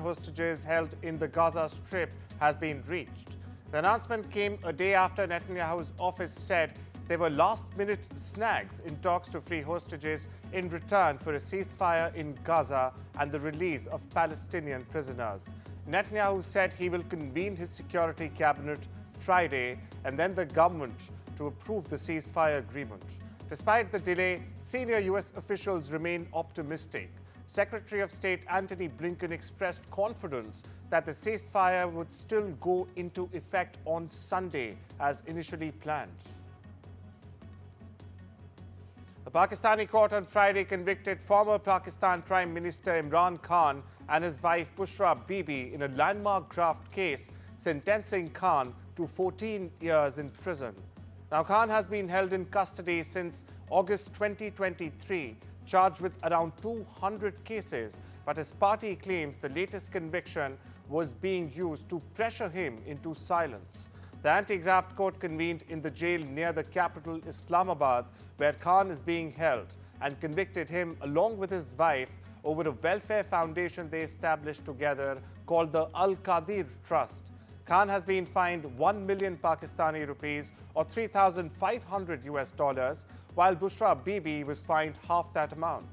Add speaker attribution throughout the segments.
Speaker 1: hostages held in the Gaza Strip has been reached. The announcement came a day after Netanyahu's office said there were last-minute snags in talks to free hostages in return for a ceasefire in Gaza and the release of Palestinian prisoners. Netanyahu said he will convene his security cabinet Friday and then the government to approve the ceasefire agreement. Despite the delay, senior U.S. officials remain optimistic. Secretary of State Antony Blinken expressed confidence that the ceasefire would still go into effect on Sunday as initially planned. The Pakistani court on Friday convicted former Pakistan Prime Minister Imran Khan and his wife Bushra Bibi in a landmark graft case, sentencing Khan to 14 years in prison. Now, Khan has been held in custody since August 2023, charged with around 200 cases, but his party claims the latest conviction was being used to pressure him into silence. The anti-graft court convened in the jail near the capital Islamabad, where Khan is being held, and convicted him along with his wife over a welfare foundation they established together called the Al-Qadir Trust. Khan has been fined 1 million Pakistani rupees or $3,500 US, while Bushra Bibi was fined half that amount.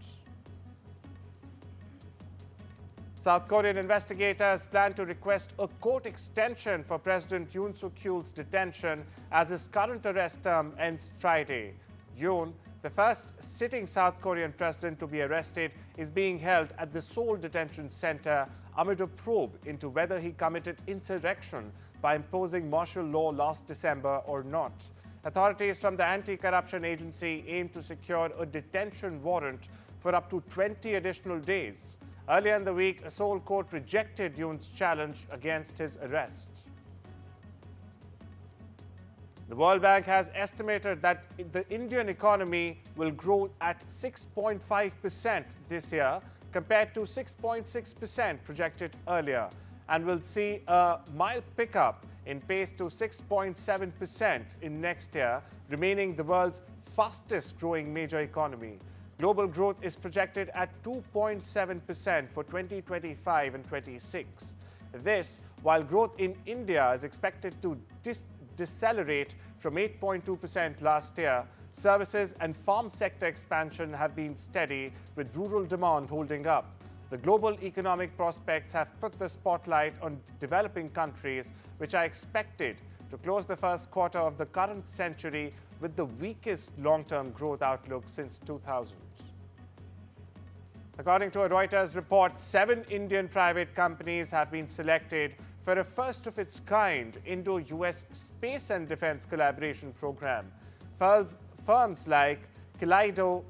Speaker 1: South Korean investigators plan to request a court extension for President Yoon Suk-yeol's detention as his current arrest term ends Friday. Yoon, the first sitting South Korean president to be arrested, is being held at the Seoul Detention Center amid a probe into whether he committed insurrection by imposing martial law last December or not. Authorities from the anti-corruption agency aim to secure a detention warrant for up to 20 additional days. Earlier in the week, a Seoul court rejected Yoon's challenge against his arrest. The World Bank has estimated that the Indian economy will grow at 6.5% this year compared to 6.6% projected earlier, and will see a mild pickup in pace to 6.7% in next year, remaining the world's fastest growing major economy. Global growth is projected at 2.7% for 2025 and 26. This, while growth in India is expected to decelerate from 8.2% last year. Services and farm sector expansion have been steady, with rural demand holding up. The global economic prospects have put the spotlight on developing countries, which are expected to close the first quarter of the current century with the weakest long-term growth outlook since 2000. According to a Reuters report, 7 Indian private companies have been selected for a first-of-its-kind Indo-US space and defense collaboration program. Firms like Kaleido,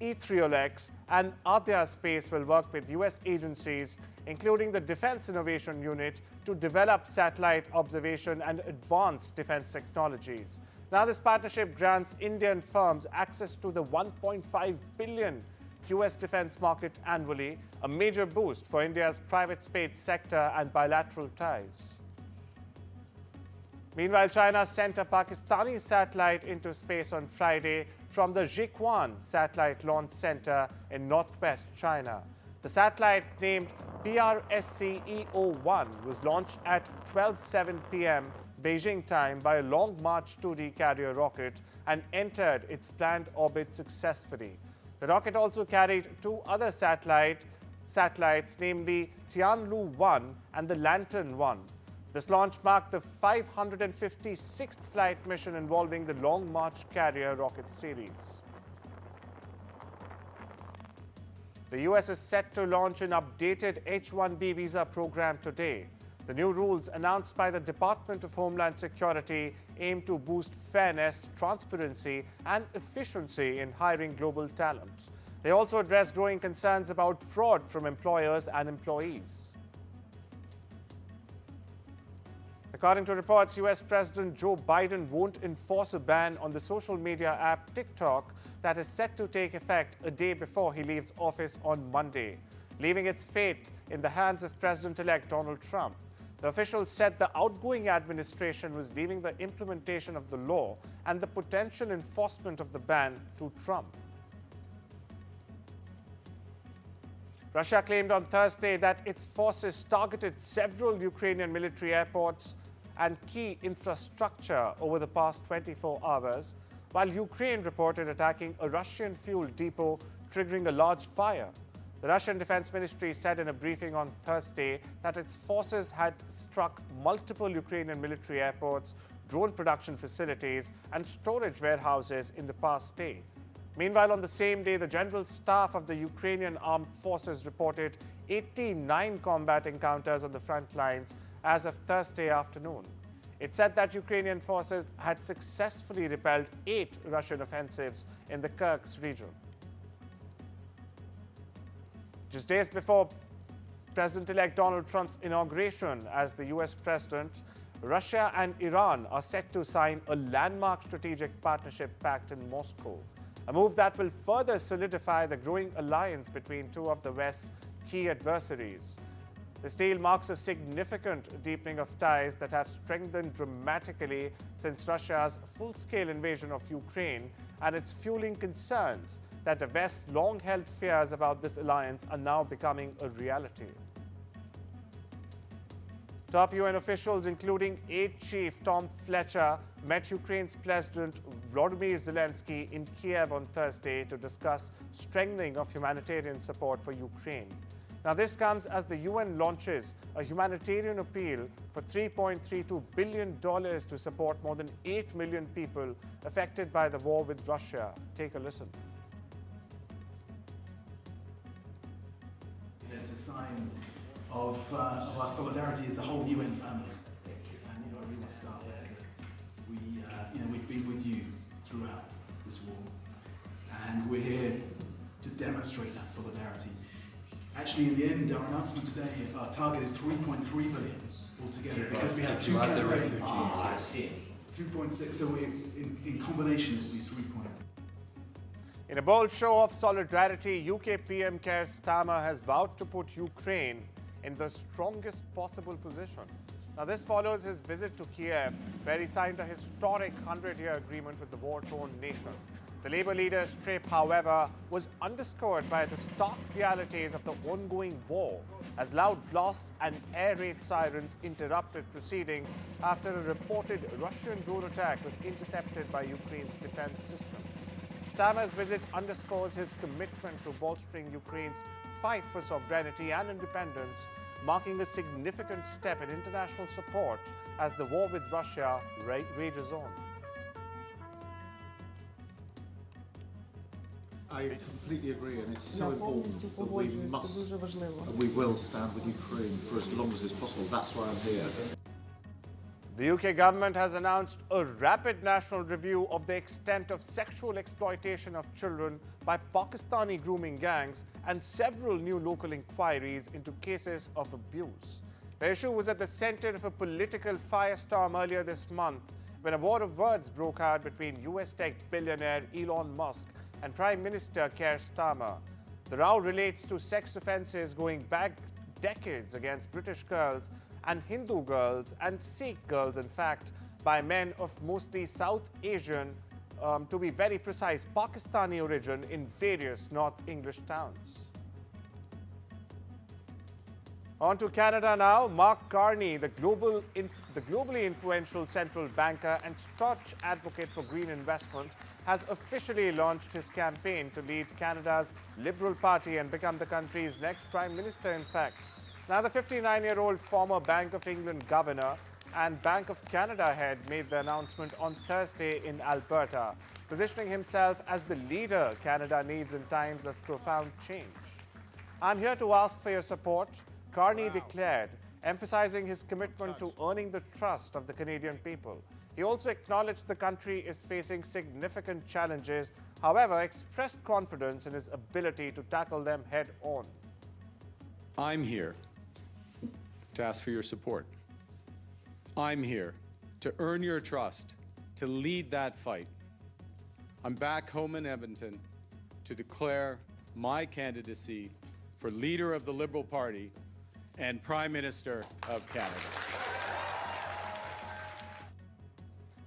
Speaker 1: Etherealex, and Adya Space will work with US agencies, including the Defense Innovation Unit, to develop satellite observation and advanced defense technologies. Now, this partnership grants Indian firms access to the $1.5 billion US defense market annually, a major boost for India's private space sector and bilateral ties. Meanwhile, China sent a Pakistani satellite into space on Friday from the Jiuquan Satellite Launch Center in northwest China. The satellite, named PRSCEO-1, was launched at 12:07 p.m. Beijing time by a Long March 2D carrier rocket and entered its planned orbit successfully. The rocket also carried 2 other satellites, namely Tianlu-1 and the Lantern-1. This launch marked the 556th flight mission involving the Long March carrier rocket series. The US is set to launch an updated H-1B visa program today. The new rules announced by the Department of Homeland Security aim to boost fairness, transparency, and efficiency in hiring global talent. They also address growing concerns about fraud from employers and employees. According to reports, US President Joe Biden won't enforce a ban on the social media app TikTok that is set to take effect a day before he leaves office on Monday, leaving its fate in the hands of President-elect Donald Trump. The official said the outgoing administration was leaving the implementation of the law and the potential enforcement of the ban to Trump. Russia claimed on Thursday that its forces targeted several Ukrainian military airports and key infrastructure over the past 24 hours, while Ukraine reported attacking a Russian fuel depot, triggering a large fire. The Russian Defense Ministry said in a briefing on Thursday that its forces had struck multiple Ukrainian military airports, drone production facilities, and storage warehouses in the past day. Meanwhile, on the same day, the General Staff of the Ukrainian Armed Forces reported 89 combat encounters on the front lines as of Thursday afternoon. It said that Ukrainian forces had successfully repelled 8 Russian offensives in the Kirkuk region. Just days before President-elect Donald Trump's inauguration as the US president, Russia and Iran are set to sign a landmark strategic partnership pact in Moscow, a move that will further solidify the growing alliance between two of the West's key adversaries. This deal marks a significant deepening of ties that have strengthened dramatically since Russia's full-scale invasion of Ukraine, and it's fueling concerns that the West's long-held fears about this alliance are now becoming a reality. Top UN officials, including aide chief Tom Fletcher, met Ukraine's President Volodymyr Zelensky in Kiev on Thursday to discuss strengthening of humanitarian support for Ukraine. Now, this comes as the UN launches a humanitarian appeal for $3.32 billion to support more than 8 million people affected by the war with Russia. Take a listen.
Speaker 2: It's a sign of our solidarity as the whole UN family. And I really want to start there. We've been with you throughout this war, and we're here to demonstrate that solidarity. Actually, in the end, our announcement today, our target is 3.3 billion altogether, because we have 2 campaigns. 2.6, so in combination it will be 3.
Speaker 1: In a bold show of solidarity, UK PM Keir Starmer has vowed to put Ukraine in the strongest possible position. Now, this follows his visit to Kiev, where he signed a historic 100-year agreement with the war-torn nation. The Labour leader's trip, however, was underscored by the stark realities of the ongoing war, as loud blasts and air raid sirens interrupted proceedings after a reported Russian drone attack was intercepted by Ukraine's defense systems. Starmer's visit underscores his commitment to bolstering Ukraine's fight for sovereignty and independence, marking a significant step in international support as the war with Russia rages on.
Speaker 3: I completely agree, and it's so important that we must and we will stand with Ukraine for as long as is possible. That's why I'm here.
Speaker 1: The UK government has announced a rapid national review of the extent of sexual exploitation of children by Pakistani grooming gangs and several new local inquiries into cases of abuse. The issue was at the center of a political firestorm earlier this month when a war of words broke out between US tech billionaire Elon Musk and Prime Minister Keir Starmer. The row relates to sex offences going back decades against British girls and Hindu girls and Sikh girls, in fact, by men of mostly South Asian, to be very precise, Pakistani origin in various North English towns. On to Canada now. Mark Carney, the globally influential central banker and staunch advocate for green investment, has officially launched his campaign to lead Canada's Liberal Party and become the country's next Prime Minister, in fact. Now, the 59-year-old former Bank of England governor and Bank of Canada head made the announcement on Thursday in Alberta, positioning himself as the leader Canada needs in times of profound change. "I'm here to ask for your support," Carney declared, emphasizing his commitment to earning the trust of the Canadian people. He also acknowledged the country is facing significant challenges, however, expressed confidence in his ability to tackle them head-on.
Speaker 4: "I'm here to ask for your support. I'm here to earn your trust, to lead that fight. I'm back home in Edmonton to declare my candidacy for leader of the Liberal Party and Prime Minister of Canada."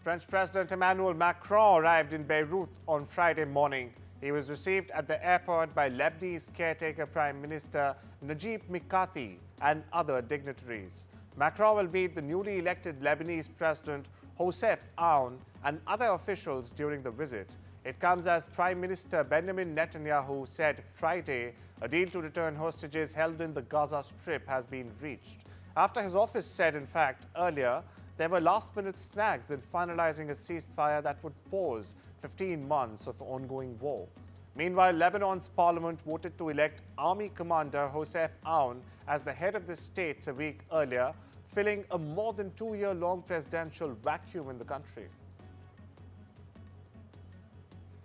Speaker 1: French President Emmanuel Macron arrived in Beirut on Friday morning. He was received at the airport by Lebanese caretaker Prime Minister Najib Mikati and other dignitaries. Macron will meet the newly elected Lebanese President Joseph Aoun and other officials during the visit. It comes as Prime Minister Benjamin Netanyahu said Friday a deal to return hostages held in the Gaza Strip has been reached. After his office said, in fact, earlier, there were last-minute snags in finalizing a ceasefire that would pause 15 months of ongoing war. Meanwhile, Lebanon's parliament voted to elect Army Commander Joseph Aoun as the head of the state a week earlier, filling a more than 2-year-long presidential vacuum in the country.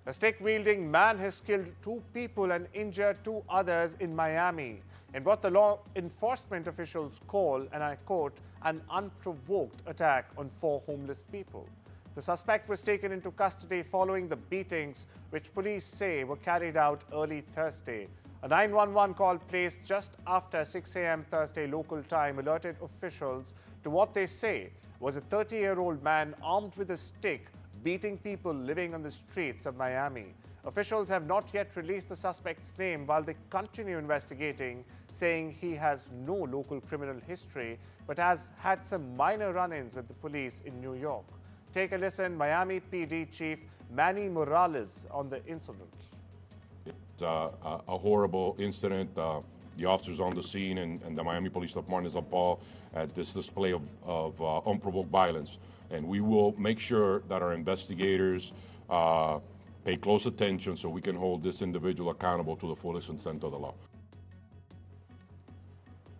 Speaker 1: A stick-wielding man has killed 2 people and injured 2 others in Miami in what the law enforcement officials call, and I quote, an unprovoked attack on 4 homeless people. The suspect was taken into custody following the beatings, which police say were carried out early Thursday. A 911 call placed just after 6 a.m. Thursday local time alerted officials to what they say was a 30-year-old man armed with a stick beating people living on the streets of Miami. Officials have not yet released the suspect's name while they continue investigating, saying he has no local criminal history but has had some minor run-ins with the police in New York. Take a listen, Miami PD Chief Manny Morales on the incident.
Speaker 5: It's a horrible incident. The officers on the scene and the Miami Police Department is appalled at this display of unprovoked violence. And we will make sure that our investigators pay close attention so we can hold this individual accountable to the fullest extent of the law.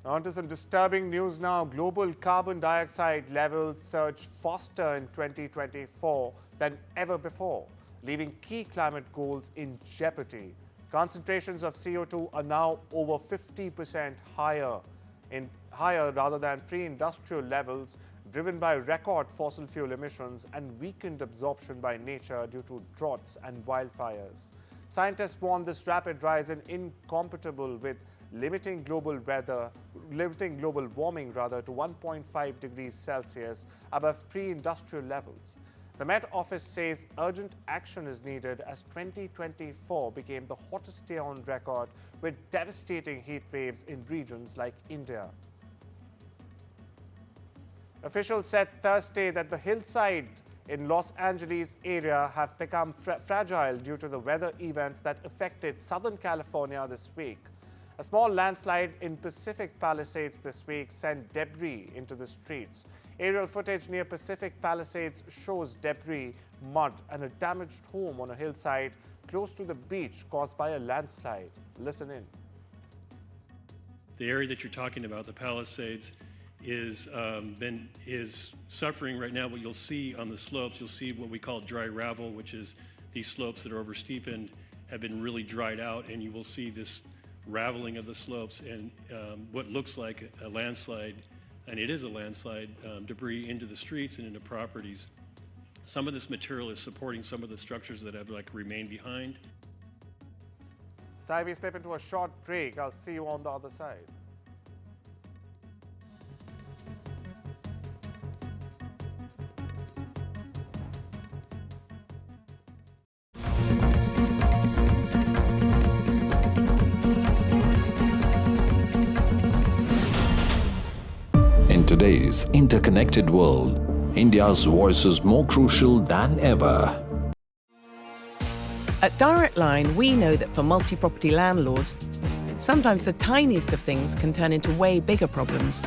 Speaker 1: On to some disturbing news now. Global carbon dioxide levels surged faster in 2024 than ever before, leaving key climate goals in jeopardy. Concentrations of CO2 are now over 50% higher rather than pre-industrial levels, driven by record fossil fuel emissions and weakened absorption by nature due to droughts and wildfires. Scientists warn this rapid rise is incompatible with limiting global warming to 1.5 degrees Celsius above pre-industrial levels. The Met Office says urgent action is needed as 2024 became the hottest year on record with devastating heat waves in regions like India. Officials said Thursday that the hillside in Los Angeles area have become fragile due to the weather events that affected Southern California this week. A small landslide in Pacific Palisades this week sent debris into the streets. Aerial footage near Pacific Palisades shows debris, mud, and a damaged home on a hillside close to the beach caused by a landslide. Listen in.
Speaker 6: The area that you're talking about, the Palisades, is suffering right now. What you'll see on the slopes, you'll see what we call dry ravel, which is these slopes that are oversteepened have been really dried out, and you will see this raveling of the slopes and what looks like a landslide, and it is a landslide, debris into the streets and into properties. Some of this material is supporting some of the structures that have remained behind.
Speaker 1: It's time we step into a short break. I'll see you on the other side.
Speaker 7: In today's interconnected world, India's voice is more crucial than ever.
Speaker 8: At Direct Line, we know that for multi-property landlords, sometimes the tiniest of things can turn into way bigger problems.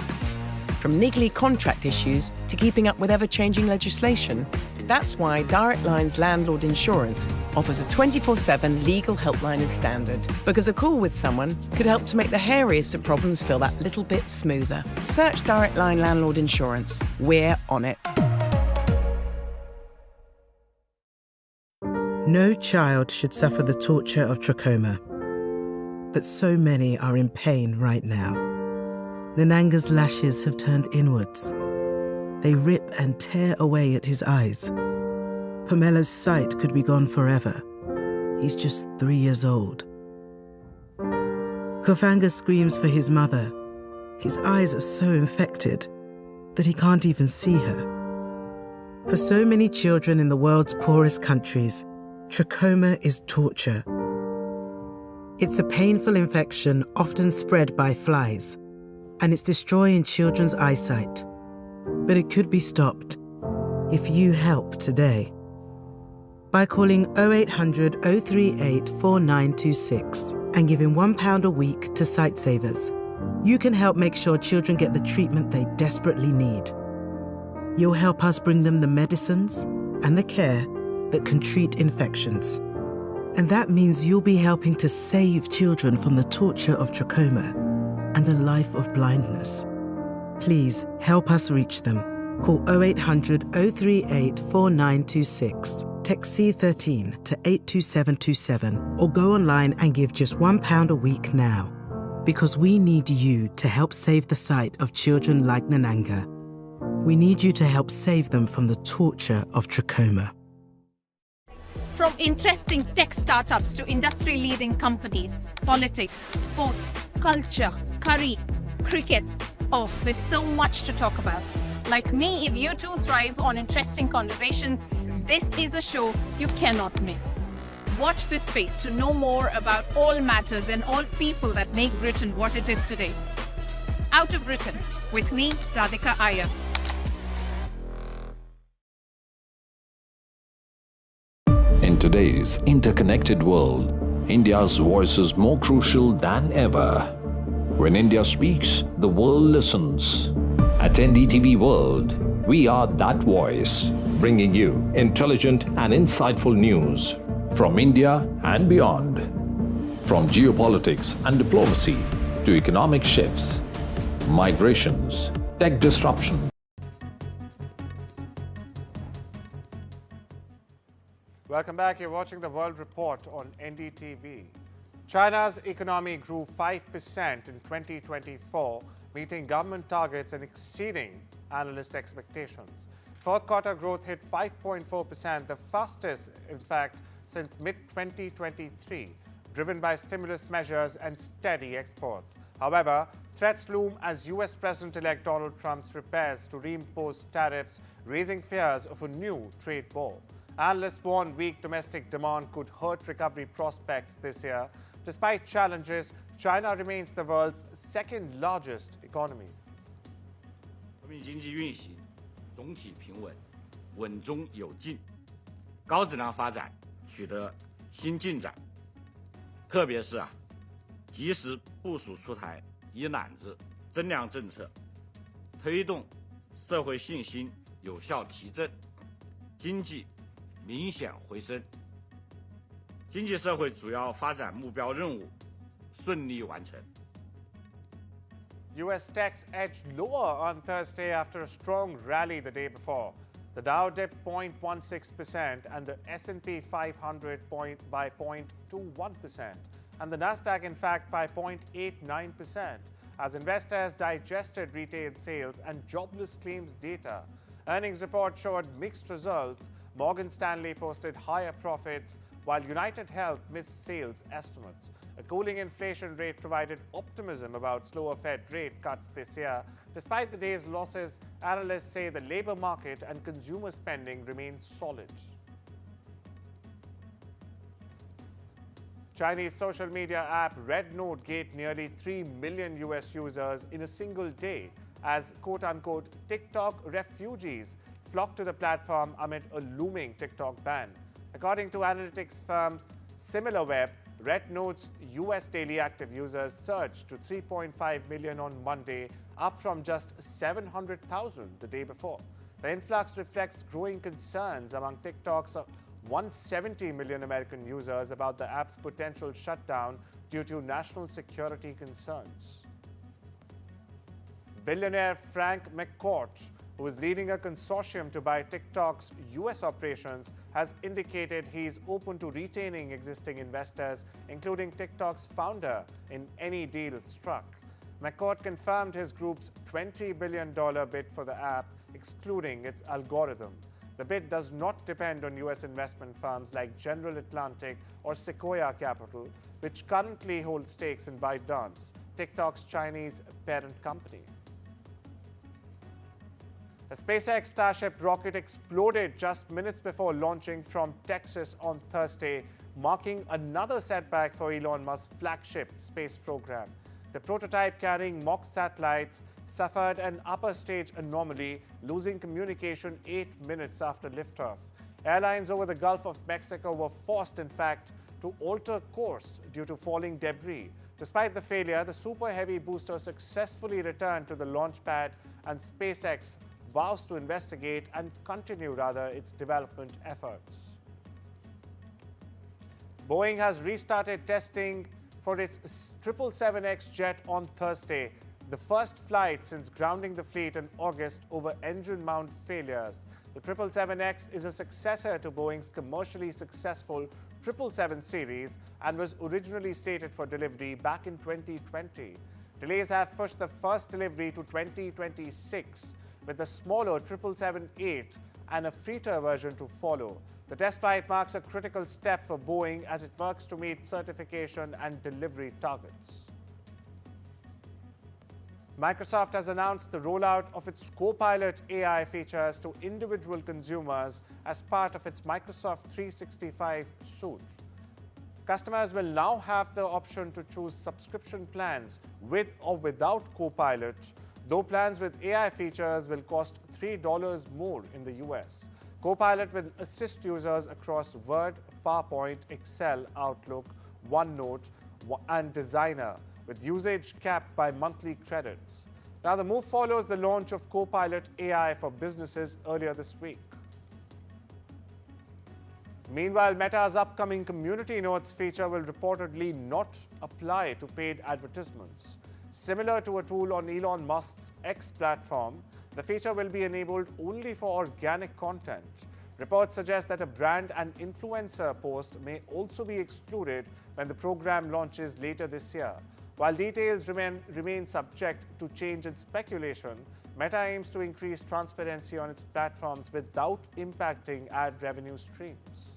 Speaker 8: From niggly contract issues to keeping up with ever-changing legislation. That's why Direct Line's landlord insurance offers a 24/7 legal helpline as standard. Because a call with someone could help to make the hairiest of problems feel that little bit smoother. Search Direct Line Landlord Insurance. We're on it.
Speaker 9: No child should suffer the torture of trachoma. But so many are in pain right now. Nananga's lashes have turned inwards. They rip and tear away at his eyes. Pomelo's sight could be gone forever. He's just 3 years old. Kofanga screams for his mother. His eyes are so infected that he can't even see her. For so many children in the world's poorest countries, trachoma is torture. It's a painful infection often spread by flies, and it's destroying children's eyesight. But it could be stopped if you help today by calling 0800 038 4926 and giving £1 a week to Sightsavers. You can help make sure children get the treatment they desperately need. You'll help us bring them the medicines and the care that can treat infections. And that means you'll be helping to save children from the torture of trachoma and a life of blindness. Please help us reach them. Call 0800 038 4926. Text C13 to 82727 or go online and give just £1 a week now. Because we need you to help save the sight of children like Nananga. We need you to help save them from the torture of trachoma.
Speaker 10: From interesting tech startups to industry-leading companies, politics, sports, culture, curry, cricket. Oh, there's so much to talk about. Like me, if you too thrive on interesting conversations, this is a show you cannot miss. Watch this space to know more about all matters and all people that make Britain what it is today. Out of Britain, with me, Radhika Iyer.
Speaker 7: In today's interconnected world, India's voice is more crucial than ever. When India speaks, the world listens. At NDTV World, we are that voice, bringing you intelligent and insightful news from India and beyond. From geopolitics and diplomacy to economic shifts, migrations, tech disruption.
Speaker 1: Welcome back. You're watching the World Report on NDTV. China's economy grew 5% in 2024, meeting government targets and exceeding analyst expectations. Fourth quarter growth hit 5.4%, the fastest, in fact, since mid-2023, driven by stimulus measures and steady exports. However, threats loom as US President-elect Donald Trump prepares to reimpose tariffs, raising fears of a new trade war. Analysts warn weak domestic demand could hurt recovery prospects this year. Despite challenges, China remains the world's second largest economy.
Speaker 11: 国民经济运行总体平稳，稳中有进，高质量发展取得新进展。特别是及时部署出台一揽子增量政策，推动社会信心有效提振，经济明显回升，经济社会主要发展目标任务顺利完成。
Speaker 1: US stocks edged lower on Thursday after a strong rally the day before. The Dow dipped 0.16% and the S&P 500 by 0.21%, and the Nasdaq, in fact, by 0.89%, as investors digested retail sales and jobless claims data. Earnings report showed mixed results. Morgan Stanley posted higher profits, while United Health missed sales estimates. A cooling inflation rate provided optimism about slower Fed rate cuts this year. Despite the day's losses, analysts say the labor market and consumer spending remain solid. Chinese social media app Red Note gained nearly 3 million US users in a single day as quote-unquote TikTok refugees flocked to the platform amid a looming TikTok ban. According to analytics firms SimilarWeb, Red Note's US daily active users surged to 3.5 million on Monday, up from just 700,000 the day before. The influx reflects growing concerns among TikTok's 170 million American users about the app's potential shutdown due to national security concerns. Billionaire Frank McCourt, who is leading a consortium to buy TikTok's US operations, has indicated he is open to retaining existing investors, including TikTok's founder, in any deal struck. McCourt confirmed his group's $20 billion bid for the app, excluding its algorithm. The bid does not depend on US investment firms like General Atlantic or Sequoia Capital, which currently hold stakes in ByteDance, TikTok's Chinese parent company. A SpaceX Starship rocket exploded just minutes before launching from Texas on Thursday, marking another setback for Elon Musk's flagship space program. The prototype carrying mock satellites suffered an upper stage anomaly, losing communication 8 minutes after liftoff. Airlines over the Gulf of Mexico were forced, in fact, to alter course due to falling debris. Despite the failure, the Super Heavy booster successfully returned to the launch pad, and SpaceX vows to investigate and continue, its development efforts. Boeing has restarted testing for its 777X jet on Thursday, the first flight since grounding the fleet in August over engine mount failures. The 777X is a successor to Boeing's commercially successful 777 series and was originally slated for delivery back in 2020. Delays have pushed the first delivery to 2026, with a smaller 777-8 and a freighter version to follow. The test flight marks a critical step for Boeing as it works to meet certification and delivery targets. Microsoft has announced the rollout of its Copilot AI features to individual consumers as part of its Microsoft 365 suite. Customers will now have the option to choose subscription plans with or without Copilot, though plans with AI features will cost $3 more in the US. Copilot will assist users across Word, PowerPoint, Excel, Outlook, OneNote, and Designer, with usage capped by monthly credits. Now, the move follows the launch of Copilot AI for businesses earlier this week. Meanwhile, Meta's upcoming Community Notes feature will reportedly not apply to paid advertisements. Similar to a tool on Elon Musk's X platform, the feature will be enabled only for organic content. Reports suggest that a brand and influencer post may also be excluded when the program launches later this year. While details remain subject to change and speculation, Meta aims to increase transparency on its platforms without impacting ad revenue streams.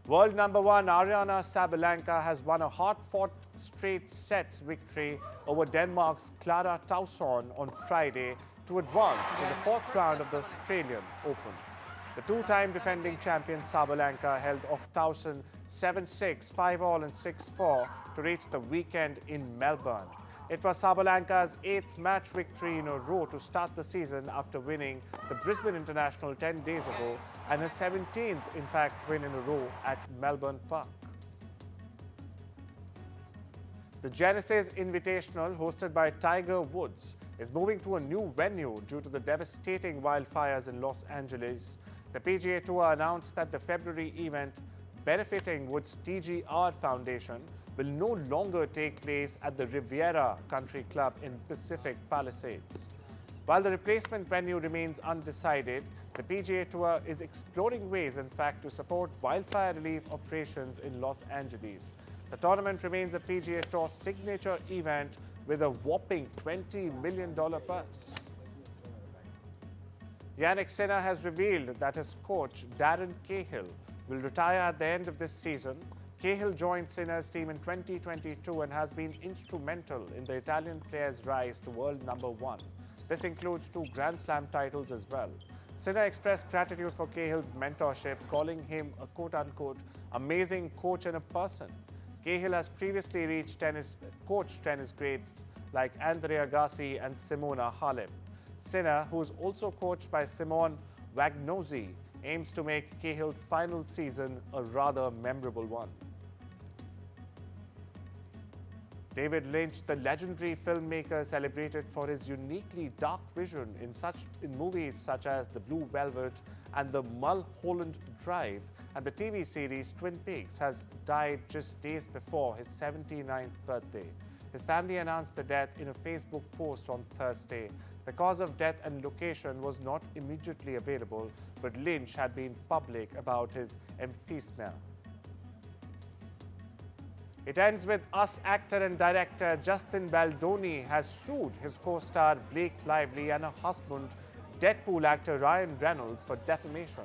Speaker 1: World number one Aryna Sabalenka has won a hard-fought straight sets victory over Denmark's Clara Tauson on Friday to advance to the fourth round of the Australian Open. The two-time defending champion Sabalenka held off Tauson 7-6, 5-all and 6-4 to reach the weekend in Melbourne. It was Sabalenka's 8th match victory in a row to start the season after winning the Brisbane International 10 days ago, and her 17th, in fact, win in a row at Melbourne Park. The Genesis Invitational, hosted by Tiger Woods, is moving to a new venue due to the devastating wildfires in Los Angeles. The PGA Tour announced that the February event, benefiting Woods' TGR Foundation, will no longer take place at the Riviera Country Club in Pacific Palisades. While the replacement venue remains undecided, the PGA Tour is exploring ways, in fact, to support wildfire relief operations in Los Angeles. The tournament remains a PGA Tour signature event with a whopping $20 million purse. Yannick Sinner has revealed that his coach, Darren Cahill, will retire at the end of this season. Cahill joined Sinner's team in 2022 and has been instrumental in the Italian player's rise to world number one. This includes 2 Grand Slam titles as well. Sinner expressed gratitude for Cahill's mentorship, calling him a quote-unquote amazing coach and a person. Cahill has previously coached tennis greats like Andrea Agassi and Simona Halep. Sinner, who is also coached by Simone Vagnozzi, aims to make Cahill's final season a rather memorable one. David Lynch, the legendary filmmaker, celebrated for his uniquely dark vision in movies such as The Blue Velvet and The Mulholland Drive, and the TV series Twin Peaks, has died just days before his 79th birthday. His family announced the death in a Facebook post on Thursday. The cause of death and location was not immediately available, but Lynch had been public about his emphysema. It ends with Us actor and director Justin Baldoni has sued his co-star Blake Lively and her husband, Deadpool actor Ryan Reynolds, for defamation.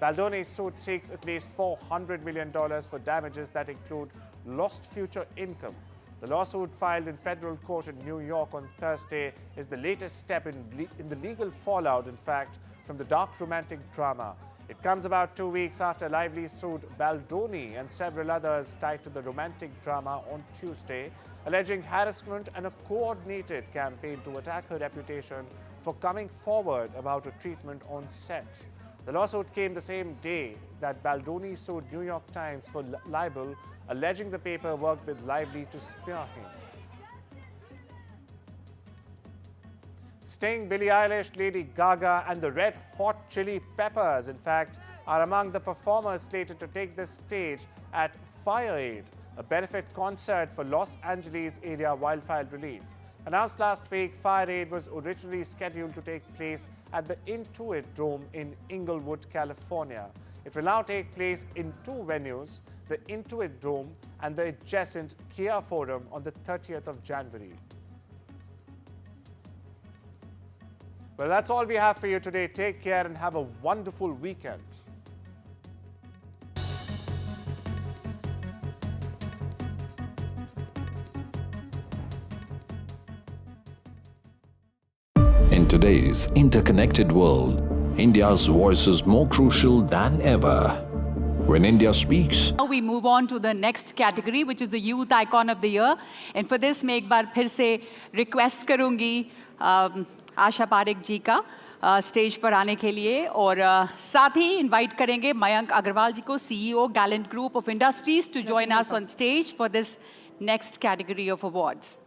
Speaker 1: Baldoni's suit seeks at least $400 million for damages that include lost future income. The lawsuit, filed in federal court in New York on Thursday, is the latest step in the legal fallout, in fact, from the dark romantic drama. It comes about 2 weeks after Lively sued Baldoni and several others tied to the romantic drama on Tuesday, alleging harassment and a coordinated campaign to attack her reputation for coming forward about her treatment on set. The lawsuit came the same day that Baldoni sued New York Times for libel, alleging the paper worked with Lively to smear him. Sting, Billie Eilish, Lady Gaga and the Red Hot Chili Peppers, in fact, are among the performers slated to take the stage at Fire Aid, a benefit concert for Los Angeles area wildfire relief. Announced last week, Fire Aid was originally scheduled to take place at the Intuit Dome in Inglewood, California. It will now take place in two venues, the Intuit Dome and the adjacent Kia Forum on the 30th of January. Well, that's all we have for you today. Take care and have a wonderful weekend.
Speaker 7: In today's interconnected world, India's voice is more crucial than ever. When India speaks,
Speaker 12: Now we move on to the next category, which is the Youth Icon of the Year. And for this, मैं एक बार फिर से request करूँगी आशा पारेख जी का stage पर आने के लिए, और साथ ही इनवाइट करेंगे मयंक अग्रवाल जी को, CEO Gallant Group of Industries, to join us on stage for this next category of awards.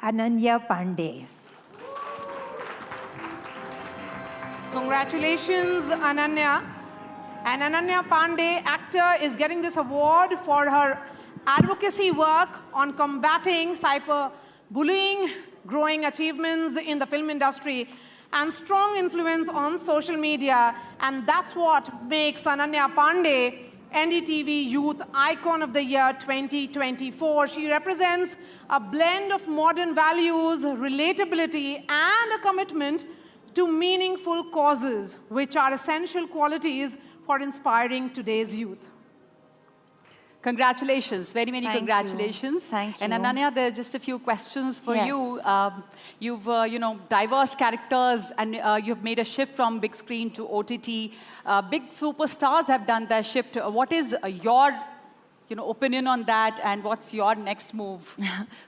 Speaker 13: Ananya Pandey.
Speaker 14: Congratulations, Ananya. And Ananya Pandey, actor, is getting this award for her advocacy work on combating cyberbullying, growing achievements in the film industry, and strong influence on social media. And that's what makes Ananya Pandey NDTV Youth Icon of the Year 2024. She represents a blend of modern values, relatability, and a commitment to meaningful causes, which are essential qualities for inspiring today's youth.
Speaker 12: Congratulations, very many congratulations.
Speaker 13: Thank you.
Speaker 12: And Ananya, there are just a few questions for
Speaker 13: Yes.
Speaker 12: you. You've, diverse characters, and you've made a shift from big screen to OTT. Big superstars have done that shift. What is your opinion on that, and what's your next move?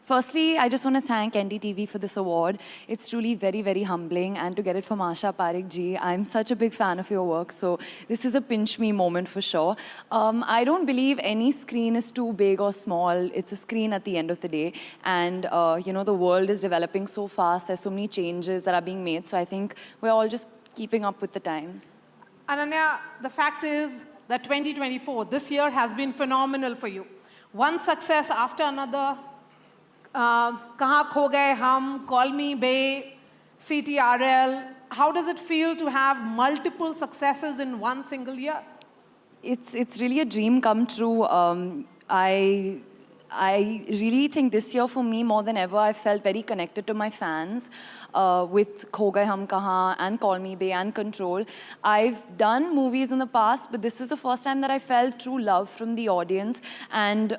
Speaker 15: Firstly, I just want to thank NDTV for this award. It's truly very, very humbling, and to get it from Asha Parekh ji, I'm such a big fan of your work, so this is a pinch me moment for sure. I don't believe any screen is too big or small. It's a screen at the end of the day, and the world is developing so fast. There's so many changes that are being made, so I think we're all just keeping up with the times.
Speaker 14: Ananya, the fact is that 2024, this year has been phenomenal for you. One success after another. Kahan Kho Gaye Hum, Call Me Bae, CTRL. How does it feel to have multiple successes in one single year?
Speaker 15: It's really a dream come true. I really think this year for me, more than ever, I felt very connected to my fans with Kho Gaye Hum Kahan and Call Me Bae and Control. I've done movies in the past, but this is the first time that I felt true love from the audience. And,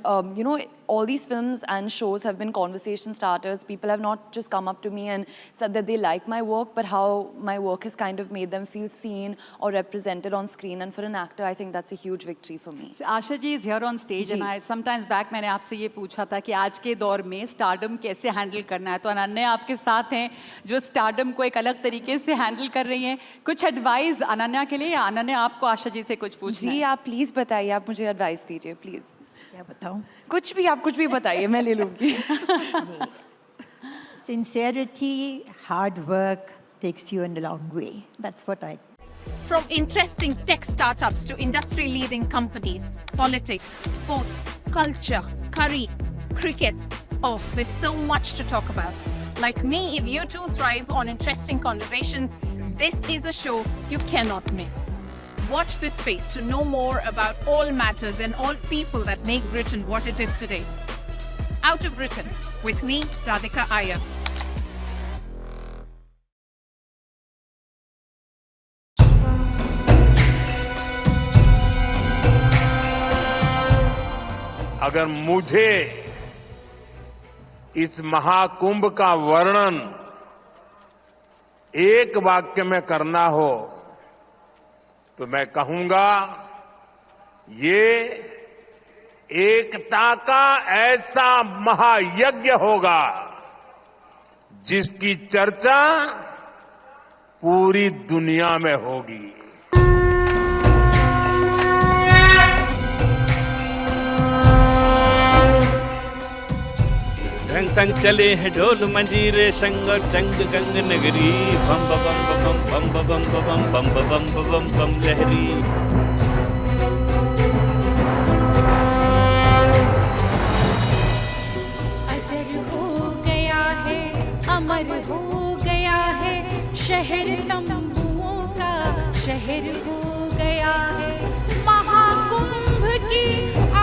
Speaker 15: all these films and shows have been conversation starters. People have not just come up to me and said that they like my work, but how my work has kind of made them feel seen or represented on screen. And for an actor, I think that's a huge victory for me.
Speaker 12: So Asha ji is here on stage, and I sometimes back मैंने आपसे ये पूछा था कि आज के दौर में स्टारडम कैसे हैंडल करना है, तो अनन्या आपके साथ हैं जो स्टारडम को एक अलग तरीके से हैंडल कर रही हैं. कुछ एडवाइस अनन्या के लिए, या अनन्या आपको आशा जी से कुछ पूछना है?
Speaker 15: जी, आप प्लीज़ बताइए, आप मुझे एडवाइस दीजिए प्लीज़.
Speaker 13: क्या बताऊं?
Speaker 15: कुछ भी, आप कुछ भी बताइए, मैं ले लूँगी.
Speaker 13: Sincerity, hard work takes you in a long way. That's what I.
Speaker 10: From interesting tech startups to industry-leading companies, politics, sports, culture, curry, cricket. Oh, there's so much to talk about. Like me, if you too thrive on interesting conversations, this is a show you cannot miss. Watch this space to know more about all matters and all people that make Britain what it is today. Out of Britain, with me, Radhika Iyer.
Speaker 16: अगर मुझे इस महाकुंभ का वर्णन एक वाक्य में करना हो तो मैं कहूंगा ये एकता का ऐसा महायज्ञ होगा जिसकी चर्चा पूरी दुनिया में होगी।
Speaker 17: संग संग चले हैं ढोल मंजीरे संग और चंग गंग नगरी बम बम बम बम बम बम बम बम बम बम बम लहरी।
Speaker 10: अजर हो गया है अमर हो गया है शहर तंबुओं का शहर हो गया है महाकुंभ की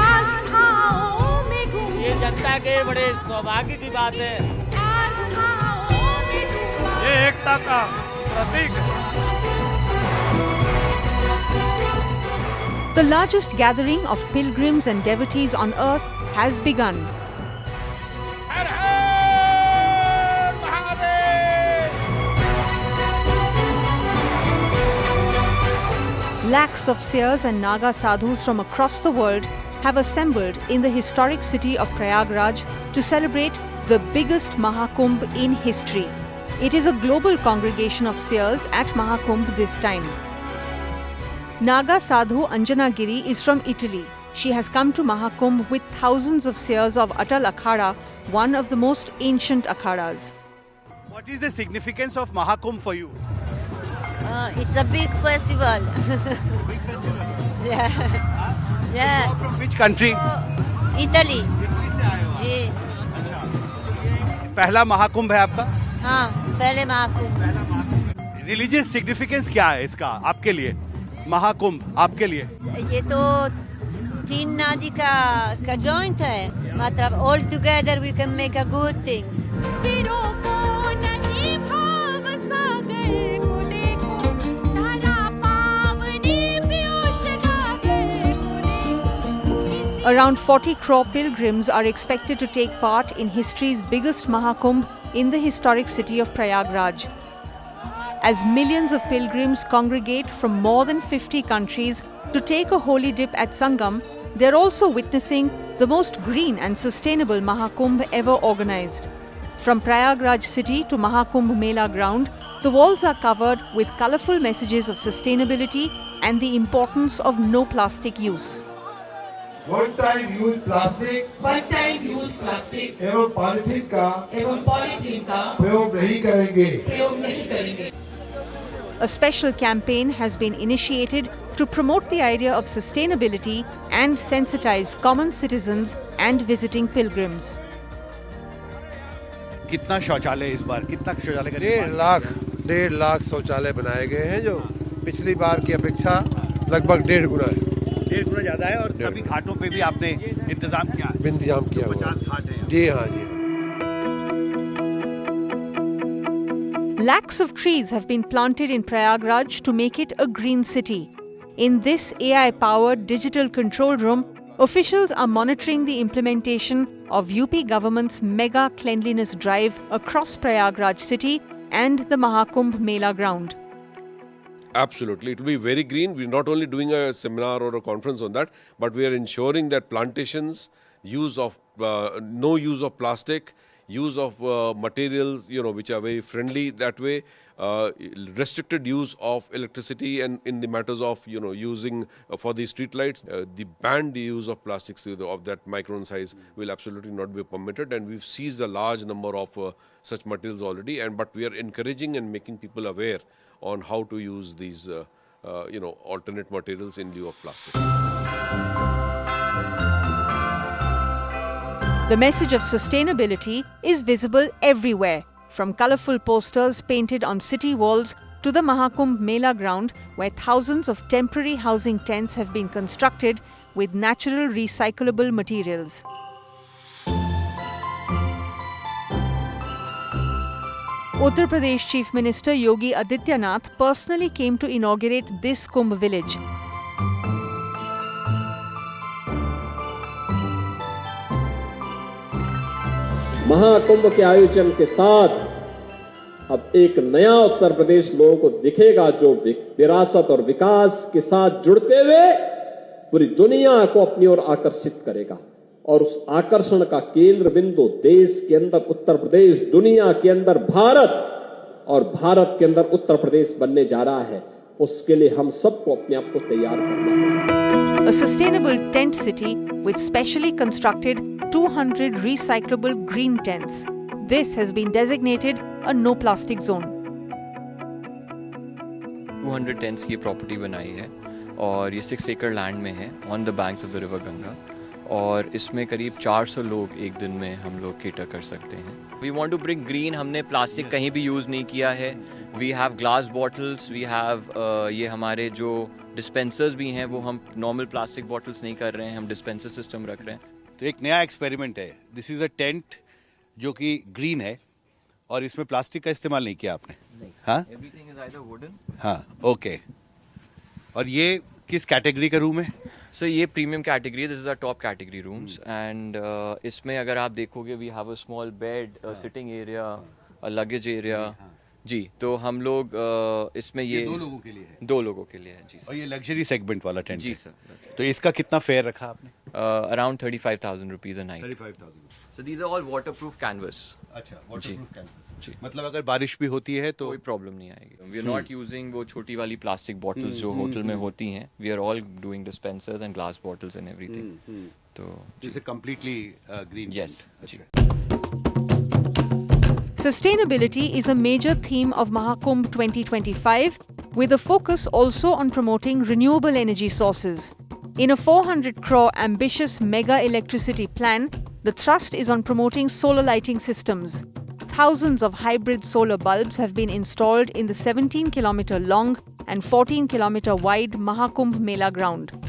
Speaker 10: आस्थाओं में घूम।
Speaker 11: ये जनता के बड़े सौभाग्य की बात है।
Speaker 10: आस्थाओं में डूबा।
Speaker 16: ये एकता का प्रतीक है।
Speaker 14: The largest gathering of pilgrims and devotees on earth has begun. Lakhs of seers and Naga sadhus from across the world have assembled in the historic city of Prayagraj to celebrate the biggest Mahakumbh in history. It is a global congregation of seers at Mahakumbh this time. Naga sadhu Anjana Giri is from Italy. She has come to Mahakumbh with thousands of seers of Atal Akhada, one of the most ancient akhadas.
Speaker 18: What is the significance of Mahakumbh for you?
Speaker 19: It's a big festival.
Speaker 18: Big festival?
Speaker 19: Yeah.
Speaker 18: You are from which country?
Speaker 19: Italy.
Speaker 18: Italy से आए हो आप?
Speaker 19: जी।
Speaker 18: अच्छा, तो ये पहला महाकुंभ है आपका?
Speaker 19: हाँ, पहले महाकुंभ।
Speaker 18: पहला महाकुंभ। रिलीजियस सिग्निफिकेंस क्या है इसका आपके लिए? महाकुंभ आपके लिए?
Speaker 19: ये तो तीन नदी का जॉइंट है, मतलब all together we can make a good things.
Speaker 10: सिरों को नहीं भाव सागर को देखो धारा पावनी पीयूष गागर को देखो।
Speaker 14: Around 40 crore pilgrims are expected to take part in history's biggest Mahakumbh in the historic city of Prayagraj. As millions of pilgrims congregate from more than 50 countries to take a holy dip at Sangam, they're also witnessing the most green and sustainable Mahakumbh ever organized. From Prayagraj city to Mahakumbh Mela ground, the walls are covered with colorful messages of sustainability and the importance of no plastic use.
Speaker 20: One time use plastic एवं polythene का प्रयोग नहीं करेंगे।
Speaker 14: A special campaign has been initiated to promote the idea of sustainability and sensitize common citizens and visiting pilgrims.
Speaker 18: कितना शौचालय इस बार? कितना शौचालय का?
Speaker 20: 1.5 लाख शौचालय बनाए गए हैं, जो पिछली बार की अपेक्षा लगभग 1.5 गुना है।
Speaker 18: 1.5 गुना ज्यादा है। और सभी घाटों पे भी आपने इंतजाम किया है?
Speaker 20: इंतजाम किया हुआ।
Speaker 18: 50 घाट हैं।
Speaker 20: जी हाँ जी।
Speaker 14: Lakhs of trees have been planted in Prayagraj to make it a green city. In this AI-powered digital control room, officials are monitoring the implementation of UP government's mega cleanliness drive across Prayagraj city and the Mahakumbh Mela ground.
Speaker 21: Absolutely. It will be very green. We're not only doing a seminar or a conference on that, but we are ensuring that plantations, no use of plastic, use of materials, which are very friendly that way, restricted use of electricity, and in the matters of, using for the street lights, the banned use of plastics of that micron size will absolutely not be permitted. And we've seized a large number of such materials already, but we are encouraging and making people aware on how to use these, alternate materials in lieu of plastic.
Speaker 14: The message of sustainability is visible everywhere, from colorful posters painted on city walls to the Mahakumbh Mela ground, where thousands of temporary housing tents have been constructed with natural recyclable materials. Uttar Pradesh Chief Minister Yogi Adityanath personally came to inaugurate this Kumbh village.
Speaker 22: Mahakumbh के आयोजन के साथ
Speaker 2: अब एक नया उत्तर प्रदेश लोगों को दिखेगा जो विरासत और विकास के साथ जुड़ते हुए पूरी दुनिया को अपनी ओर आकर्षित करेगा और उस आकर्षण का केंद्र बिंदु देश के अंदर उत्तर प्रदेश, दुनिया के अंदर भारत और भारत के अंदर उत्तर प्रदेश बनने जा रहा है। उसके लिए हम सबको अपने आप को तैयार करना होगा।
Speaker 22: A sustainable tent city with specially constructed 200 recyclable green tents. This has been designated a no plastic zone.
Speaker 23: 200 tents की प्रॉपर्टी बनाई है और ये 6 एकड़ लैंड में है on the banks of the river Ganga और इसमें करीब 400 लोग एक दिन में हम लोग केटर कर सकते हैं। We want to bring green. हमने प्लास्टिक कहीं भी यूज़ नहीं किया है। We have glass bottles, we have ये हमारे जो डिस्पेंसर्स भी हैं वो हम नॉर्मल प्लास्टिक बॉटल्स नहीं कर रहे हैं, हम डिस्पेंसर सिस्टम रख रहे हैं।
Speaker 18: तो एक नया एक्सपेरिमेंट है। दिस इज़ अ टेंट जो कि ग्रीन है और इसमें प्लास्टिक का इस्तेमाल नहीं किया आपने। हाँ,
Speaker 23: एवरीथिंग इज आइदर वुडन।
Speaker 18: हाँ, ओके। और ये किस कैटेगरी का रूम है?
Speaker 23: सो ये प्रीमियम कैटेगरी है। This is a top category rooms and इसमें अगर आप देखोगे we have a small bed, sitting area, a luggage area. जी, तो हम लोग इसमें ये
Speaker 18: 2 लोगों के लिए है।
Speaker 23: 2 लोगों के लिए है जी।
Speaker 18: और ये लग्जरी सेगमेंट वाला टेंट?
Speaker 23: जी सर।
Speaker 18: तो इसका कितना फेयर रखा आपने?
Speaker 23: Around 35,000 rupees a night.
Speaker 18: 35,000।
Speaker 23: So these are all waterproof canvas.
Speaker 18: अच्छा, वाटरप्रूफ कैनवस। जी, मतलब अगर बारिश भी होती है तो
Speaker 23: कोई प्रॉब्लम नहीं आएगी। वी आर नॉट यूजिंग वो छोटी वाली प्लास्टिक बॉटल्स जो होटल में होती हैं। We are all doing dispensers and glass bottles and everything. तो
Speaker 18: इसे कंप्लीटली ग्रीन।
Speaker 23: यस जी।
Speaker 22: Sustainability is a major theme of Mahakumbh 2025, with a focus also on promoting renewable energy sources. In a 400 crore ambitious mega electricity plan, the thrust is on promoting solar lighting systems. Thousands of hybrid solar bulbs have been installed in the 17-kilometer long and 14-kilometer wide Mahakumbh Mela ground.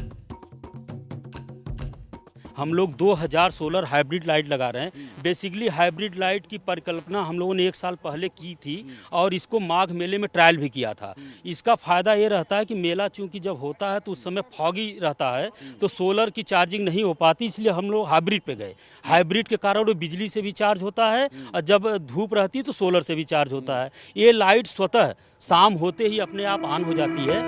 Speaker 24: हम लोग 2000 solar hybrid light लगा रहे हैं। Basically hybrid light की परिकल्पना हम लोगों ने 1 साल पहले की थी और इसको माघ मेले में ट्रायल भी किया था। इसका फ़ायदा ये रहता है कि मेला चूँकि जब होता है तो उस समय फॉगी रहता है तो सोलर की चार्जिंग नहीं हो पाती, इसलिए हम लोग हाइब्रिड पे गए। हाइब्रिड के कारण वो बिजली से भी चार्ज होता है और जब धूप रहती है तो सोलर से भी चार्ज होता है। ये लाइट स्वतः शाम होते ही अपने आप ऑन हो जाती है।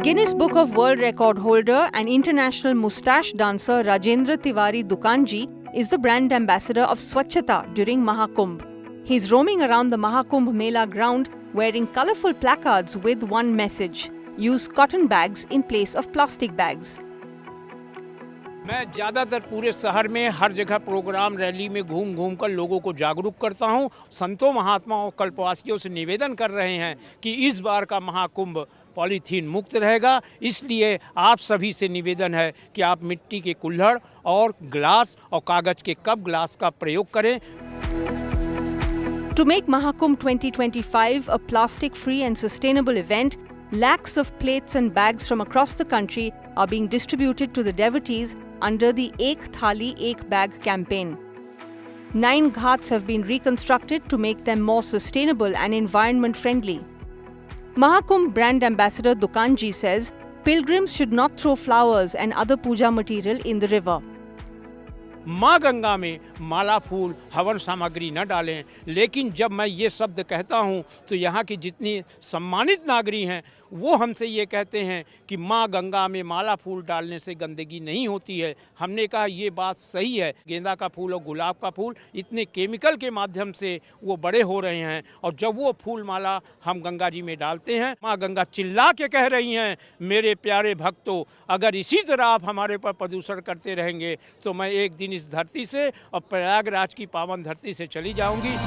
Speaker 22: Guinness Book of World Record holder and international moustache dancer Rajendra Tiwari Dukanji is the brand ambassador of Swachhata during Mahakumbh. He's roaming around the Mahakumbh Mela ground wearing colorful placards with one message: use cotton bags in place of plastic bags.
Speaker 25: मैं ज़्यादातर पूरे शहर में हर जगह programme rally में घूम कर लोगों को जागरूक करता हूँ। संतों महात्माओं कल्पवासियों से निवेदन कर रहे हैं कि इस बार का महाकुंभ पॉलीथीन मुक्त रहेगा। इसलिए आप सभी से निवेदन है कि आप मिट्टी के कुल्हड़ और ग्लास और कागज के कप ग्लास का प्रयोग करें।
Speaker 22: To make Mahakumbh 2025 a plastic-free and sustainable event, lakhs of plates and bags from across the country are being distributed to the devotees under the Ek Thali Ek Bag campaign. 9 ghats have been reconstructed to make them more sustainable and environment-friendly. Mahakumbh brand ambassador Dukanji says pilgrims should not throw flowers and other puja material in the river.
Speaker 25: माँ गंगा में माला फूल हवन सामग्री न डालें, लेकिन जब मैं ये शब्द कहता हूँ तो यहाँ की जितनी सम्मानित नागरिक हैं वो हमसे ये कहते हैं कि माँ गंगा में माला फूल डालने से गंदगी नहीं होती है। हमने कहा ये बात सही है। गेंदा का फूल और गुलाब का फूल इतने केमिकल के माध्यम से वो बड़े हो रहे हैं और जब वो फूल माला हम गंगा जी में डालते हैं, माँ गंगा चिल्ला के कह रही हैं, मेरे प्यारे भक्तों, अगर इसी तरह आप हमारे पर प्रदूषण करते रहेंगे तो मैं एक दिन इस धरती से और प्रयागराज की पावन धरती से चली जाऊंगी।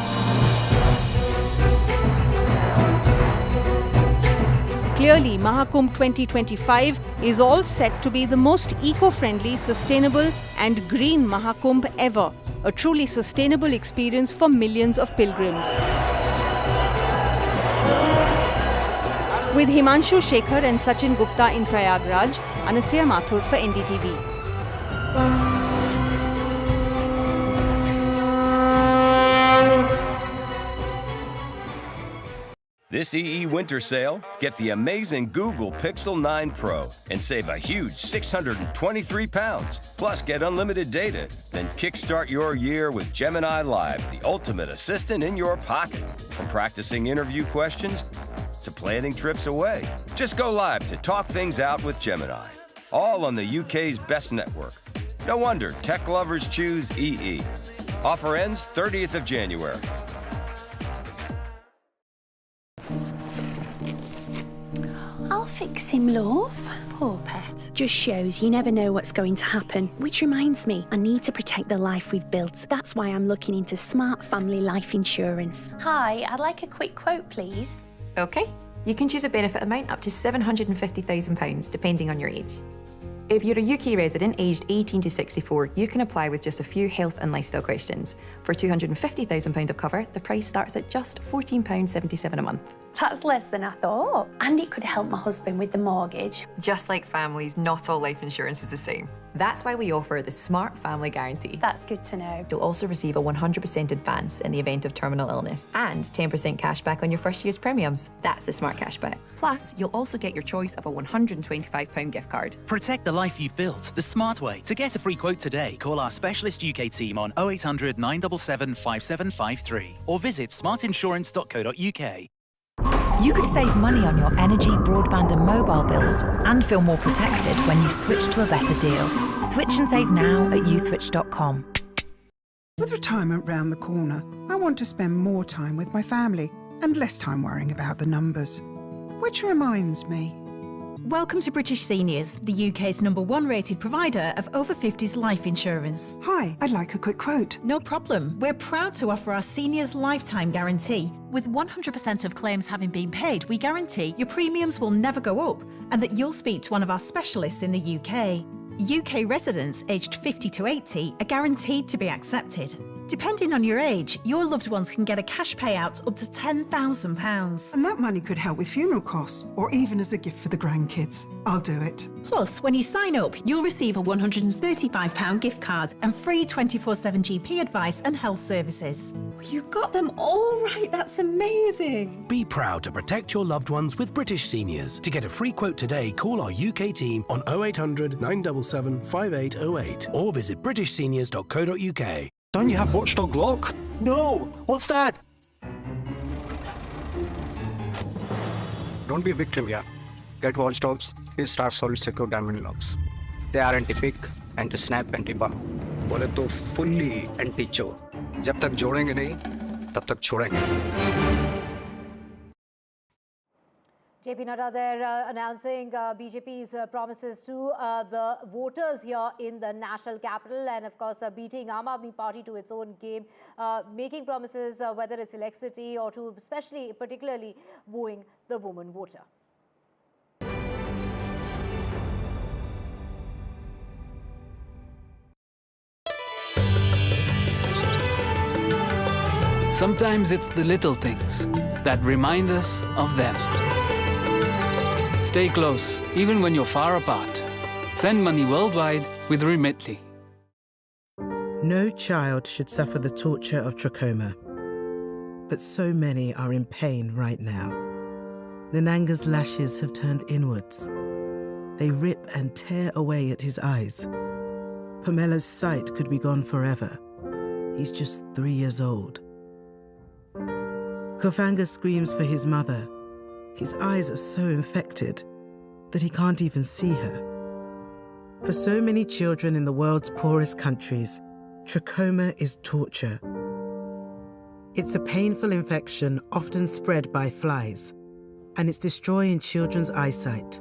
Speaker 22: Clearly, Mahakumbh 2025 is all set to be the most eco-friendly, sustainable and green Mahakumbh ever, a truly sustainable experience for millions of pilgrims. With Himanshu Shekhar and Sachin Gupta in Prayagraj, Anasya Mathur for NDTV.
Speaker 3: This EE winter sale, get the amazing Google Pixel 9 Pro and save a huge £623. Plus, get unlimited data. Then kickstart your year with Gemini Live, the ultimate assistant in your pocket. From practicing interview questions to planning trips away. Just go live to talk things out with Gemini. All on the UK's best network. No wonder tech lovers choose EE. Offer ends 30th of January.
Speaker 4: I'll fix him, love. Poor pet. Just shows you never know what's going to happen. Which reminds me, I need to protect the life we've built. That's why I'm looking into Smart Family Life Insurance.
Speaker 5: Hi, I'd like a quick quote, please.
Speaker 6: OK. You can choose a benefit amount up to £750,000, depending on your age. If you're a UK resident aged 18 to 64, you can apply with just a few health and lifestyle questions. For £250,000 of cover, the price starts at just £14.77 a month.
Speaker 5: That's less than I thought. And it could help my husband with the mortgage.
Speaker 6: Just like families, not all life insurance is the same. That's why we offer the Smart Family Guarantee.
Speaker 5: That's good to know.
Speaker 6: You'll also receive a 100% advance in the event of terminal illness and 10% cash back on your first year's premiums. That's the Smart Cashback. Plus, you'll also get your choice of a £125 gift card.
Speaker 8: Protect the life you've built the smart way. To get a free quote today, call our specialist UK team on 0800 977 5753 or visit smartinsurance.co.uk.
Speaker 26: You could save money on your energy, broadband and mobile bills and feel more protected when you switch to a better deal. Switch and save now at uswitch.com.
Speaker 27: With retirement round the corner, I want to spend more time with my family and less time worrying about the numbers. Which reminds me.
Speaker 28: Welcome to British Seniors, the UK's #1 rated provider of over 50s life insurance.
Speaker 27: Hi, I'd like a quick quote.
Speaker 28: No problem. We're proud to offer our seniors lifetime guarantee. With 100% of claims having been paid, we guarantee your premiums will never go up and that you'll speak to one of our specialists in the UK. UK residents aged 50 to 80 are guaranteed to be accepted. Depending on your age, your loved ones can get a cash payout up to £10,000.
Speaker 27: And that money could help with funeral costs or even as a gift for the grandkids. I'll do it.
Speaker 28: Plus, when you sign up, you'll receive a £135 gift card and free 24/7 GP advice and health services.
Speaker 5: You got them all right. That's amazing.
Speaker 29: Be proud to protect your loved ones with British Seniors. To get a free quote today, call our UK team on 0800 977 5808 or visit britishseniors.co.uk.
Speaker 30: Don't you have watchdog lock? No! What's that? Don't be a victim, yeah. Get watchdogs, 3-star solid secure diamond locks. They are anti-pick, anti-snap, anti-bar. बोले तो fully anti-chore. जब तक जोड़ेंगे नहीं, तब तक छोड़ेंगे.
Speaker 31: JP Nadda there announcing BJP's promises to the voters here in the national capital and of course beating Aam Aadmi Party to its own game, making promises whether it's electricity or to particularly wooing the woman voter.
Speaker 32: Sometimes it's the little things that remind us of them. Stay close, even when you're far apart. Send money worldwide with Remitly.
Speaker 9: No child should suffer the torture of trachoma. But so many are in pain right now. Nananga's lashes have turned inwards. They rip and tear away at his eyes. Pamelo's sight could be gone forever. He's just 3 years old. Kofanga screams for his mother. His eyes are so infected that he can't even see her. For so many children in the world's poorest countries, trachoma is torture. It's a painful infection often spread by flies, and it's destroying children's eyesight.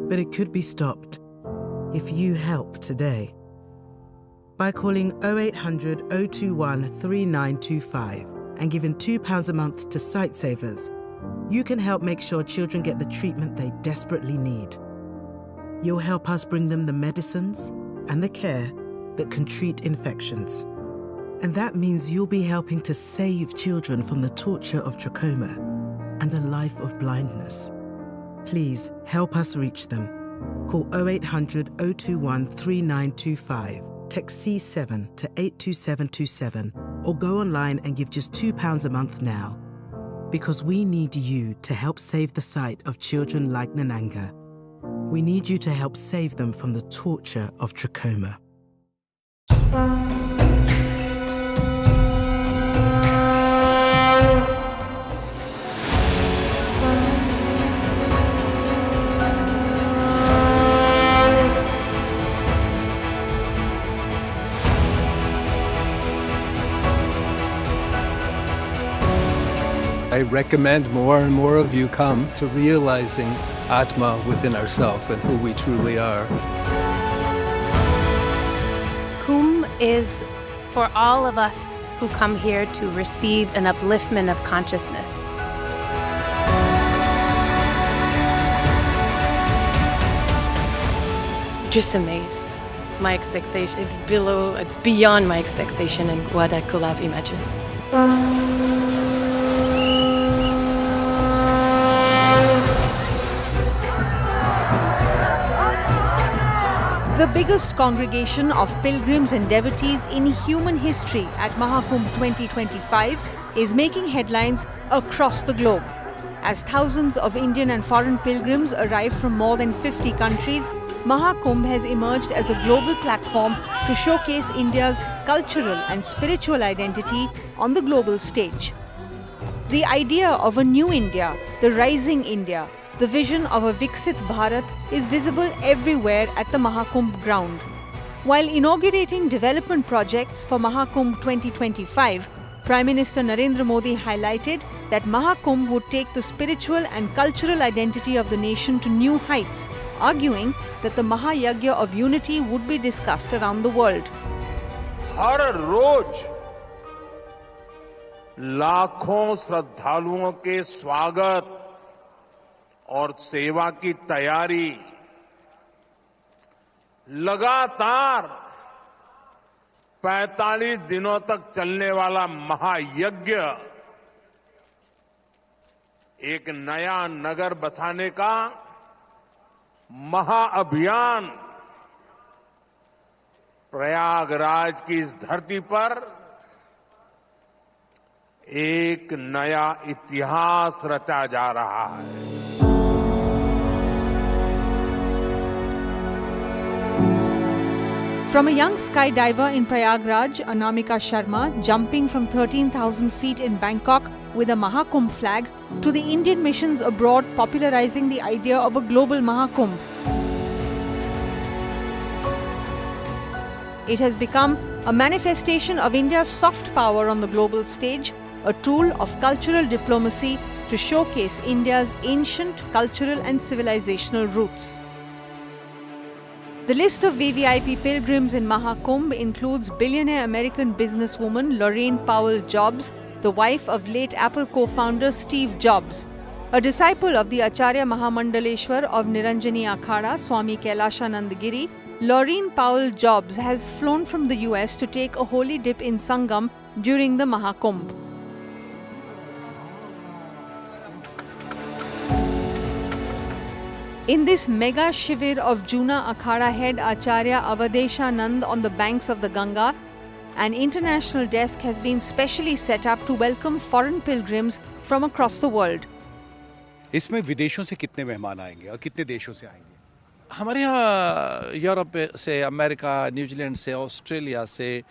Speaker 9: But it could be stopped if you help today. By calling 0800 021 3925 and giving £2 a month to Sightsavers, you can help make sure children get the treatment they desperately need. You'll help us bring them the medicines and the care that can treat infections. And that means you'll be helping to save children from the torture of trachoma and a life of blindness. Please help us reach them. Call 0800 021 3925, text C7 to 82727, or go online and give just £2 a month now. Because we need you to help save the sight of children like Nananga. We need you to help save them from the torture of trachoma.
Speaker 1: I recommend more and more of you come to realizing Atma within ourselves and who we truly are.
Speaker 7: Kumbh is for all of us who come here to receive an upliftment of consciousness. Just amazed. My expectation, it's beyond my expectation and what I could have imagined.
Speaker 22: The biggest congregation of pilgrims and devotees in human history at Mahakumbh 2025 is making headlines across the globe. As thousands of Indian and foreign pilgrims arrive from more than 50 countries, Mahakumbh has emerged as a global platform to showcase India's cultural and spiritual identity on the global stage. The idea of a new India, the rising India, the vision of a Viksit Bharat is visible everywhere at the Mahakumbh ground. While inaugurating development projects for Mahakumbh 2025, Prime Minister Narendra Modi highlighted that Mahakumbh would take the spiritual and cultural identity of the nation to new heights, arguing that the Mahayagya of unity would be discussed around the world.
Speaker 10: हर रोज लाखों श्रद्धालुओं के स्वागत और सेवा की तैयारी लगातार 45 दिनों तक चलने वाला महायज्ञ एक नया नगर बसाने का महाअभियान प्रयागराज की इस धरती पर एक नया इतिहास रचा जा रहा है।
Speaker 22: From a young skydiver in Prayagraj, Anamika Sharma, jumping from 13,000 feet in Bangkok with a Mahakumbh flag, to the Indian missions abroad popularizing the idea of a global Mahakumbh. It has become a manifestation of India's soft power on the global stage, a tool of cultural diplomacy to showcase India's ancient cultural and civilizational roots. The list of VVIP pilgrims in Mahakumbh includes billionaire American businesswoman Laurene Powell Jobs, the wife of late Apple co-founder Steve Jobs. A disciple of the Acharya Mahamandaleshwar of Niranjani Akhada, Swami Kailashanand Giri, Laurene Powell Jobs has flown from the US to take a holy dip in Sangam during the Mahakumbh. In this mega shivir of Juna Akhada head Acharya Avadeshanand on the banks of the Ganga, an international desk has been specially set up to welcome foreign pilgrims from across the world.
Speaker 18: इसमें विदेशों से कितने मेहमान आएंगे और कितने देशों से आएंगे?
Speaker 11: हमारे यहाँ यूरोप से, अमेरिका, न्यूजीलैंड से, ऑस्ट्रेलिया से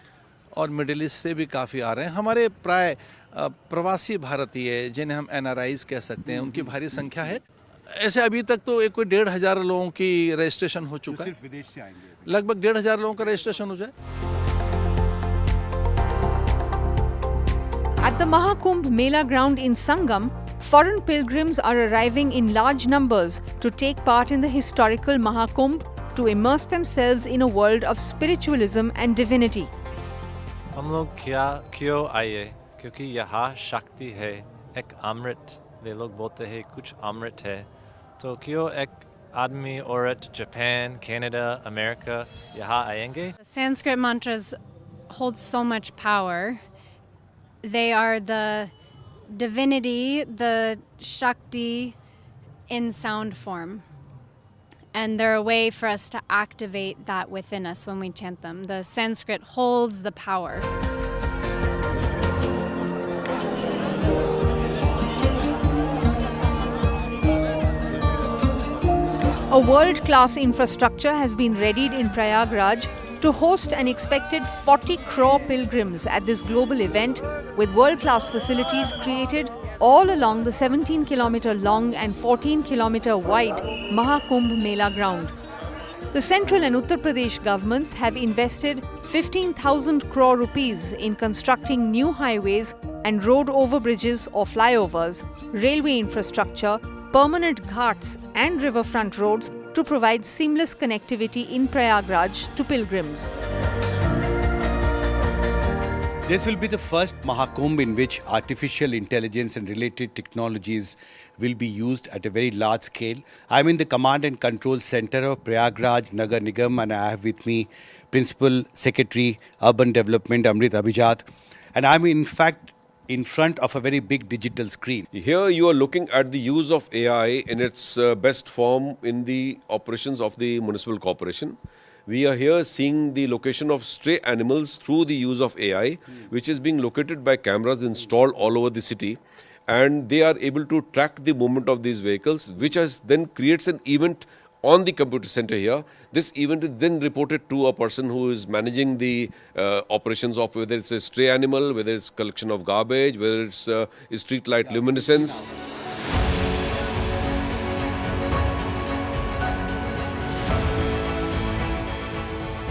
Speaker 11: और मिडिल ईस्ट से भी काफ़ी आ रहे हैं। हमारे प्राय प्रवासी भारतीय जिन्हें हम NRIs कह सकते हैं, उनकी भारी संख्या है। ऐसे अभी तक तो कोई 1,500 लोगों की रजिस्ट्रेशन हो चुका है।
Speaker 18: सिर्फ विदेश से आएंगे?
Speaker 11: लगभग 1,500 लोगों का रजिस्ट्रेशन हो जाए।
Speaker 22: At the Mahakumbh Mela ground in Sangam, foreign pilgrims are arriving in large numbers to take part in the historical Mahakumbh to immerse themselves in a world of spiritualism and divinity.
Speaker 12: हम लोग क्यों आए? क्योंकि यहाँ शक्ति है, एक अमृत। वे लोग बोलते हैं कुछ अमृत है, तो क्यों एक आदमी औरत जापान, कनाडा, अमेरिका यहाँ आएंगे?
Speaker 13: Sanskrit mantras hold so much power. They are the divinity, the Shakti in sound form. And they're a way for us to activate that within us when we chant them. The Sanskrit holds the power.
Speaker 22: A world-class infrastructure has been readied in Prayagraj to host an expected 40 crore pilgrims at this global event, with world-class facilities created all along the 17-kilometer long and 14-kilometer wide Mahakumbh Mela ground. The Central and Uttar Pradesh governments have invested 15,000 crore rupees in constructing new highways and road overbridges or flyovers, railway infrastructure, permanent ghats and riverfront roads to provide seamless connectivity in Prayagraj to pilgrims.
Speaker 18: This will be the first Mahakumbh in which artificial intelligence and related technologies will be used at a very large scale. I'm in the Command and Control Center of Prayagraj Nagar Nigam, and I have with me Principal Secretary Urban Development Amrit Abhijat. And I'm in fact in front of a very big digital screen.
Speaker 2: Here you are looking at the use of AI in its best form in the operations of the municipal corporation. We are here seeing the location of stray animals through the use of AI, which is being located by cameras installed all over the city. And they are able to track the movement of these vehicles, which then creates an event on the computer center here. This event is then reported to a person who is managing the operations of whether it's a stray animal, whether it's collection of garbage, whether it's street light luminescence.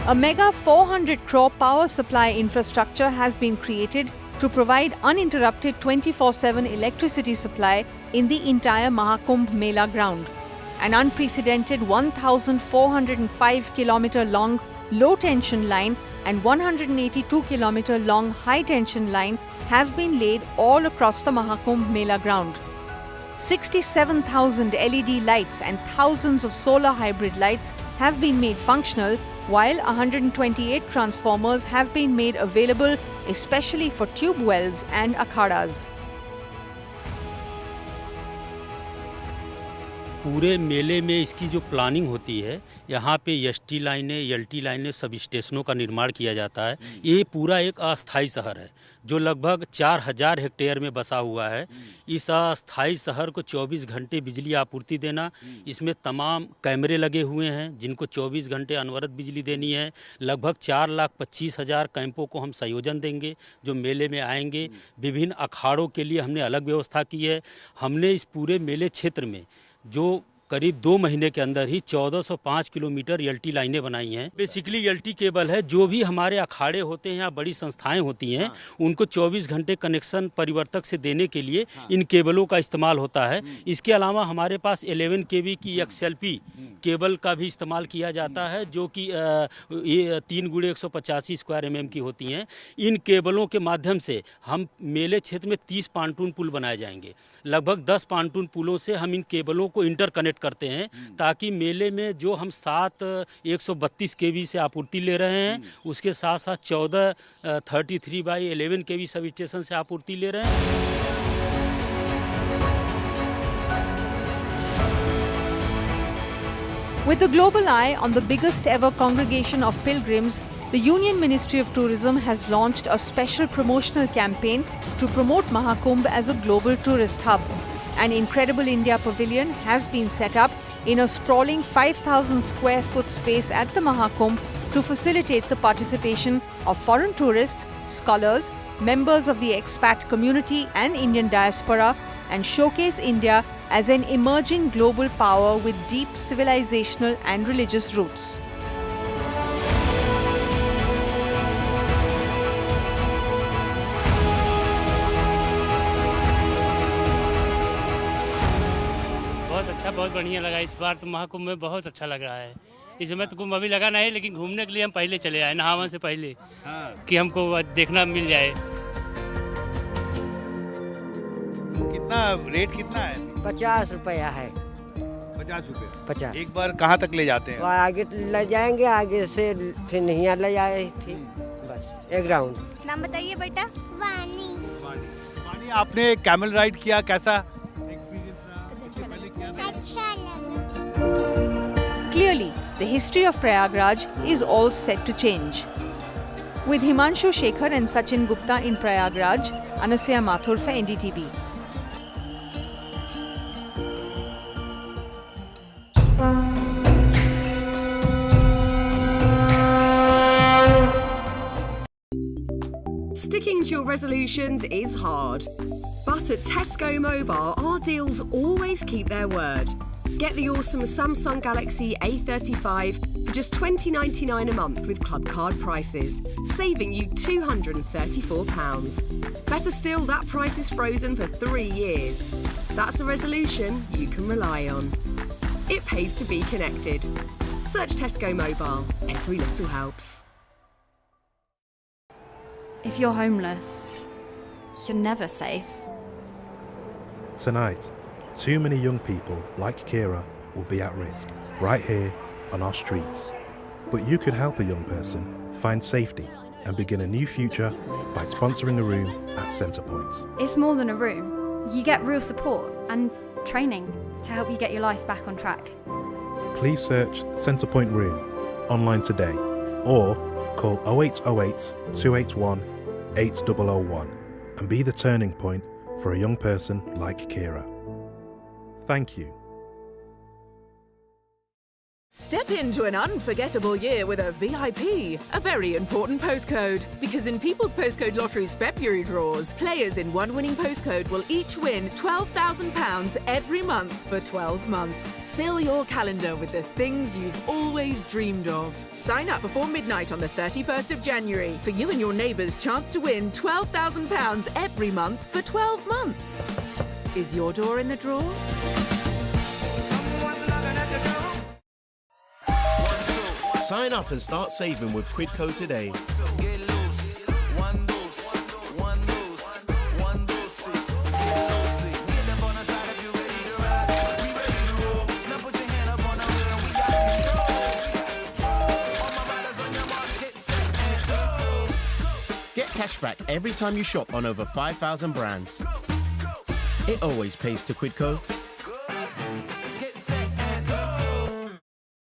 Speaker 22: A mega 400 crore power supply infrastructure has been created to provide uninterrupted 24/7 electricity supply in the entire Mahakumbh Mela ground. An unprecedented 1,405 kilometer long low tension line and 182 kilometer long high tension line have been laid all across the Mahakumbh Mela ground. 67,000 LED lights and thousands of solar hybrid lights have been made functional, while 128 transformers have been made available especially for tube wells and akhadas.
Speaker 3: पूरे मेले में इसकी जो planning होती है, यहाँ पे ST लाइनें, एलटी लाइनें, सब स्टेशनों का निर्माण किया जाता है। ये पूरा एक अस्थायी शहर है जो लगभग 4,000 हेक्टेयर में बसा हुआ है। इस अस्थायी शहर को 24 घंटे बिजली आपूर्ति देना, इसमें तमाम कैमरे लगे हुए हैं जिनको 24 घंटे अनवरत बिजली देनी है। लगभग 4,25,000 कैंपों को हम संयोजन देंगे जो मेले में आएंगे। विभिन्न अखाड़ों के लिए हमने अलग व्यवस्था की है। हमने इस पूरे मेले क्षेत्र में जो करीब 2 महीने के अंदर ही 1405 किलोमीटर एलटी लाइनें बनाई हैं। बेसिकली एलटी केबल है, जो भी हमारे अखाड़े होते हैं या बड़ी संस्थाएं होती हैं, उनको 24 घंटे कनेक्शन परिवर्तक से देने के लिए इन केबलों का इस्तेमाल होता है। इसके अलावा हमारे पास 11 kV की XLP केबल का भी इस्तेमाल किया जाता है, जो कि 3x185 स्क्वायर mm की होती हैं। इन केबलों के माध्यम से हम मेले क्षेत्र में 30 पांटून पुल बनाए जाएंगे। लगभग 10 पांटून पुलों से हम इन केबलों को इंटरकनेक्ट करते हैं ताकि मेले में जो हम 7 132 kV से आपूर्ति ले रहे हैं, उसके साथ साथ 14 33/11 kV सब स्टेशन से आपूर्ति ले रहे हैं।
Speaker 22: With the global eye on the biggest ever congregation of pilgrims, the Union Ministry of Tourism has launched a special promotional campaign to promote Mahakumbh as a global tourist hub. An Incredible India pavilion has been set up in a sprawling 5,000 square foot space at the Mahakumbh to facilitate the participation of foreign tourists, scholars, members of the expat community and Indian diaspora, and showcase India as an emerging global power with deep civilizational and religious roots.
Speaker 3: बहुत बढ़िया लगा। इस बार तो महाकुंभ में बहुत अच्छा लग रहा है। इस समय तो कुंभ अभी लगा नहीं, लेकिन घूमने के लिए हम पहले चले आए, नहावन से पहले, कि हमको देखना मिल जाए।
Speaker 18: तो कितना रेट कितना है?
Speaker 14: 50 रुपया है।
Speaker 18: 50 रुपये?
Speaker 14: 50।
Speaker 18: एक बार कहाँ तक ले जाते हैं?
Speaker 14: आगे ले जाएंगे, आगे से फिर नहीं ले जाए थी, बस एक राउंड।
Speaker 15: नाम बताइए बेटा।
Speaker 18: वानी। आपने कैमल राइड किया, कैसा?
Speaker 22: Clearly, the history of Prayagraj is all set to change. With Himanshu Shekhar and Sachin Gupta in Prayagraj, Anusya Mathur for NDTV.
Speaker 4: Sticking to your resolutions is hard. But at Tesco Mobile, our deals always keep their word. Get the awesome Samsung Galaxy A35 for just $20.99 a month with club card prices, saving you £234. Better still, that price is frozen for 3 years. That's a resolution you can rely on. It pays to be connected. Search Tesco Mobile. Every little helps.
Speaker 6: If you're homeless, you're never safe.
Speaker 8: Tonight, too many young people like Kira will be at risk, right here on our streets. But you could help a young person find safety and begin a new future by sponsoring a room at Centrepoint.
Speaker 6: It's more than a room. You get real support and training to help you get your life back on track.
Speaker 8: Please search Centrepoint Room online today or call 0808 281 8001 and be the turning point for a young person like Kira. Thank you.
Speaker 15: Step into an unforgettable year with a VIP, a very important postcode. Because in People's Postcode Lottery's February draws, players in one winning postcode will each win £12,000 every month for 12 months. Fill your calendar with the things you've always dreamed of. Sign up before midnight on the 31st of January for you and your neighbours' chance to win £12,000 every month for 12 months. Is your door in the draw?
Speaker 29: Sign up and start saving with Quidco today. Get cashback every time you shop on over 5,000 brands. It always pays to Quidco.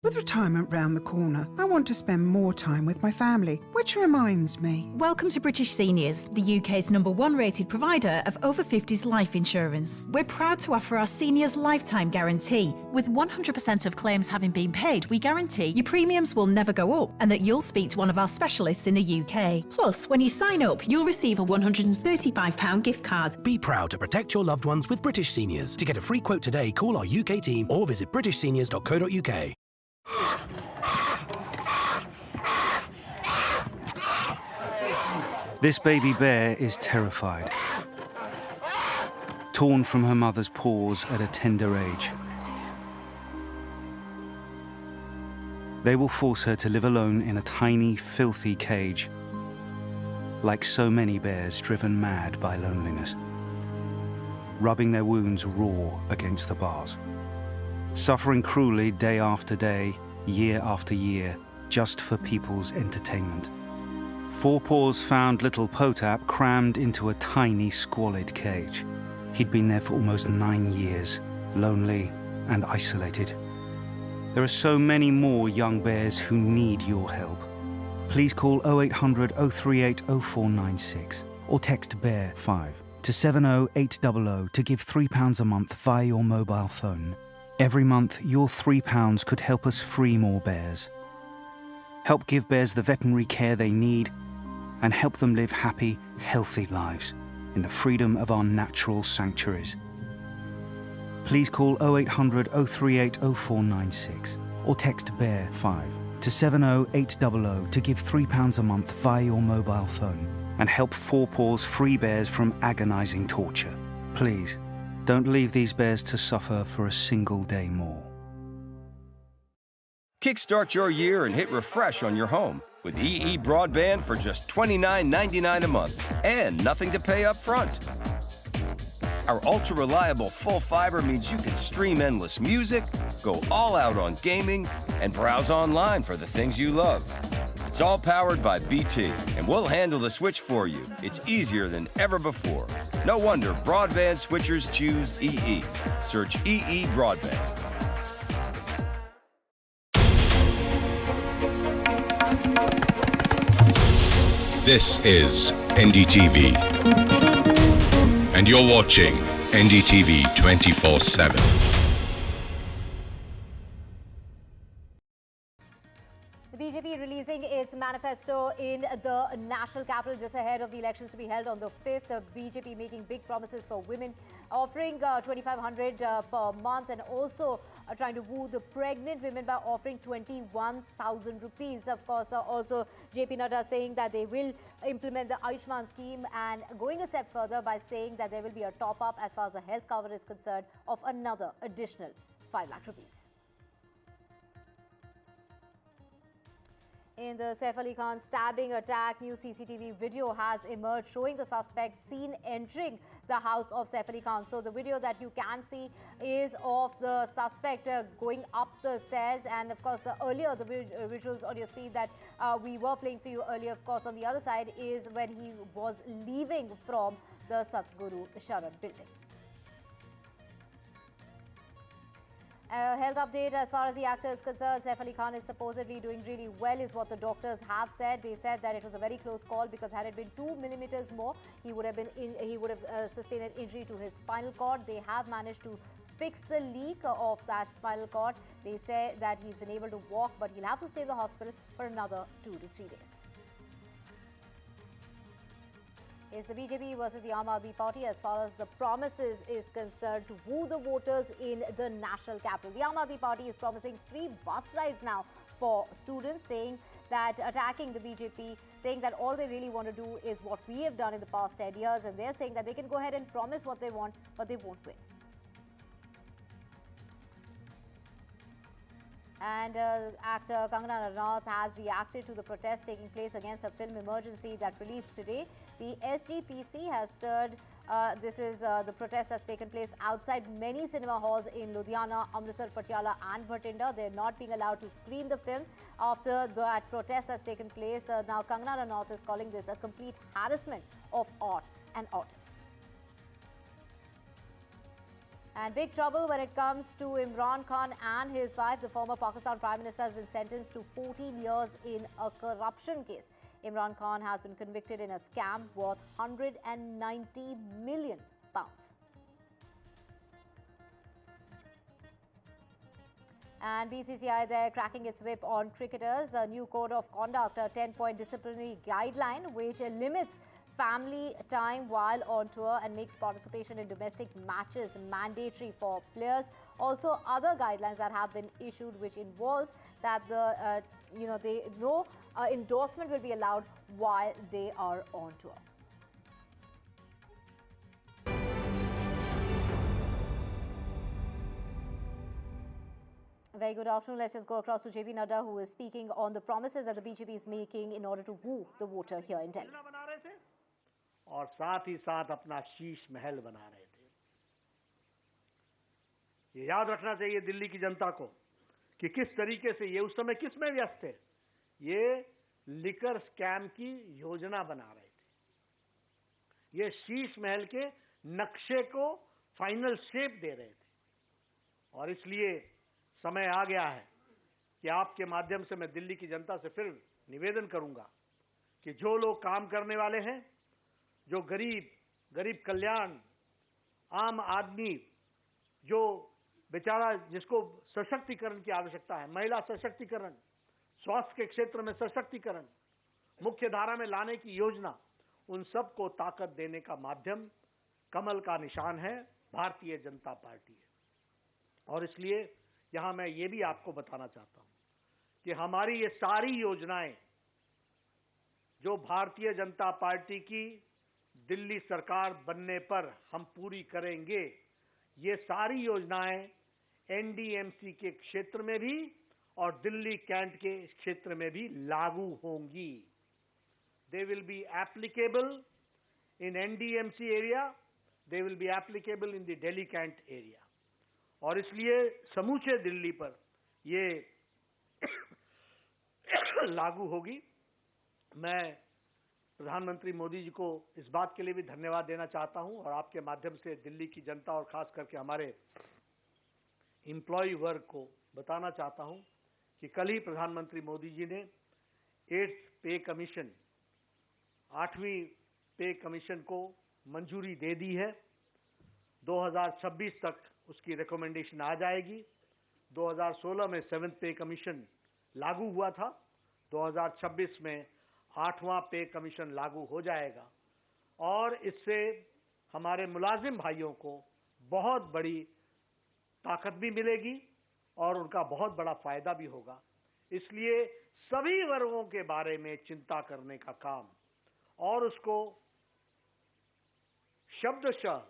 Speaker 27: With retirement round the corner, I want to spend more time with my family, which reminds me.
Speaker 28: Welcome to British Seniors, the UK's #1 rated provider of over 50s life insurance. We're proud to offer our seniors lifetime guarantee. With 100% of claims having been paid, we guarantee your premiums will never go up and that you'll speak to one of our specialists in the UK. Plus, when you sign up, you'll receive a £135 gift card.
Speaker 29: Be proud to protect your loved ones with British Seniors. To get a free quote today, call our UK team or visit britishseniors.co.uk.
Speaker 16: This baby bear is terrified. Torn from her mother's paws at a tender age. They will force her to live alone in a tiny, filthy cage, like so many bears driven mad by loneliness, rubbing their wounds raw against the bars, suffering cruelly day after day, year after year, just for people's entertainment. Four Paws found little Potap crammed into a tiny, squalid cage. He'd been there for almost 9 years, lonely and isolated. There are so many more young bears who need your help. Please call 0800 038 0496 or text BEAR5 to 70800 to give £3 a month via your mobile phone. Every month, your £3 could help us free more bears. Help give bears the veterinary care they need and help them live happy, healthy lives in the freedom of our natural sanctuaries. Please call 0800 038 0496 or text BEAR5 to 70800 to give £3 a month via your mobile phone and help Four Paws free bears from agonising torture. Please, don't leave these bears to suffer for a single day more.
Speaker 17: Kickstart your year and hit refresh on your home with EE Broadband for just $29.99 a month and nothing to pay up front. Our ultra-reliable full fiber means you can stream endless music, go all out on gaming, and browse online for the things you love. It's all powered by BT, and we'll handle the switch for you. It's easier than ever before. No wonder broadband switchers choose EE. Search EE Broadband.
Speaker 19: This is NDTV, and you're watching NDTV 24/7.
Speaker 31: The BJP releasing its manifesto manifesto in the national capital just ahead of the elections to be held on the 5th. The BJP making big promises for women, offering 2,500 per month, and also trying to woo the pregnant women by offering 21,000 rupees. Of course, also JP Nadda saying that they will implement the Ayushman scheme, and going a step further by saying that there will be a top-up as far as the health cover is concerned of another additional 5 lakh rupees. In the Saif Ali Khan stabbing attack, new CCTV video has emerged showing the suspect seen entering the house of Saif Ali Khan. So the video that you can see is of the suspect going up the stairs, and of course earlier the visuals on your screen that we were playing for you earlier, of course on the other side is when he was leaving from the Satguru Sharan building. A health update as far as the actor is concerned. Saif Ali Khan is supposedly doing really well is what the doctors have said. They said that it was a very close call because had it been 2 millimeters more, he would have sustained an injury to his spinal cord. They have managed to fix the leak of that spinal cord. They say that he's been able to walk, but he'll have to stay in the hospital for another 2 to 3 days. It's the BJP versus the Aam Aadmi Party as far as the promises is concerned to woo the voters in the national capital. The Aam Aadmi Party is promising free bus rides now for students, saying that attacking the BJP, saying that all they really want to do is what we have done in the past 10 years, and they're saying that they can go ahead and promise what they want, but they won't win. And actor Kangana Ranaut has reacted to the protest taking place against a film emergency that released today. The SGPC has stirred. The protest has taken place outside many cinema halls in Ludhiana, Amritsar, Patiala and Bhatinda. They're not being allowed to screen the film after that protest has taken place. Now Kangana Ranaut is calling this a complete harassment of art and artists. And big trouble when it comes to Imran Khan and his wife. The former Pakistan Prime Minister has been sentenced to 14 years in a corruption case. Imran Khan has been convicted in a scam worth £190 million. And BCCI there cracking its whip on cricketers. A new code of conduct, a 10-point disciplinary guideline which limits family time while on tour and makes participation in domestic matches mandatory for players. Also, other guidelines that have been issued, which involves that no endorsement will be allowed while they are on tour. Very good afternoon. Let's just go across to JP Nadda, who is speaking on the promises that the BJP is making in order to woo the voter here in Delhi.
Speaker 1: और साथ ही साथ अपना शीश महल बना रहे थे। ये याद रखना चाहिए दिल्ली की जनता को कि किस तरीके से ये उस समय किस में व्यस्त थे। ये लिकर स्कैम की योजना बना रहे थे। ये शीश महल के नक्शे को फाइनल शेप दे रहे थे। और इसलिए समय आ गया है कि आपके माध्यम से मैं दिल्ली की जनता से फिर निवेदन करूंगा कि जो लोग काम करने वाले हैं, जो गरीब कल्याण, आम आदमी, जो बेचारा जिसको सशक्तिकरण की आवश्यकता है, महिला सशक्तिकरण, स्वास्थ्य के क्षेत्र में सशक्तिकरण, मुख्य धारा में लाने की योजना, उन सबको ताकत देने का माध्यम कमल का निशान है, भारतीय जनता पार्टी है। और इसलिए यहां मैं ये भी आपको बताना चाहता हूं कि हमारी ये सारी योजनाएं जो भारतीय जनता पार्टी की दिल्ली सरकार बनने पर हम पूरी करेंगे, ये सारी योजनाएं एनडीएमसी के क्षेत्र में भी और दिल्ली कैंट के क्षेत्र में भी लागू होंगी। They will be applicable in NDMC area, they will be applicable in the Delhi cantt area. और इसलिए समूचे दिल्ली पर ये लागू होगी। मैं प्रधानमंत्री मोदी जी को इस बात के लिए भी धन्यवाद देना चाहता हूं और आपके माध्यम से दिल्ली की जनता और खास करके हमारे एम्प्लॉय वर्ग को बताना चाहता हूं कि कल ही प्रधानमंत्री मोदी जी ने 8th पे कमीशन, 8वीं पे कमीशन को मंजूरी दे दी है। 2026 तक उसकी रिकमेंडेशन आ जाएगी। 2016 में 7th पे कमीशन लागू हुआ था, 2026 में 8वां पे कमीशन लागू हो जाएगा और इससे हमारे मुलाजिम भाइयों को बहुत बड़ी ताकत भी मिलेगी और उनका बहुत बड़ा फायदा भी होगा। इसलिए सभी वर्गों के बारे में चिंता करने का काम और उसको शब्दशः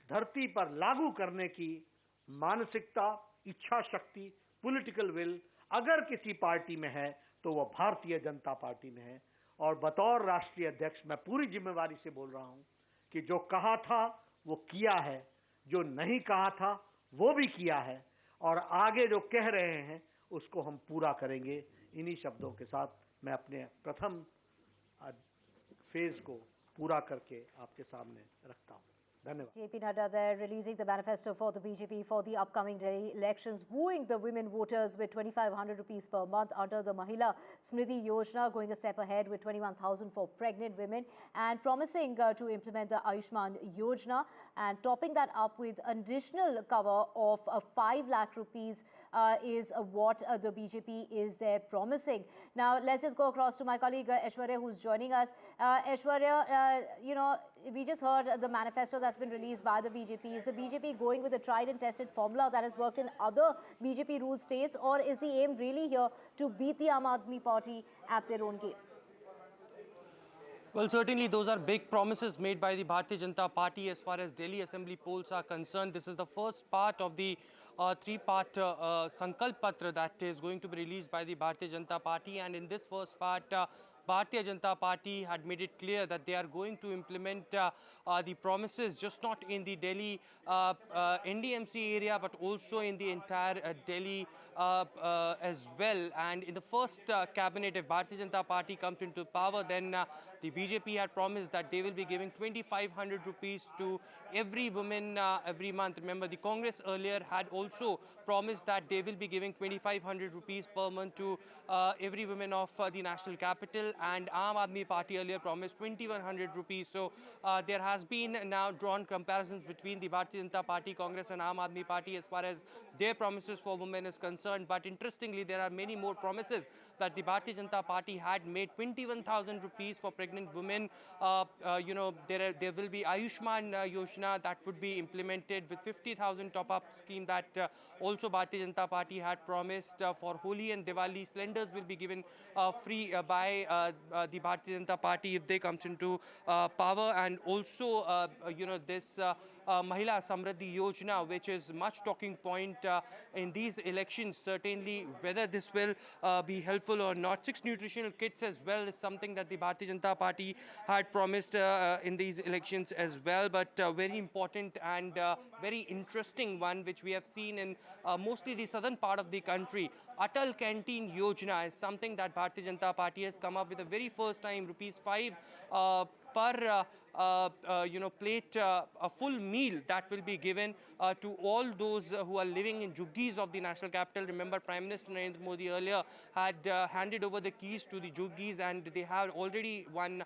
Speaker 1: धरती पर लागू करने की मानसिकता, इच्छा शक्ति, पॉलिटिकल विल अगर किसी पार्टी में है तो वह भारतीय जनता पार्टी में है। और बतौर राष्ट्रीय अध्यक्ष मैं पूरी जिम्मेवारी से बोल रहा हूं कि जो कहा था वो किया है, जो नहीं कहा था वो भी किया है और आगे जो कह रहे हैं उसको हम पूरा करेंगे। इन्हीं शब्दों के साथ मैं अपने प्रथम फेज को पूरा करके आपके सामने रखता हूं। धन्यवाद।
Speaker 31: JP Nadda there releasing the manifesto for the BJP for the upcoming Delhi elections, wooing the women voters with 2,500 rupees per month under the Mahila Smriti Yojana, going a step ahead with 21,000 for pregnant women and promising to implement the Ayushman Yojana and topping that up with additional cover of 5 lakh rupees is what the BJP is there promising. Now let's just go across to my colleague Aishwarya who's joining us. Aishwarya, we just heard the manifesto that's been released by the BJP. Is the BJP going with a tried and tested formula that has worked in other BJP ruled states, or is the aim really here to beat the Aam Aadmi Party at their own game?
Speaker 5: Well, certainly those are big promises made by the Bharatiya Janata Party as far as Delhi Assembly polls are concerned. This is the first part of the three-part Sankalp Patra that is going to be released by the Bharatiya Janata Party, and in this first part, Bharatiya Janata Party had made it clear that they are going to implement the promises just not in the Delhi NDMC area but also in the entire Delhi as well. And in the first cabinet, if Bharatiya Janata Party comes into power, then the BJP had promised that they will be giving 2,500 rupees to every woman every month. Remember, the Congress earlier had also promised that they will be giving 2,500 rupees per month to every woman of the national capital, and Aam Aadmi Party earlier promised 2,100 rupees. So there has been now drawn comparisons between the Bharatiya Janata Party, Congress and Aam Aadmi Party as far as their promises for women is concerned. But interestingly, there are many more promises that the Bharatiya Janata Party had made. 21,000 rupees for pregnant women. There will be Ayushman Yojana that would be implemented with 50,000 top-up scheme that also Bharatiya Janata Party had promised. For Holi and Diwali, cylinders will be given free by the Bharatiya Janata Party if they comes into power. And also, this Mahila Samriddhi Yojana, which is much talking point in these elections, certainly whether this will be helpful or not. 6 nutritional kits as well is something that the Bharatiya Janata Party had promised in these elections as well. But very important and very interesting one, which we have seen in mostly the southern part of the country. Atal Canteen Yojana is something that Bharatiya Janata Party has come up with the very first time, ₹5 per plate, a full meal that will be given to all those who are living in Juggis of the national capital. Remember, Prime Minister Narendra Modi earlier had handed over the keys to the Juggis, and they have already one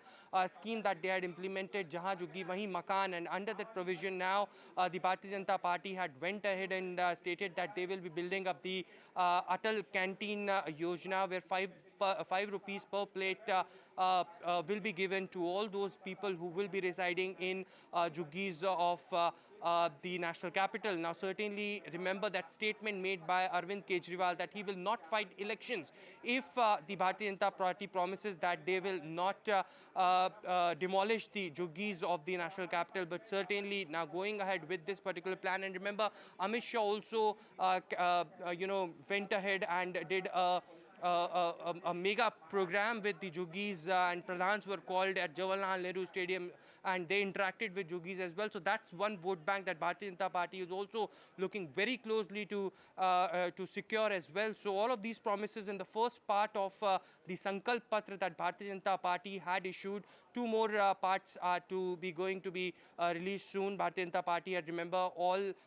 Speaker 5: scheme that they had implemented, Jahan Juggi Wahi Makan, and under that provision now the Bharatiya Janata Party had went ahead and stated that they will be building up the Atal Canteen Yojana, where 5 rupees per plate will be given to all those people who will be residing in Juggis of the national capital. Now, certainly remember that statement made by Arvind Kejriwal that he will not fight elections if the Bharatiya Janata Party promises that they will not demolish the Juggis of the national capital. But certainly now going ahead with this particular plan. And remember, Amit Shah also went ahead and did a mega program with the Juggis, and Pradhans were called at Jawaharlal Nehru Stadium, and they interacted with Juggis as well. So that's one vote bank that Bharatiya Janata Party is also looking very closely to secure as well. So all of these promises in the first part of the Sankalp Patra that Bharatiya Janata Party had issued. 2 more parts are to be released soon. Bharatiya Janata Party had, remember,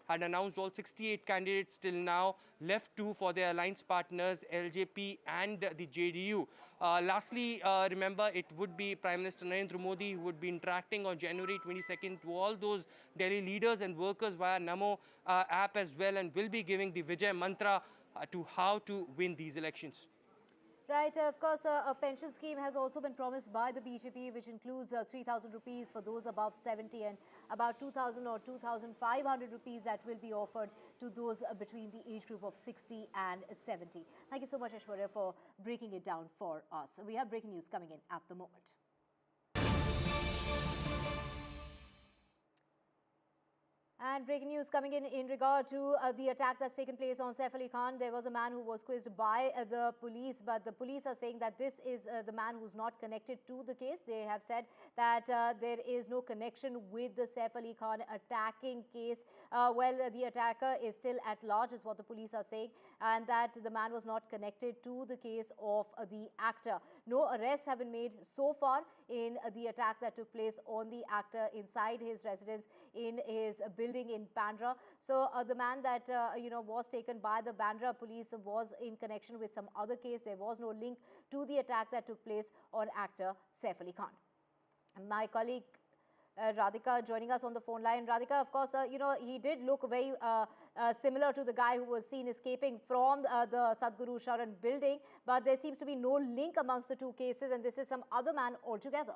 Speaker 5: had announced all 68 candidates till now, left 2 for their alliance partners, LJP and the JDU. Lastly, remember, it would be Prime Minister Narendra Modi who would be interacting on January 22nd to all those Delhi leaders and workers via Namo app as well, and will be giving the Vijay Mantra to how to win these elections.
Speaker 31: Right, of course, a pension scheme has also been promised by the BJP, which includes 3,000 rupees for those above 70 and about 2,000 or 2,500 rupees that will be offered to those between the age group of 60 and 70. Thank you so much, Aishwarya, for breaking it down for us. We have breaking news coming in at the moment. And breaking news coming in regard to the attack that's taken place on Saif Ali Khan. There was a man who was quizzed by the police, but the police are saying that this is the man who's not connected to the case. They have said that there is no connection with the Saif Ali Khan attacking case. The attacker is still at large, is what the police are saying, and that the man was not connected to the case of the actor. No arrests have been made so far in the attack that took place on the actor inside his residence in his building in Bandra. So the man that was taken by the Bandra police was in connection with some other case. There was no link to the attack that took place on actor Saif Ali Khan. And my colleague Radhika joining us on the phone line. Radhika, of course, he did look very similar to the guy who was seen escaping from the Sadhguru Sharan building, but there seems to be no link amongst the two cases, and this is some other man altogether.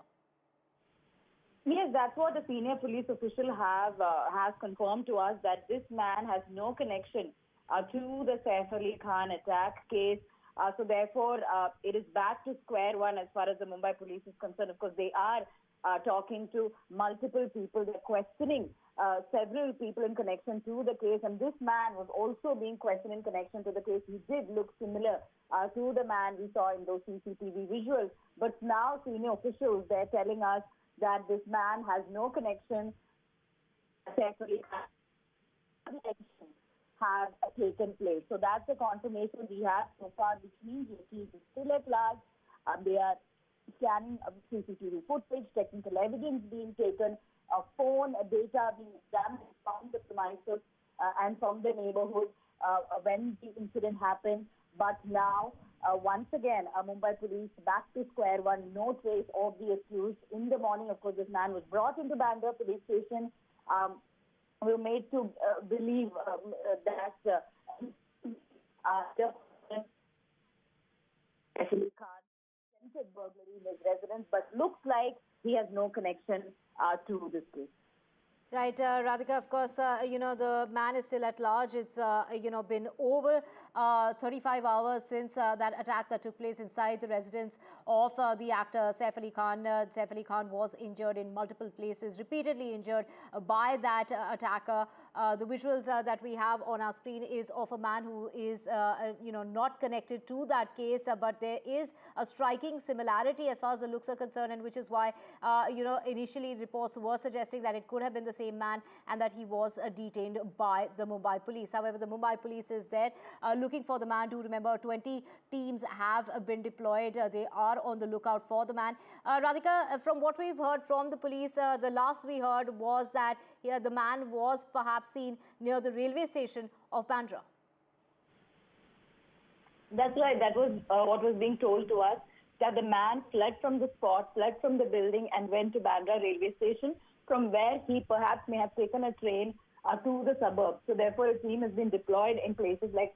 Speaker 7: Yes, that's what a senior police official has confirmed to us, that this man has no connection to the Saif Ali Khan attack case. So therefore, it is back to square one as far as the Mumbai police is concerned. Of course, they are talking to multiple people. They're questioning several people in connection to the case. And this man was also being questioned in connection to the case. He did look similar to the man we saw in those CCTV visuals. But now senior officials, they're telling us that this man has no connection. Have taken place. So that's the confirmation we have so far, which means the case is still at large. They are scanning CCTV footage, technical evidence being taken, phone data being examined from the premises and from the neighborhood when the incident happened. But now, once again, Mumbai police back to square one, no trace of the accused. In the morning, of course, this man was brought into Bandra police station. We were made to believe that attempted burglary in his residence, but looks like he has no connection to this case.
Speaker 31: Right, Radhika, of course, the man is still at large. It's, been over 35 hours since that attack that took place inside the residence of the actor Saif Ali Khan. Saif Ali Khan was injured in multiple places, repeatedly injured by that attacker. The visuals that we have on our screen is of a man who is, not connected to that case, but there is a striking similarity as far as the looks are concerned, and which is why, initially reports were suggesting that it could have been the same man and that he was detained by the Mumbai police. However, the Mumbai police is there looking for the man. Do remember, 20 teams have been deployed. They are on the lookout for the man. Radhika, from what we've heard from the police, the last we heard was that the man was perhaps seen near the railway station of Bandra.
Speaker 7: That's right. That was what was being told to us, that the man fled from the spot, fled from the building and went to Bandra railway station, from where he perhaps may have taken a train to the suburbs. So therefore, a team has been deployed in places like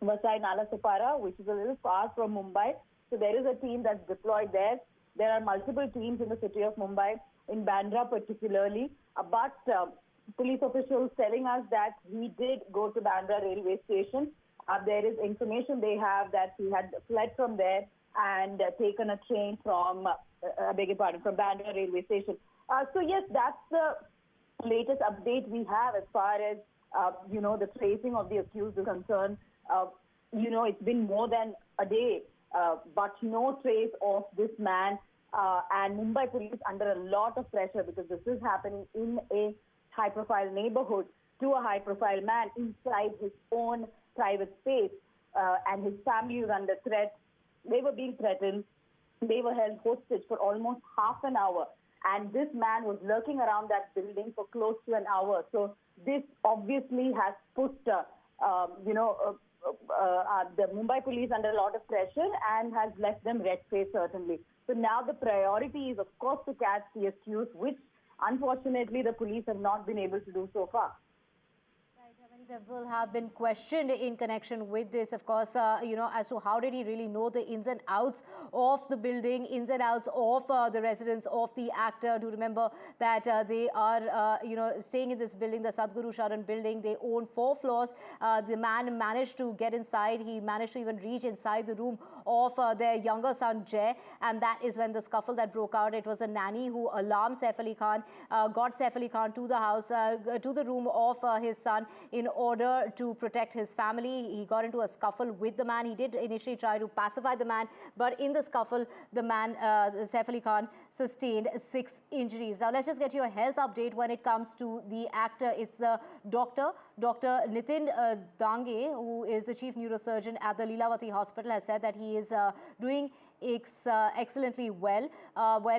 Speaker 7: Vasai Nala Supara, which is a little far from Mumbai. So there is a team that's deployed there. There are multiple teams in the city of Mumbai, in Bandra particularly. But police officials telling us that he did go to Bandra railway station. There is information they have that he had fled from there and taken a train from, from Bandra railway station. So yes, that's the latest update we have as far as, the tracing of the accused is concerned. It's been more than a day, but no trace of this man. And Mumbai police under a lot of pressure, because this is happening in a high-profile neighborhood to a high-profile man inside his own private space. And his family was under threat. They were being threatened. They were held hostage for almost half an hour. And this man was lurking around that building for close to an hour. So this obviously has put, the Mumbai police under a lot of pressure and has left them red-faced, certainly. So now the priority is, of course, to catch the accused, which unfortunately the police have not been able to do so far.
Speaker 31: Right. People have been questioned in connection with this, of course, as to how did he really know the ins and outs of the building, ins and outs of the residence of the actor. Do remember that they are, staying in this building, the Sadhguru Sharan building. They own 4 floors. The man managed to get inside. He managed to even reach inside the room of their younger son, Jay. And that is when the scuffle that broke out. It was a nanny who alarmed Saif Ali Khan, got Saif Ali Khan to the house, to the room of his son in order to protect his family. He got into a scuffle with the man. He did initially try to pacify the man, but in the scuffle, the man, Saif Ali Khan, sustained 6 injuries. Now, let's just get you a health update when it comes to the actor. It's the Dr. Nitin Dange, who is the chief neurosurgeon at the Lilavati Hospital, has said that he is doing excellently well.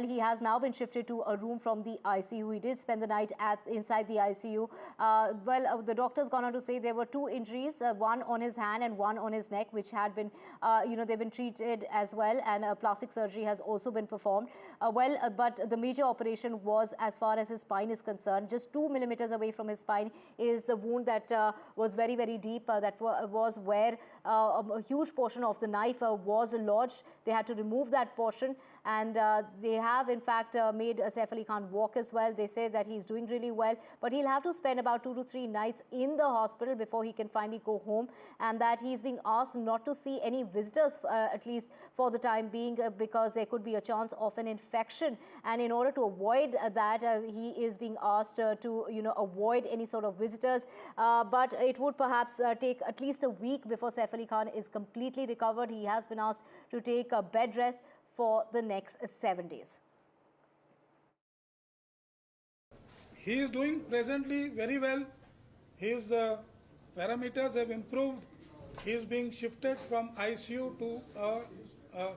Speaker 31: He has now been shifted to a room from the ICU. He did spend the night inside the ICU. The doctor's gone on to say there were 2 injuries, one on his hand and one on his neck, which had been, they've been treated as well, and plastic surgery has also been performed. But the major operation was, as far as his spine is concerned, just 2 millimeters away from his spine is the wound that was very, very deep. That was where a huge portion of the knife was lodged. They had to remove that portion, and they have in fact made Saif Ali Khan walk as well. They say that he's doing really well, but he'll have to spend about 2 to 3 nights in the hospital before he can finally go home, and that he's being asked not to see any visitors at least for the time being, because there could be a chance of an infection, and in order to avoid that he is being asked to avoid any sort of visitors, but it would perhaps take at least a week before Saif Ali Khan is completely recovered. He has been asked to take a bed rest for the next 7 days.
Speaker 9: He is doing presently very well. His parameters have improved. He is being shifted from ICU to a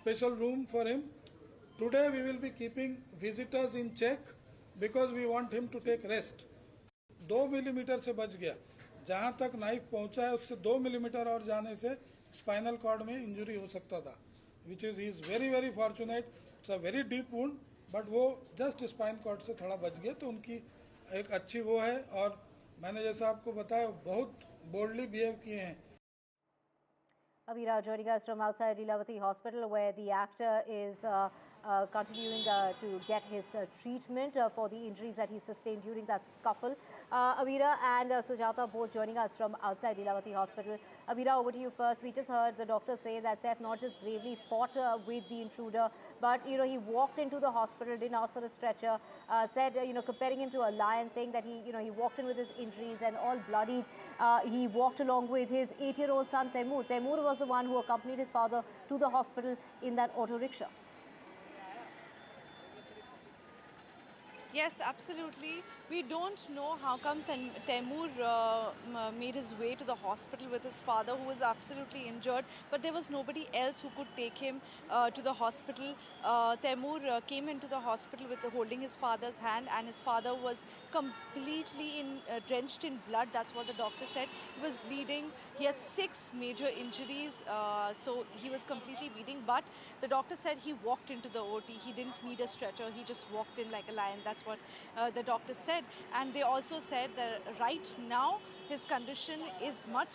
Speaker 9: special room for him. Today we will be keeping visitors in check because we want him to take rest. 2 millimetre से बच गया. जहां तक knife पहुंचा है उससे 2 millimetre और जाने से स्पाइनल कॉर्ड में इंजरी हो सकता था, which is he is very very fortunate. It's a very deep wound, but वो जस्ट स्पाइन कॉर्ड से थोड़ा बच गया, तो उनकी एक अच्छी वो है. और मैंने जैसा आपको बताया बहुत बोल्डली बिहेव किए हैं.
Speaker 31: Abhira joining us from outside Lilavati Hospital, where the actor is continuing to get his treatment for the injuries that he sustained during that scuffle. Abhira and Sujata both joining us from outside Lilavati Hospital. Abhira, over to you first. We just heard the doctor say that Saif not just bravely fought with the intruder, but he walked into the hospital, didn't ask for a stretcher, said comparing him to a lion, saying that he walked in with his injuries and all bloodied. He walked along with his 8-year-old son Taimur. Taimur was the one who accompanied his father to the hospital in that auto rickshaw.
Speaker 10: Yes, absolutely. We don't know how come Taimur made his way to the hospital with his father, who was absolutely injured, but there was nobody else who could take him to the hospital. Taimur came into the hospital with holding his father's hand, and his father was completely drenched in blood. That's what the doctor said. He was bleeding. He had 6 major injuries, so he was completely bleeding, but the doctor said he walked into the OT. He didn't need a stretcher. He just walked in like a lion. That's what the doctor said. And they also said that right now his condition is much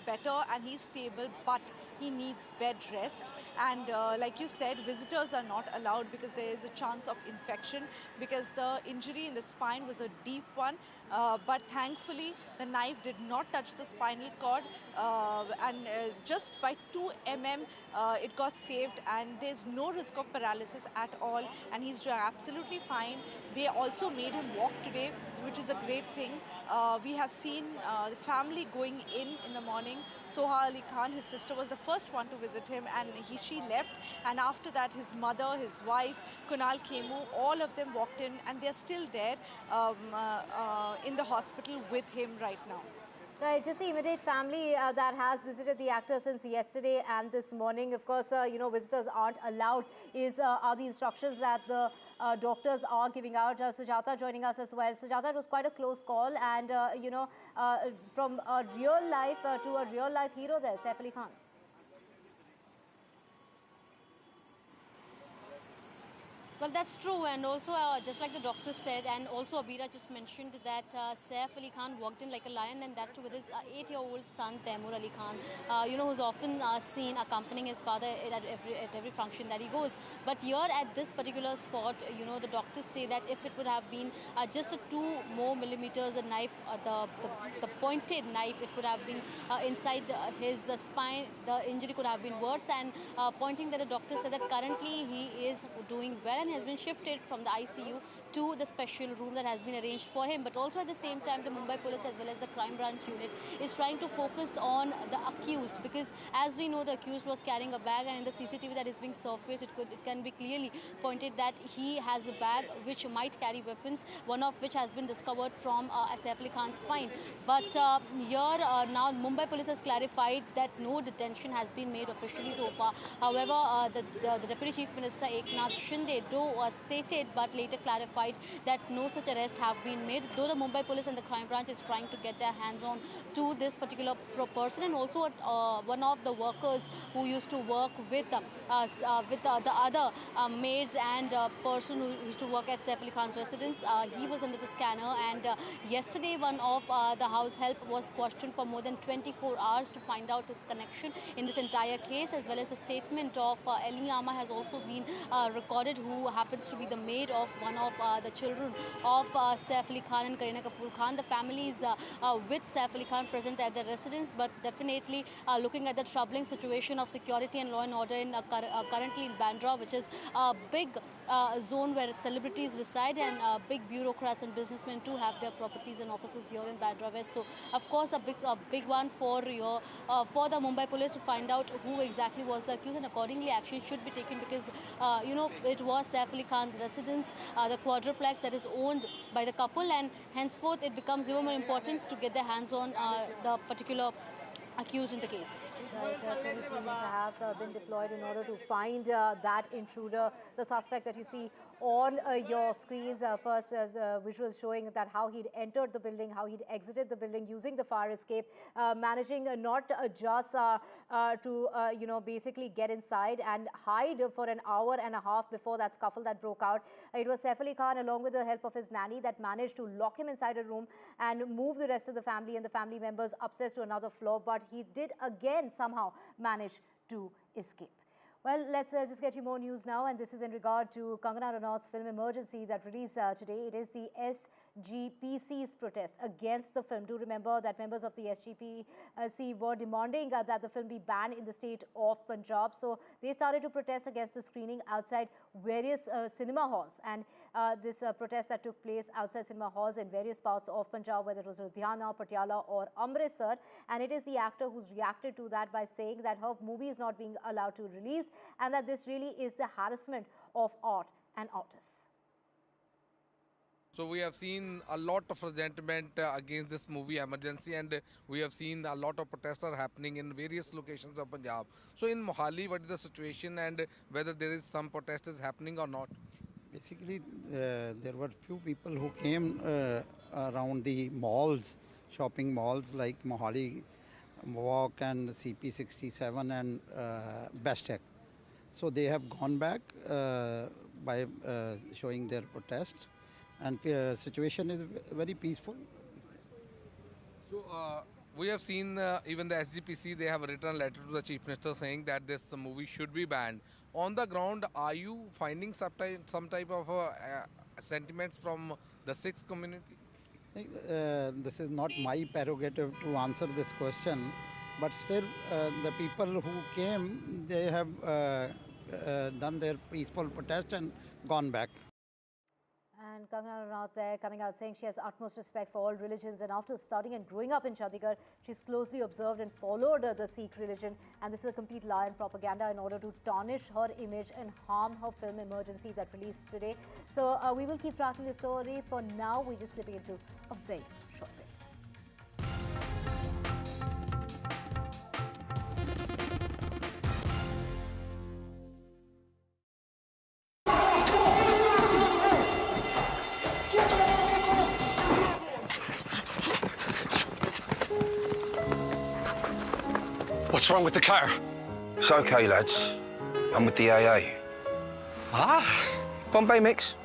Speaker 10: better and he's stable, but he needs bed rest. And like you said, visitors are not allowed because there is a chance of infection, because the injury in the spine was a deep one. But thankfully the knife did not touch the spinal cord, and just by 2 mm it got saved, and there's no risk of paralysis at all, and he's absolutely fine. They also made him walk today, which is a great thing. We have seen the family going in the morning. Soha Ali Khan, his sister, was the first one to visit him, and she left, and after that his mother, his wife, Kunal Khemu, all of them walked in, and they're still there in the hospital with him right now.
Speaker 31: Right, just the immediate family that has visited the actor since yesterday and this morning. Of course, visitors aren't allowed are the instructions that the doctors are giving out. Sujata joining us as well. Sujata, it was quite a close call, and from a real life to a real life hero there, Saif Ali Khan.
Speaker 2: Well, that's true, and also just like the doctor said, and also Abira just mentioned that Saif Ali Khan walked in like a lion, and that too with his 8-year-old son Taimur Ali Khan, who's often seen accompanying his father at every function that he goes. But here at this particular spot, the doctors say that if it would have been just a 2 more millimeters, the knife, the pointed knife, it would have been inside his spine, the injury could have been worse. And pointing that the doctor said that currently he is doing well and has been shifted from the ICU to the special room that has been arranged for him. But also at the same time, the Mumbai police as well as the crime branch unit is trying to focus on the accused, because as we know, the accused was carrying a bag, and in the CCTV that is being surfaced, it can be clearly pointed that he has a bag which might carry weapons, one of which has been discovered from Saif Ali Khan's spine. But here now Mumbai police has clarified that no detention has been made officially so far. However, the Deputy Chief Minister Eknath Shinde stated but later clarified that no such arrest have been made, though the Mumbai police and the crime branch is trying to get their hands on to this particular person, and also one of the workers who used to work with the other maids and person who used to work at Saif Ali Khan's residence. He was under the scanner, and yesterday one of the house help was questioned for more than 24 hours to find out his connection in this entire case, as well as the statement of Ellie Ama has also been recorded, who happens to be the maid of one of the children of Saif Ali Khan and Kareena Kapoor Khan. The families with Saif Ali Khan present at their residence, but definitely looking at the troubling situation of security and law and order in currently in Bandra, which is a big zone where celebrities reside, and big bureaucrats and businessmen too have their properties and offices here in Bandra West. So of course a big one for the Mumbai police to find out who exactly was the accused, and accordingly action should be taken, because it was Saif Ali Khan's residence, the quadruplex that is owned by the couple, and henceforth it becomes even more important to get their hands on the particular accused in the case.
Speaker 31: Right, 20 teams have been deployed in order to find that intruder, the suspect that you see on your screens. First, the visuals showing that how he'd entered the building, how he'd exited the building using the fire escape, managing not just to basically get inside and hide for an hour and a half before that scuffle that broke out. It was Saif Ali Khan, along with the help of his nanny, that managed to lock him inside a room and move the rest of the family and the family members upstairs to another floor. But he did again somehow manage to escape. Well, let's just get you more news now, and this is in regard to Kangana Ranaut's film Emergency that released today. It is the SGPC's protest against the film. Do remember that members of the SGPC were demanding that the film be banned in the state of Punjab. So they started to protest against the screening outside various cinema halls, and this protest that took place outside cinema halls in various parts of Punjab, whether it was Ludhiana, Patiala or Amritsar, and it is the actor who's reacted to that by saying that her movie is not being allowed to release, and that this really is the harassment of art and artists.
Speaker 11: So we have seen a lot of resentment against this movie Emergency, and we have seen a lot of protests are happening in various locations of Punjab. So in Mohali, what is the situation, and whether there is some protest is happening or not?
Speaker 12: Basically, there were few people who came around the malls, shopping malls like Mohali Walk and CP67 and Bestech. So they have gone back by showing their protest, and situation is very peaceful.
Speaker 11: So we have seen even the SGPC, they have written a letter to the Chief Minister saying that this movie should be banned. On the ground, are you finding some type of sentiments from the Sikh community?
Speaker 12: This is not my prerogative to answer this question, but still the people who came, they have done their peaceful protest and gone back.
Speaker 31: And Kangana Ranaut there coming out saying she has utmost respect for all religions, and after studying and growing up in Chandigarh, she's closely observed and followed the Sikh religion, and this is a complete lie and propaganda in order to tarnish her image and harm her film Emergency that released today. So we will keep tracking the story. For now, we're just slipping into a very short break.
Speaker 13: What's wrong with the car? It's okay, lads. I'm with the AA.
Speaker 20: Ah,
Speaker 3: Bombay mix.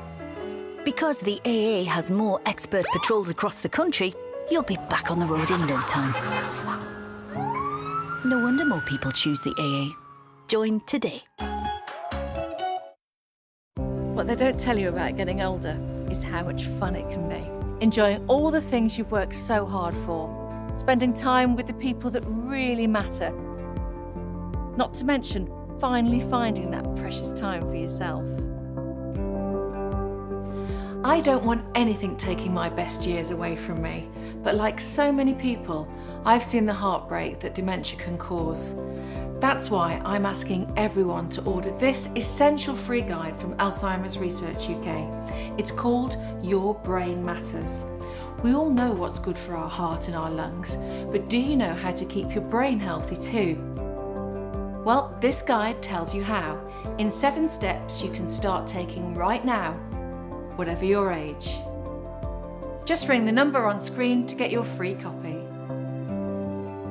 Speaker 14: Because the AA has more expert patrols across the country, you'll be back on the road in no time. No wonder more people choose the AA. Join today.
Speaker 18: What they don't tell you about getting older is how much fun it can be. Enjoying all the things you've worked so hard for. Spending time with the people that really matter. Not to mention, finally finding that precious time for yourself. I don't want anything taking my best years away from me, but like so many people, I've seen the heartbreak that dementia can cause. That's why I'm asking everyone to order this essential free guide from Alzheimer's Research UK. It's called Your Brain Matters. We all know what's good for our heart and our lungs, but do you know how to keep your brain healthy too? Well, this guide tells you how, in 7 steps you can start taking right now, whatever your age. Just ring the number on screen to get your free copy.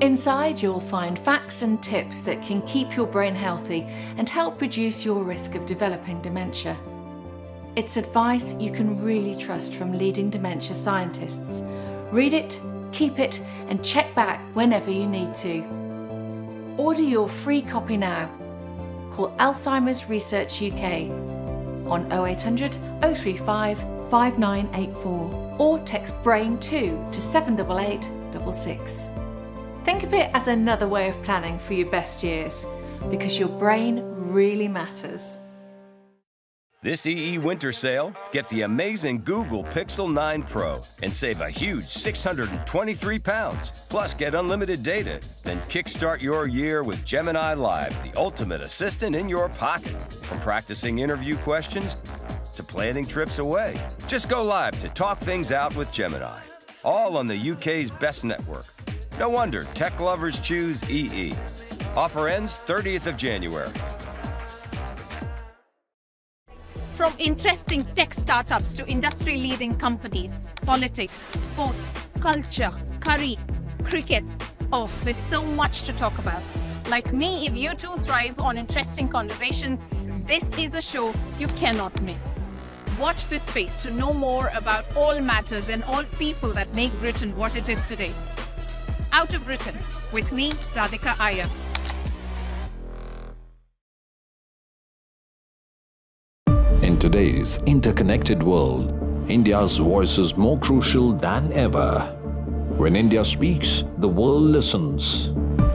Speaker 18: Inside you'll find facts and tips that can keep your brain healthy and help reduce your risk of developing dementia. It's advice you can really trust from leading dementia scientists. Read it, keep it, and check back whenever you need to. Order your free copy now. Call Alzheimer's Research UK on 0800 035 5984 or text BRAIN2 to 78866. Think of it as another way of planning for your best years, because your brain really matters.
Speaker 17: This EE winter sale, get the amazing Google Pixel 9 Pro and save a huge £623. Plus, get unlimited data. Then kickstart your year with Gemini Live, the ultimate assistant in your pocket. From practicing interview questions to planning trips away. Just go live to talk things out with Gemini. All on the UK's best network. No wonder tech lovers choose EE. Offer ends 30th of January.
Speaker 20: From interesting tech startups to industry-leading companies, politics, sports, culture, curry, cricket. Oh, there's so much to talk about. Like me, if you too thrive on interesting conversations, this is a show you cannot miss. Watch this space to know more about all matters and all people that make Britain what it is today. Out of Britain, with me, Radhika Iyer.
Speaker 21: In today's interconnected world, India's voice is more crucial than ever. When India speaks, the world listens.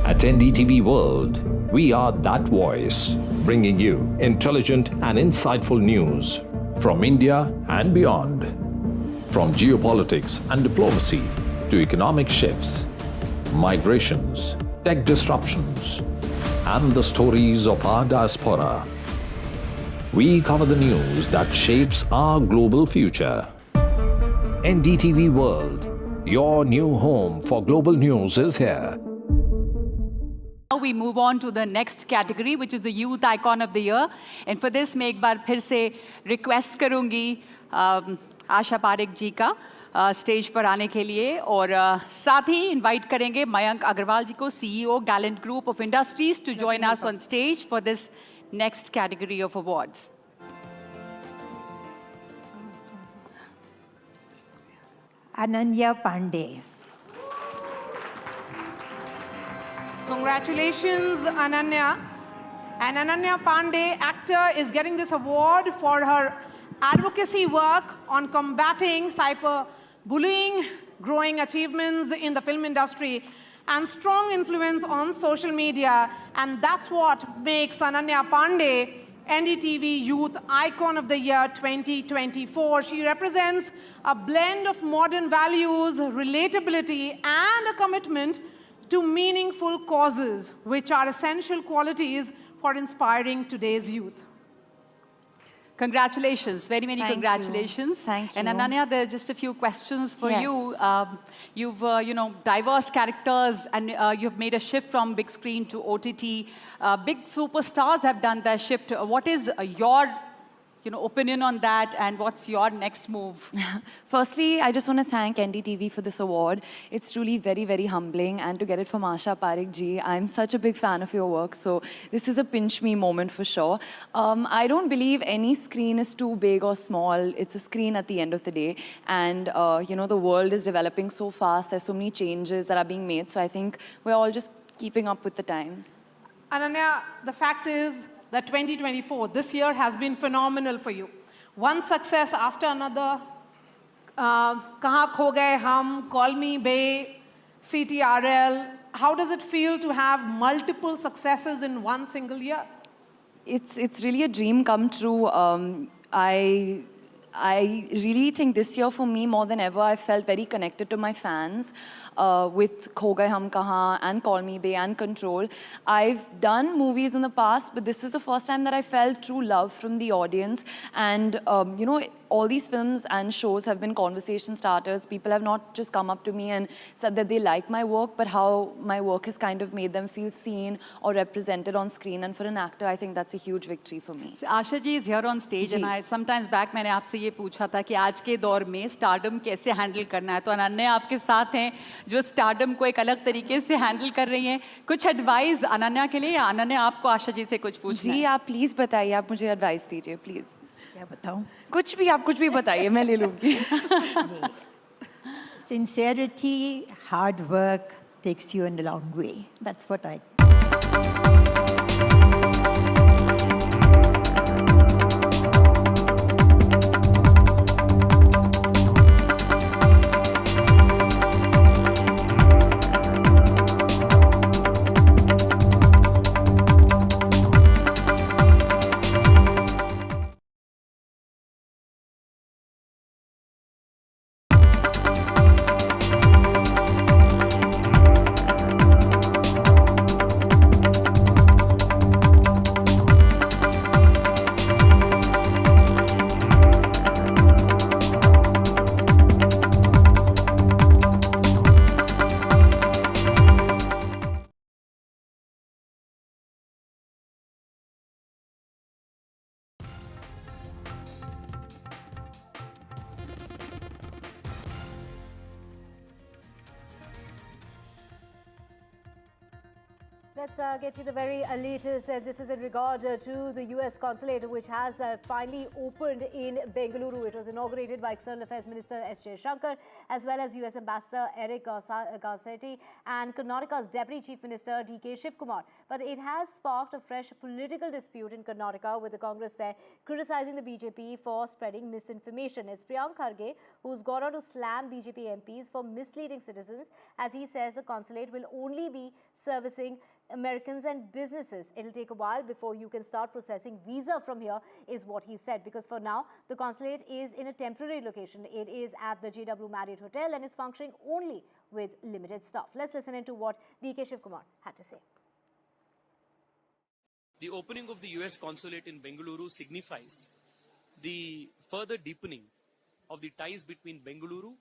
Speaker 21: At NDTV World, we are that voice, bringing you intelligent and insightful news from India and beyond. From geopolitics and diplomacy to economic shifts, migrations, tech disruptions, and the stories of our diaspora. We cover the news that shapes our global future. NDTV World, your new home for global news is here.
Speaker 22: Now we move on to the next category, which is the Youth Icon of the Year. And for this, मैं एक बार फिर से request करूँगी आशा पारेख जी का stage पर आने के लिए, और साथ ही इनवाइट करेंगे मयंक अग्रवाल जी को, CEO Gallant Group of Industries, to join us on stage for this next category of awards.
Speaker 18: Ananya Pandey.
Speaker 23: Congratulations, Ananya. And Ananya Pandey, actor, is getting this award for her advocacy work on combating cyberbullying, growing achievements in the film industry, and strong influence on social media. And that's what makes Ananya Pandey NDTV Youth Icon of the Year 2024. She represents a blend of modern values, relatability, and a commitment to meaningful causes, which are essential qualities for inspiring today's youth.
Speaker 22: Congratulations, very many
Speaker 18: Thank
Speaker 22: congratulations.
Speaker 18: You. Thank you.
Speaker 22: And Ananya, there are just a few questions for
Speaker 18: Yes.
Speaker 22: you. You've, diverse characters, and you've made a shift from big screen to OTT. Big superstars have done their shift. What is your opinion on that, and what's your next move?
Speaker 3: Firstly, I just want to thank NDTV for this award. It's truly very, very humbling, and to get it from Asha Parekh ji, I'm such a big fan of your work, so this is a pinch me moment for sure. I don't believe any screen is too big or small. It's a screen at the end of the day, and the world is developing so fast. There's so many changes that are being made, so I think we're all just keeping up with the times.
Speaker 23: Ananya, the fact is that 2024, this year has been phenomenal for you. One success after another. Kahan Kho Gaye Hum, Call Me Bae, CTRL. How does it feel to have multiple successes in one single year?
Speaker 3: It's really a dream come true. I really think this year for me, more than ever, I felt very connected to my fans with Kho Gaye Hum Kahan and Call Me Bae and Control. I've done movies in the past, but this is the first time that I felt true love from the audience. And, all these films and shows have been conversation starters. People have not just come up to me and said that they like my work, but how my work has kind of made them feel seen or represented on screen. And for an actor, I think that's a huge victory for me.
Speaker 22: So Asha ji is here on stage, and I sometimes back मैंने आपसे ये पूछा था कि आज के दौर में स्टारडम कैसे हैंडल करना है, तो अनन्या आपके साथ हैं जो स्टारडम को एक अलग तरीके से हैंडल कर रही हैं. कुछ एडवाइस अनन्या के लिए, या अनन्या आपको आशा जी से कुछ पूछना है?
Speaker 3: जी, आप प्लीज बताइए, आप मुझे एडवाइस दीजिए प्लीज.
Speaker 4: क्या बताऊं?
Speaker 3: कुछ भी, आप कुछ भी बताइए, मैं ले लूंगी.
Speaker 4: Sincerity, hard work takes you in a long way. That's what I.
Speaker 31: Let's get you the very latest. This is in regard to the US consulate, which has finally opened in Bengaluru. It was inaugurated by External Affairs Minister S. Jaishankar, as well as US Ambassador Eric Garcetti and Karnataka's Deputy Chief Minister D.K. Shivkumar. But it has sparked a fresh political dispute in Karnataka, with the Congress there criticizing the BJP for spreading misinformation. It's Priyank Kharge who's gone on to slam BJP MPs for misleading citizens, as he says the consulate will only be servicing Americans and businesses. It'll take a while before you can start processing visa from here, is what he said, because for now the consulate is in a temporary location. It is at the JW Marriott Hotel and is functioning only with limited staff. Let's listen into what D.K. Shivkumar had to say.
Speaker 6: The opening of the US consulate in Bengaluru signifies the further deepening of the ties between Bengaluru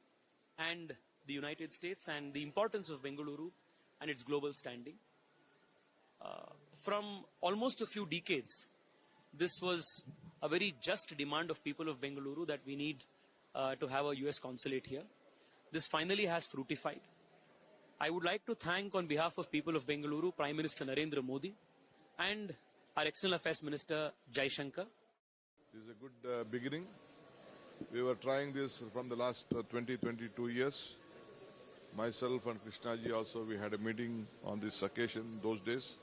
Speaker 6: and the United States, and the importance of Bengaluru and its global standing. From almost a few decades, this was a very just demand of people of Bengaluru that we need to have a US consulate here. This finally has fruitified. I would like to thank, on behalf of people of Bengaluru, Prime Minister Narendra Modi and our External Affairs Minister Jaishankar.
Speaker 8: This is a good beginning. We were trying this from the last 22 years. Myself and Krishnaji also, we had a meeting on this occasion those days.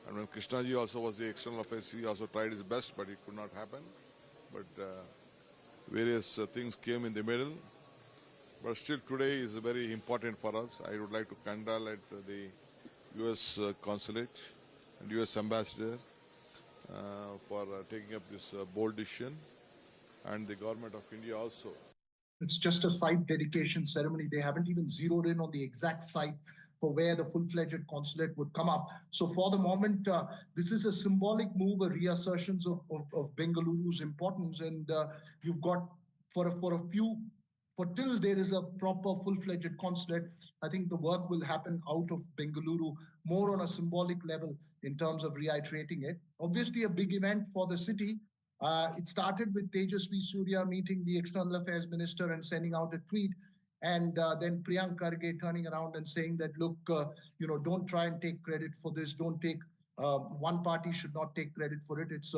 Speaker 8: And when Krishnaji also was the External Affairs, he also tried his best, but it could not happen. But various things came in the middle. But still today is very important for us. I would like to congratulate the US consulate and US ambassador for taking up this bold decision, and the government of India also.
Speaker 15: It's just a site dedication ceremony. They haven't even zeroed in on the exact site for where the full-fledged consulate would come up. So for the moment, this is a symbolic move, a reassertion of Bengaluru's importance. And you've got, till there is a proper full-fledged consulate, I think the work will happen out of Bengaluru, more on a symbolic level in terms of reiterating it. Obviously a big event for the city. It started with Tejasvi Surya meeting the external affairs minister and sending out a tweet. And then Priyank Kharge turning around and saying that, look, don't try and take credit for this. Don't take, one party should not take credit for it. It's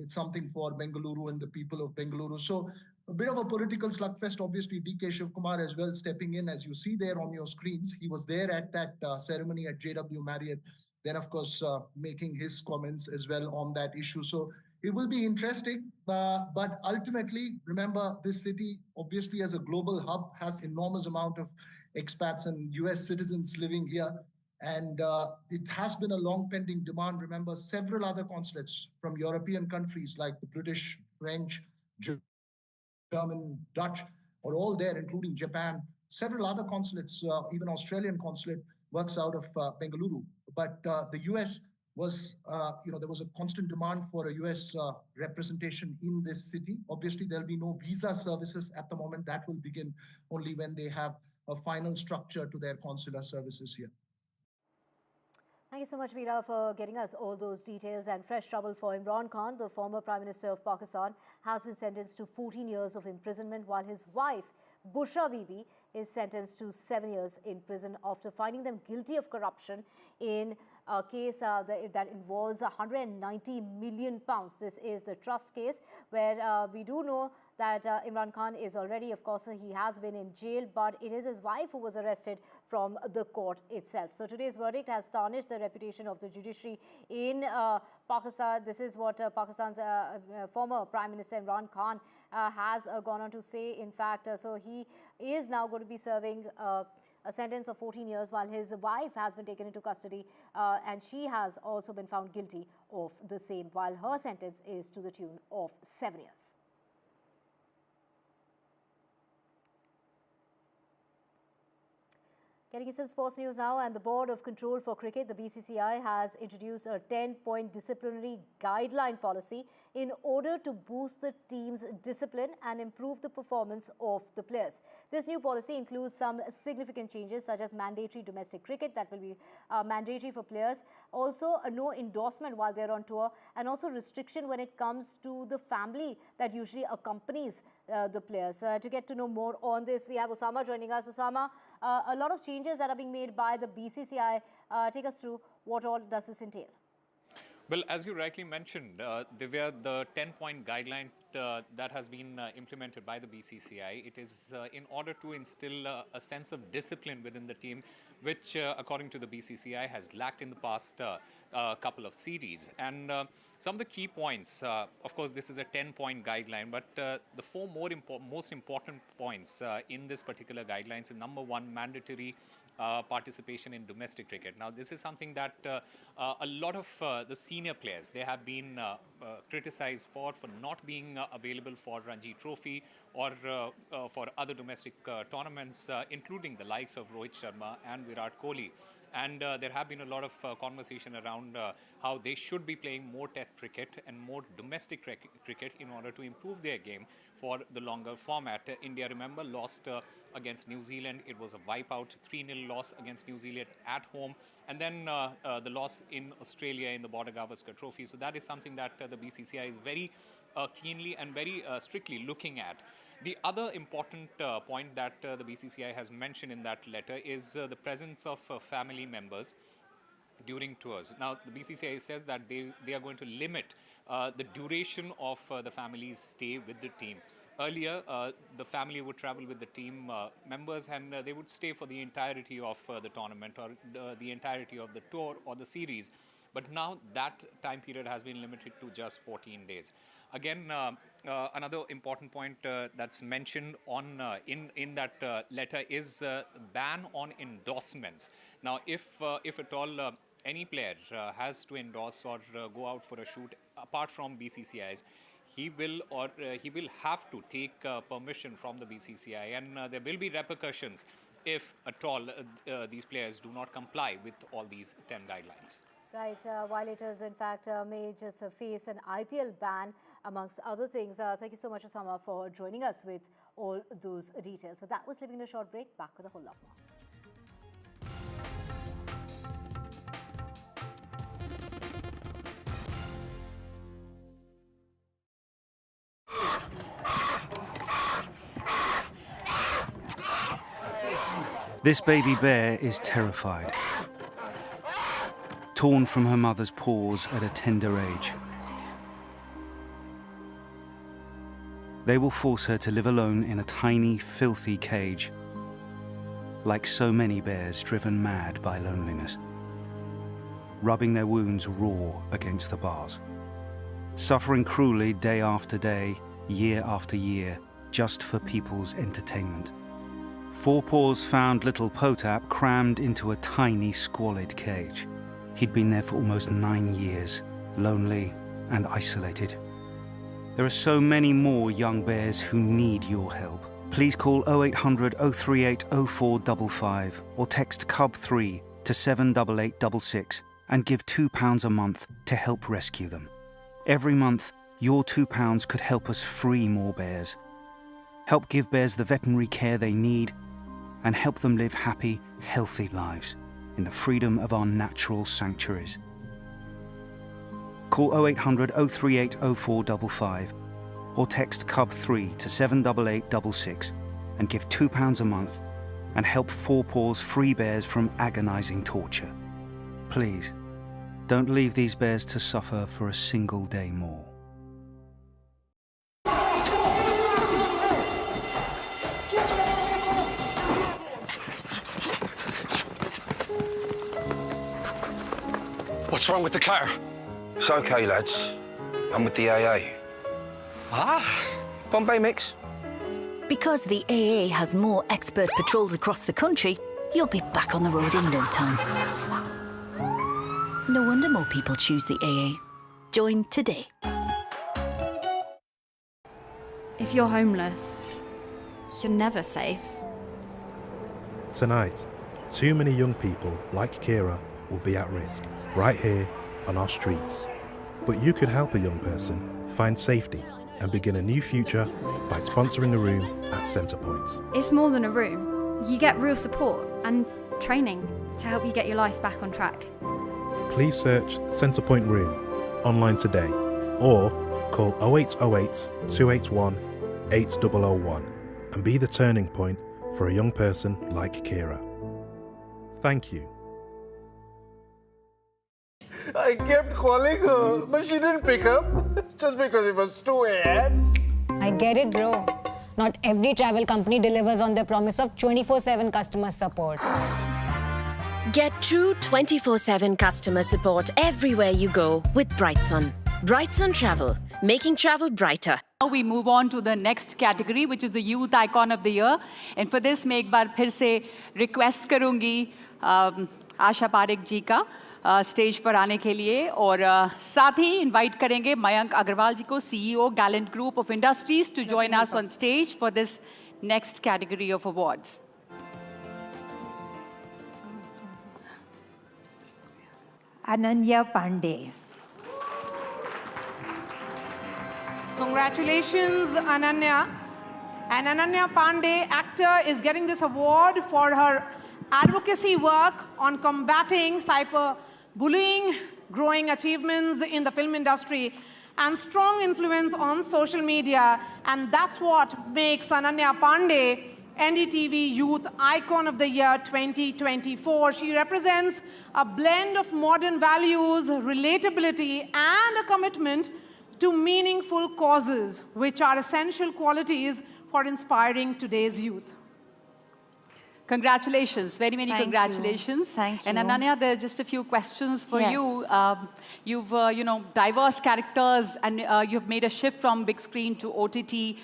Speaker 15: something for Bengaluru and the people of Bengaluru. So a bit of a political slugfest, obviously. DK Shivkumar as well stepping in, as you see there on your screens. He was there at that ceremony at JW Marriott. Then, of course, making his comments as well on that issue. So it will be interesting, but ultimately, remember, this city, obviously as a global hub, has enormous amount of expats and US citizens living here. And it has been a long pending demand. Remember, several other consulates from European countries like the British, French, German, Dutch are all there, including Japan. Several other consulates, even Australian consulate, works out of Bengaluru. But the US was, there was a constant demand for a US representation in this city. Obviously, there'll be no visa services at the moment. That will begin only when they have a final structure to their consular services here.
Speaker 31: Thank you so much, Veera, for getting us all those details. And fresh trouble for Imran Khan, the former Prime Minister of Pakistan, has been sentenced to 14 years of imprisonment, while his wife, Bushra Bibi, is sentenced to 7 years in prison after finding them guilty of corruption in a case that involves £190 million. This is the trust case, where we do know that Imran Khan is already, of course, he has been in jail, but it is his wife who was arrested from the court itself. So today's verdict has tarnished the reputation of the judiciary in Pakistan. This is what Pakistan's former Prime Minister Imran Khan has gone on to say. In fact, so he is now going to be serving a sentence of 14 years, while his wife has been taken into custody and she has also been found guilty of the same, while her sentence is to the tune of 7 years. Getting into some sports news now, and the Board of Control for Cricket, the BCCI, has introduced a 10-point disciplinary guideline policy in order to boost the team's discipline and improve the performance of the players. This new policy includes some significant changes, such as mandatory domestic cricket that will be mandatory for players, also a no endorsement while they're on tour, and also restriction when it comes to the family that usually accompanies the players. To get to know more on this, we have Osama joining us. Osama, a lot of changes that are being made by the BCCI. Take us through what all does this entail?
Speaker 1: Well, as you rightly mentioned, Divya, the 10-point guideline that has been implemented by the BCCI, it is in order to instill a sense of discipline within the team, which, according to the BCCI, has lacked in the past couple of series. And some of the key points, of course, this is a 10-point guideline, but the four most important points in this particular guidelines is, number one, mandatory participation in domestic cricket. Now, this is something that a lot of the senior players, they have been criticized for not being available for Ranji Trophy or for other domestic tournaments, including the likes of Rohit Sharma and Virat Kohli. And there have been a lot of conversation around how they should be playing more test cricket and more domestic cricket in order to improve their game for the longer format. India, remember, lost against New Zealand. It was a wipeout, 3-0 loss against New Zealand at home. And then the loss in Australia in the Border Gavaskar Trophy. So that is something that the BCCI is very keenly and very strictly looking at. The other important point that the BCCI has mentioned in that letter is the presence of family members during tours. Now, the BCCI says that they are going to limit the duration of the family's stay with the team. Earlier, the family would travel with the team members and they would stay for the entirety of the tournament or the entirety of the tour or the series. But now that time period has been limited to just 14 days. Again, another important point that's mentioned on in that letter is ban on endorsements. Now, if at all any player has to endorse or go out for a shoot apart from BCCI's, he will have to take permission from the BCCI, and there will be repercussions if at all these players do not comply with all these 10 guidelines.
Speaker 31: Right, violators in fact may just face an IPL ban amongst other things. Thank you so much, Osama, for joining us with all those details. But that was leaving a short break. Back with a whole lot more.
Speaker 5: This baby bear is terrified, torn from her mother's paws at a tender age. They will force her to live alone in a tiny, filthy cage, like so many bears driven mad by loneliness, rubbing their wounds raw against the bars, suffering cruelly day after day, year after year, just for people's entertainment. Four Paws found little Potap crammed into a tiny, squalid cage. He'd been there for almost 9 years, lonely and isolated. There are so many more young bears who need your help. Please call 0800 038 0455 or text CUB3 to 78866 and give £2 a month to help rescue them. Every month, your £2 could help us free more bears, help give bears the veterinary care they need, and help them live happy, healthy lives in the freedom of our natural sanctuaries. Call 0800 038 0455 or text CUB3 to 78866 and give £2 a month and help Four Paws free bears from agonising torture. Please, don't leave these bears to suffer for a single day more.
Speaker 13: What's wrong with the car?
Speaker 7: It's okay, lads. I'm with the AA.
Speaker 13: Ah,
Speaker 7: Bombay mix.
Speaker 14: Because the AA has more expert patrols across the country, you'll be back on the road in no time. No wonder more people choose the AA. Join today.
Speaker 16: If you're homeless, you're never safe.
Speaker 19: Tonight, too many young people like Kira will be at risk, right here on our streets. But you could help a young person find safety and begin a new future by sponsoring a room at Centrepoint.
Speaker 16: It's more than a room. You get real support and training to help you get your life back on track.
Speaker 19: Please search Centrepoint Room online today or call 0808 281 8001 and be the turning point for a young person like Kira. Thank you.
Speaker 24: I kept calling her, but she didn't pick up just because it was 2 a.m.
Speaker 25: I get it, bro. Not every travel company delivers on their promise of 24/7 customer support.
Speaker 26: Get true 24/7 customer support everywhere you go with Brightsun. Brightsun Travel, making travel brighter.
Speaker 22: Now we move on to the next category, which is the Youth Icon of the Year. And for this, मैं एक बार फिर से request करूँगी आशा पारेख जी का stage पर आने के लिए और साथ ही इनवाइट करेंगे मयंक अग्रवाल जी को, CEO Gallant Group of Industries, to join us on stage for this next category of awards.
Speaker 4: Ananya Pandey.
Speaker 23: Congratulations, Ananya. And Ananya Pandey, actor, is getting this award for her advocacy work on combating cyberbullying, growing achievements in the film industry, and strong influence on social media. And that's what makes Ananya Pandey NDTV Youth Icon of the Year 2024. She represents a blend of modern values, relatability, and a commitment to meaningful causes, which are essential qualities for inspiring today's youth.
Speaker 22: Congratulations, very many
Speaker 3: Thank
Speaker 22: congratulations.
Speaker 3: You. Thank you.
Speaker 22: And Ananya, there are just a few questions for
Speaker 3: Yes.
Speaker 22: you. You've, diverse characters, and you've made a shift from big screen to OTT.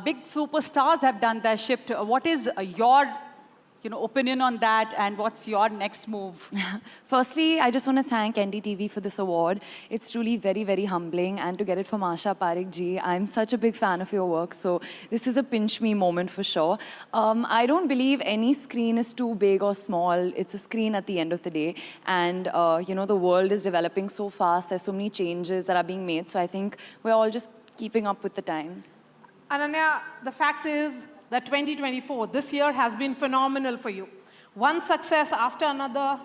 Speaker 22: Big superstars have done their shift. What is your opinion on that, and what's your next move?
Speaker 3: Firstly, I just want to thank NDTV for this award. It's truly very, very humbling, and to get it from Asha Parekh ji, I'm such a big fan of your work, so this is a pinch me moment for sure. I don't believe any screen is too big or small. It's a screen at the end of the day, and the world is developing so fast. There's so many changes that are being made, so I think we're all just keeping up with the times.
Speaker 23: Ananya, the fact is that 2024, this year has been phenomenal for you. One success after another.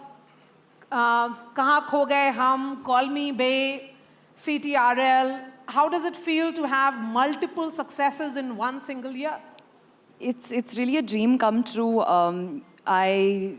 Speaker 23: Kahan Kho Gaye Hum, Call Me Bay, CTRL. How does it feel to have multiple successes in one single year?
Speaker 3: It's really a dream come true. I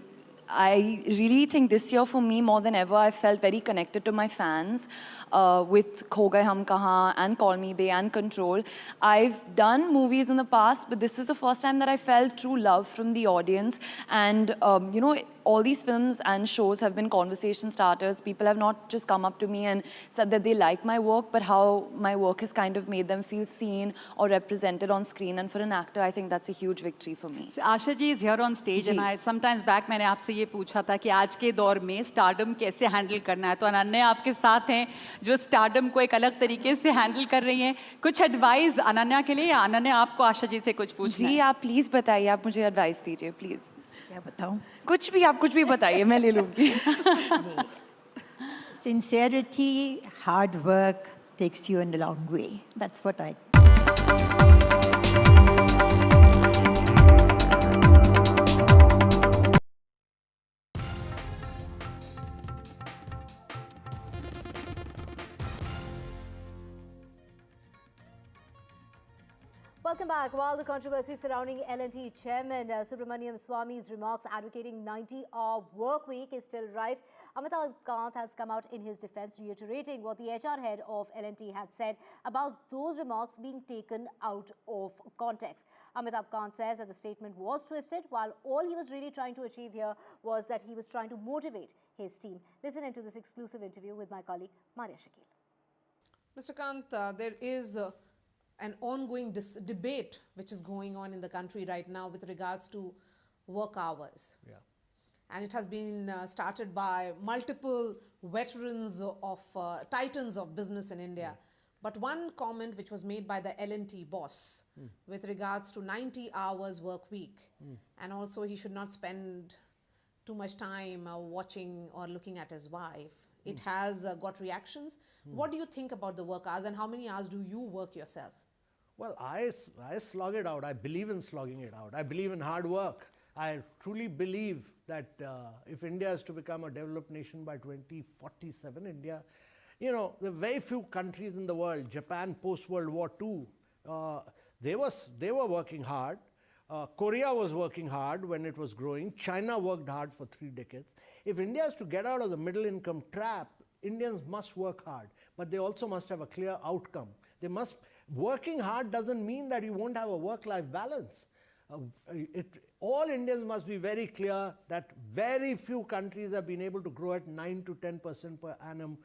Speaker 3: really think this year for me more than ever I felt very connected to my fans with Kho Gaye Hum Kahan and Call Me Bae and Control. I've done movies in the past, but this is the first time that I felt true love from the audience. And you know, all these films and shows have been conversation starters. People have not just come up to me and said that they like my work, but how my work has kind of made them feel seen or represented on screen. And for an actor, I think that's a huge victory for me.
Speaker 22: So Asha ji is here on stage, and I sometimes back मैंने आपसे ये पूछा था कि आज के दौर में स्टारडम कैसे हैंडल करना है, तो अनन्या आपके साथ हैं जो स्टारडम को एक अलग तरीके से हैंडल कर रही हैं. कुछ एडवाइस अनन्या के लिए, या अनन्या आपको आशा जी से कुछ पूछना है?
Speaker 3: जी आप प्लीज़ बताइए, आप मुझे एडवाइस दीजिए प्लीज़.
Speaker 4: क्या बताऊं?
Speaker 3: कुछ भी, आप कुछ भी बताइए, मैं ले लूँगी.
Speaker 4: Sincerity, hard work takes you in the long way. That's what I.
Speaker 31: Welcome back. While the controversy surrounding L&T chairman Subramaniam Swamy's remarks advocating 90-hour work week is still rife, Amitabh Kant has come out in his defense, reiterating what the HR head of L&T had said about those remarks being taken out of context. Amitabh Kant says that the statement was twisted, while all he was really trying to achieve here was that he was trying to motivate his team. Listen into this exclusive interview with my colleague Maria Shakil.
Speaker 23: Mr. Kant, there is an ongoing debate which is going on in the country right now with regards to work hours.
Speaker 2: Yeah.
Speaker 23: And it has been started by multiple veterans of titans of business in India. Yeah. But one comment which was made by the L&T boss with regards to 90 hours work week, and also he should not spend too much time watching or looking at his wife. It has got reactions. What do you think about the work hours, and how many hours do you work yourself?
Speaker 2: Well, I slog it out. I believe in slogging it out. I believe in hard work. I truly believe that if India is to become a developed nation by 2047, India, you know, there are very few countries in the world, Japan post-World War II, they were working hard. Korea was working hard when it was growing. China worked hard for 3 decades. If India is to get out of the middle income trap, Indians must work hard, but they also must have a clear outcome. Working hard doesn't mean that you won't have a work-life balance. All Indians must be very clear that very few countries have been able to grow at 9 to 10% per annum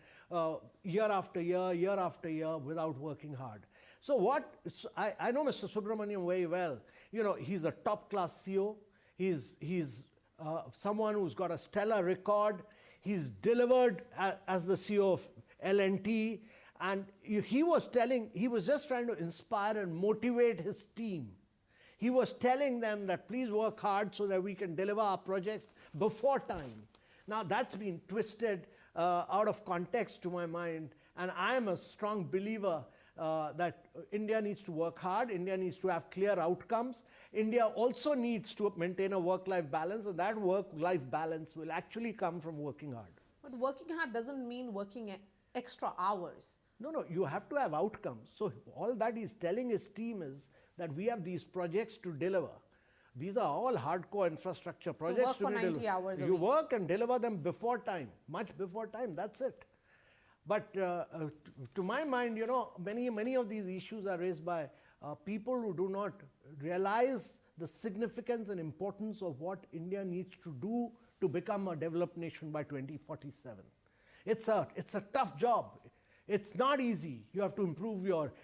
Speaker 2: year after year without working hard. So I know Mr. Subramaniam very well. You know, he's a top-class CEO. He's someone who's got a stellar record. He's delivered as the CEO of L&T. And he was just trying to inspire and motivate his team. He was telling them that please work hard so that we can deliver our projects before time. Now that's been twisted out of context to my mind, and I am a strong believer that India needs to work hard, India needs to have clear outcomes. India also needs to maintain a work-life balance, and that work-life balance will actually come from working hard.
Speaker 23: But working hard doesn't mean working extra hours.
Speaker 2: No, you have to have outcomes. So all that he's telling his team is that we have these projects to deliver. These are all hardcore infrastructure projects.
Speaker 23: So work for 90 hours a week.
Speaker 2: You work and deliver them before time, much before time, that's it. But to my mind, you know, many of these issues are raised by people who do not realize the significance and importance of what India needs to do to become a developed nation by 2047. It's a tough job. It's not easy. You have to improve your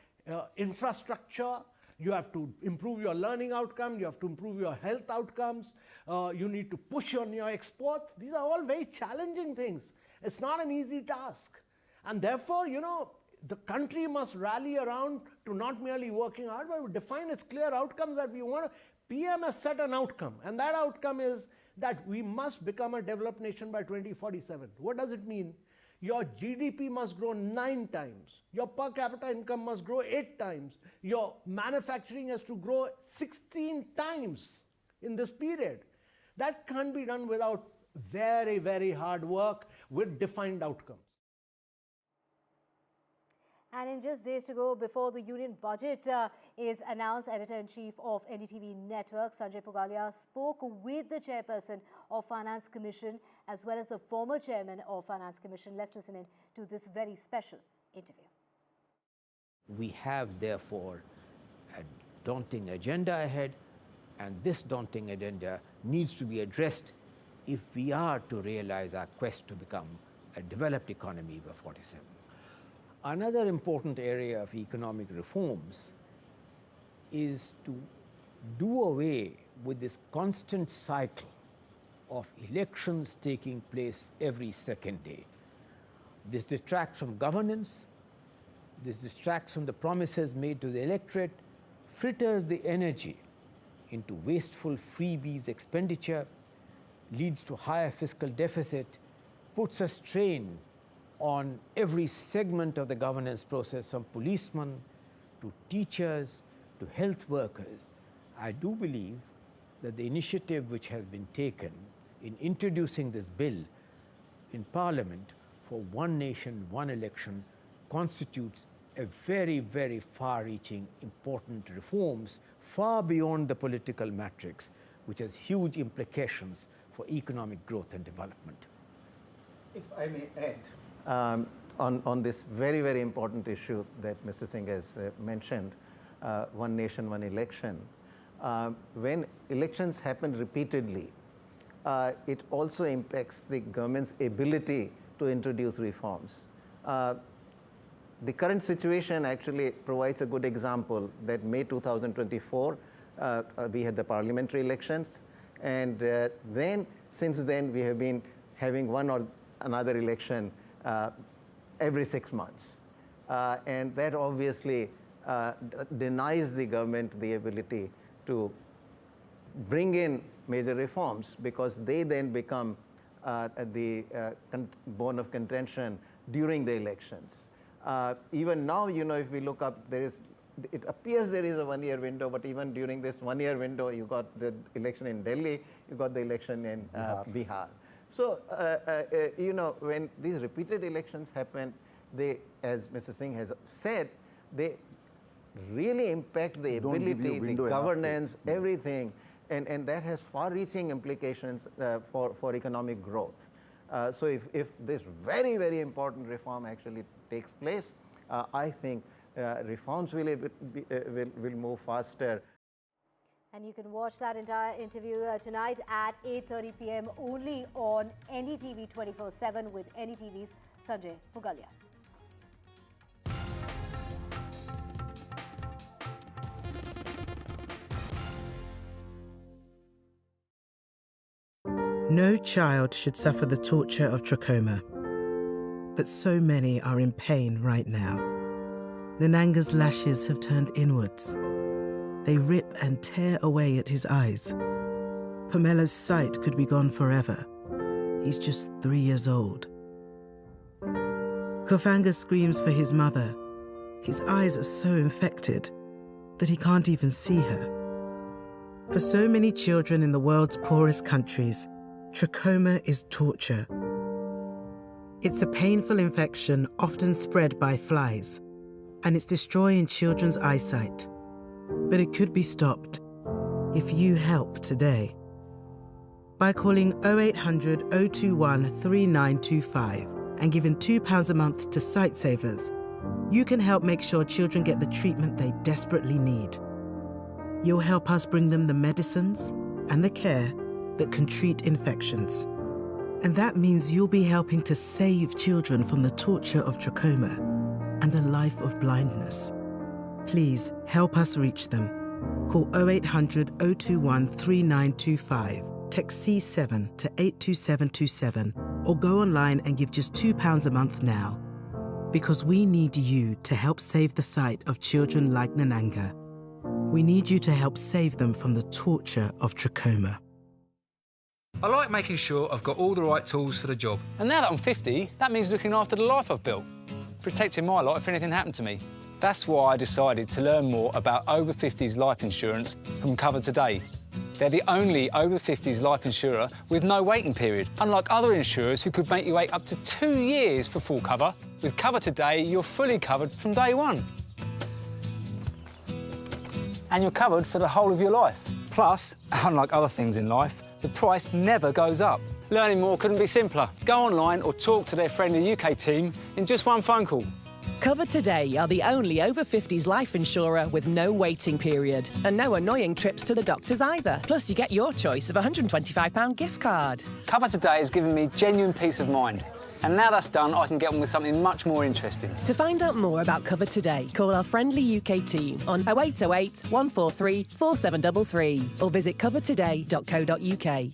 Speaker 2: infrastructure. You have to improve your learning outcome. You have to improve your health outcomes. You need to push on your exports. These are all very challenging things. It's not an easy task. And therefore, you know, the country must rally around to not merely working hard, but define its clear outcomes that we want. PM has set an outcome, and that outcome is that we must become a developed nation by 2047. What does it mean? Your GDP must grow 9 times. Your per capita income must grow 8 times. Your manufacturing has to grow 16 times in this period. That can't be done without very, very hard work with defined outcomes.
Speaker 31: And in just days to go before the union budget is announced, Editor-in-Chief of NDTV Network, Sanjay Pugalia, spoke with the chairperson of Finance Commission as well as the former chairman of Finance Commission. Let's listen in to this very special interview.
Speaker 9: We have, therefore, a daunting agenda ahead, and this daunting agenda needs to be addressed if we are to realize our quest to become a developed economy by 47. Another important area of economic reforms is to do away with this constant cycle of elections taking place every second day. This distracts from governance, this distracts from the promises made to the electorate, fritters the energy into wasteful freebies expenditure, leads to higher fiscal deficit, puts a strain on every segment of the governance process, from policemen to teachers to health workers. I do believe that the initiative which has been taken in introducing this bill in Parliament for one nation, one election constitutes a very, very far-reaching, important reforms far beyond the political matrix, which has huge implications for economic growth and development.
Speaker 10: If I may add, on this very, very important issue that Mr. Singh has mentioned, one nation, one election, when elections happen repeatedly, it also impacts the government's ability to introduce reforms. The current situation actually provides a good example that May 2024, we had the parliamentary elections, and since then we have been having one or another election every 6 months. And that obviously denies the government the ability to bring in major reforms, because they then become the bone of contention during the elections. Even now, you know, if we look up, it appears there is a one-year window, but even during this one-year window, you got the election in Delhi, you got the election in Bihar. So, you know, when these repeated elections happen, they, as Mr. Singh has said, they really impact the ability, the governance, everything, and that has far-reaching implications for economic growth. So if this very, very important reform actually takes place, I think reforms will move faster.
Speaker 31: And you can watch that entire interview tonight at 8:30 p.m. only on NDTV 24/7 with NDTV's Sanjay Pugalia.
Speaker 11: No child should suffer the torture of trachoma, but so many are in pain right now. Nananga's lashes have turned inwards. They rip and tear away at his eyes. Pamelo's sight could be gone forever. He's just 3 years old. Kofanga screams for his mother. His eyes are so infected that he can't even see her. For so many children in the world's poorest countries, trachoma is torture. It's a painful infection often spread by flies, and it's destroying children's eyesight. But it could be stopped if you help today. By calling 0800 021 3925 and giving £2 a month to Sightsavers, you can help make sure children get the treatment they desperately need. You'll help us bring them the medicines and the care that can treat infections. And that means you'll be helping to save children from the torture of trachoma and a life of blindness. Please help us reach them. Call 0800 021 3925, text C7 to 82727, or go online and give just £2 a month now. Because we need you to help save the sight of children like Nananga. We need you to help save them from the torture of trachoma.
Speaker 12: I like making sure I've got all the right tools for the job. And now that I'm 50, that means looking after the life I've built, protecting my lot if anything happened to me. That's why I decided to learn more about over 50s life insurance from Cover Today. They're the only over 50s life insurer with no waiting period, unlike other insurers who could make you wait up to 2 years for full cover. With Cover Today, you're fully covered from day one. And you're covered for the whole of your life. Plus, unlike other things in life, the price never goes up. Learning more couldn't be simpler. Go online or talk to their friendly UK team in just one phone call.
Speaker 6: Cover Today are the only over 50s life insurer with no waiting period and no annoying trips to the doctors either. Plus, you get your choice of a £125 gift card.
Speaker 12: Cover Today has given me genuine peace of mind. And now that's done, I can get on with something much more interesting.
Speaker 6: To find out more about Cover Today, call our friendly UK team on 0808 143 4733 or visit covertoday.co.uk.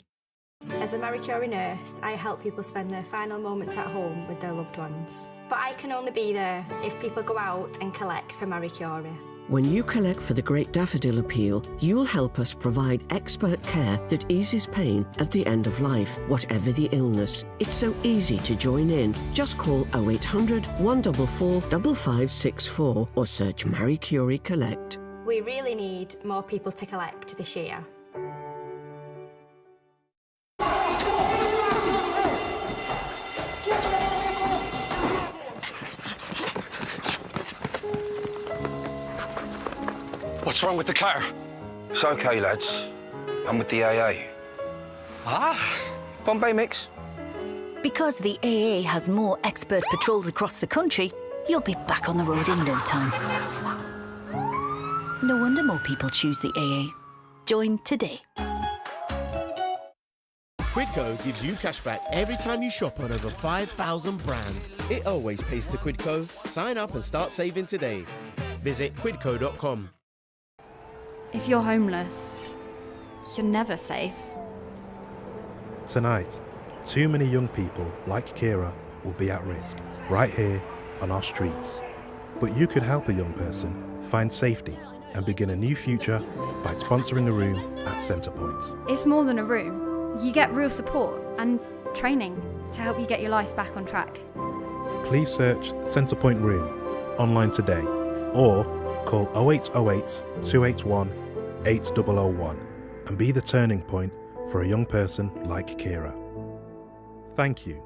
Speaker 8: As a Marie Curie nurse, I help people spend their final moments at home with their loved ones. But I can only be there if people go out and collect for Marie Curie.
Speaker 15: When you collect for the Great Daffodil Appeal, you'll help us provide expert care that eases pain at the end of life, whatever the illness. It's so easy to join in. Just call 0800 144 5564 or search Marie Curie Collect.
Speaker 8: We really need more people to collect this year.
Speaker 13: What's wrong with the car?
Speaker 7: It's okay, lads. I'm with the AA.
Speaker 9: Bombay mix.
Speaker 14: Because the AA has more expert patrols across the country, you'll be back on the road in no time. No wonder more people choose the AA. Join today.
Speaker 17: Quidco gives you cashback every time you shop on over 5,000 brands. It always pays to Quidco. Sign up and start saving today. Visit quidco.com.
Speaker 16: If you're homeless, you're never safe.
Speaker 19: Tonight, too many young people like Kira will be at risk, right here on our streets. But you could help a young person find safety and begin a new future by sponsoring a room at Centrepoint.
Speaker 16: It's more than a room. You get real support and training to help you get your life back on track.
Speaker 19: Please search Centrepoint Room online today or call 0808 281 8001 and be the turning point for a young person like Kira. Thank you.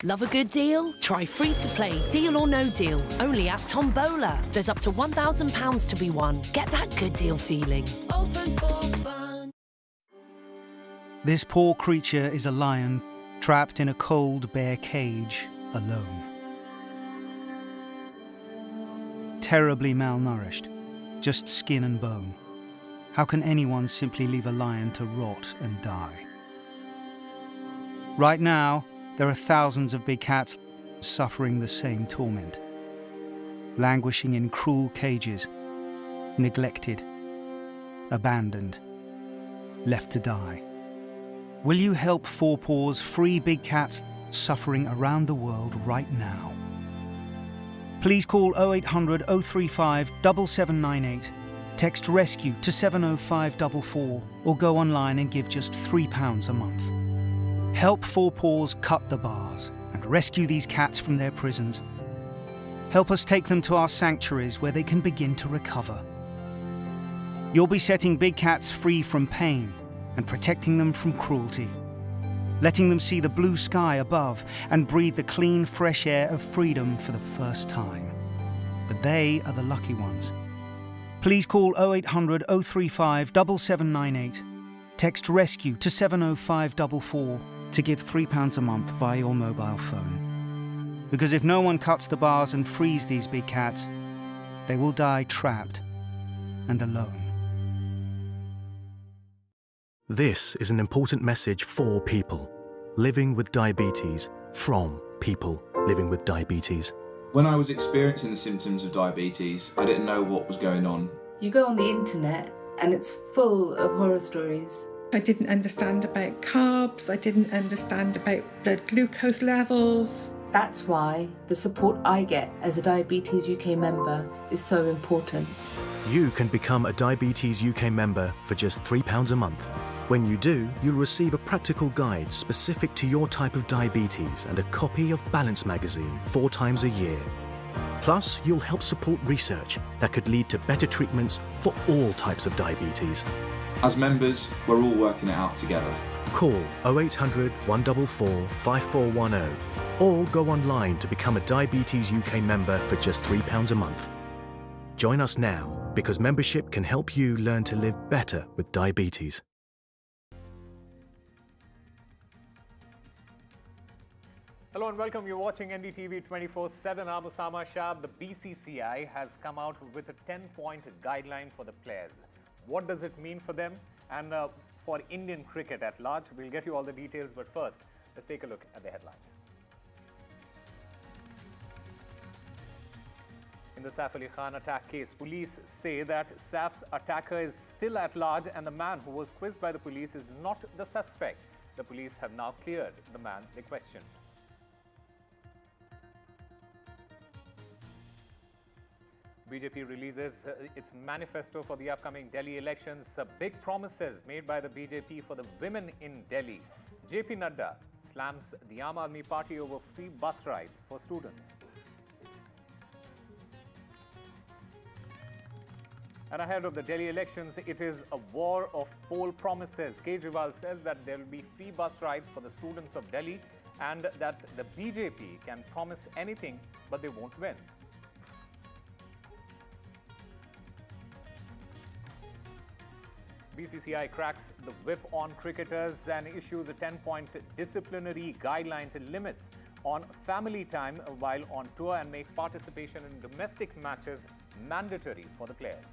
Speaker 18: Love a good deal? Try Free to Play Deal or No Deal, only at Tombola. There's up to £1,000 to be won. Get that good deal feeling. Open for fun.
Speaker 5: This poor creature is a lion, trapped in a cold, bare cage, alone. Terribly malnourished, just skin and bone. How can anyone simply leave a lion to rot and die? Right now, there are thousands of big cats suffering the same torment, languishing in cruel cages, neglected, abandoned, left to die. Will you help Four Paws free big cats suffering around the world right now? Please call 0800 035 7798, text RESCUE to 70544, or go online and give just £3 a month. Help Four Paws cut the bars and rescue these cats from their prisons. Help us take them to our sanctuaries where they can begin to recover. You'll be setting big cats free from pain and protecting them from cruelty, letting them see the blue sky above and breathe the clean, fresh air of freedom for the first time. But they are the lucky ones. Please call 0800 035 7798, text RESCUE to 70544 to give £3 a month via your mobile phone. Because if no one cuts the bars and frees these big cats, they will die trapped and alone.
Speaker 31: This is an important message for people living with diabetes, from people living with diabetes.
Speaker 20: When I was experiencing the symptoms of diabetes, I didn't know what was going on.
Speaker 21: You go on the internet and it's full of horror stories.
Speaker 27: I didn't understand about carbs, I didn't understand about blood glucose levels.
Speaker 21: That's why the support I get as a Diabetes UK member is so important.
Speaker 31: You can become a Diabetes UK member for just £3 a month. When you do, you'll receive a practical guide specific to your type of diabetes and a copy of Balance magazine 4 times a year.
Speaker 1: Plus, you'll help support research that could lead to better treatments for all types of diabetes.
Speaker 20: As members, we're all working it out together.
Speaker 1: Call 0800 144 5410 or go online to become a Diabetes UK member for just £3 a month. Join us now because membership can help you learn to live better with diabetes.
Speaker 3: Hello and welcome. You're watching NDTV 24/7. I'm Osama Shah. The BCCI has come out with a 10-point guideline for the players. What does it mean for them and for Indian cricket at large? We'll get you all the details, but first, let's take a look at the headlines. In the Saif Ali Khan attack case, police say that Saif's attacker is still at large and the man who was quizzed by the police is not the suspect. The police have now cleared the man they questioned. BJP releases its manifesto for the upcoming Delhi elections. Big promises made by the BJP for the women in Delhi. JP Nadda slams the Aam Aadmi Party over free bus rides for students. And ahead of the Delhi elections, it is a war of poll promises. Kejriwal says that there will be free bus rides for the students of Delhi and that the BJP can promise anything, but they won't win. BCCI cracks the whip on cricketers and issues a 10-point disciplinary guidelines and limits on family time while on tour and makes participation in domestic matches mandatory for the players.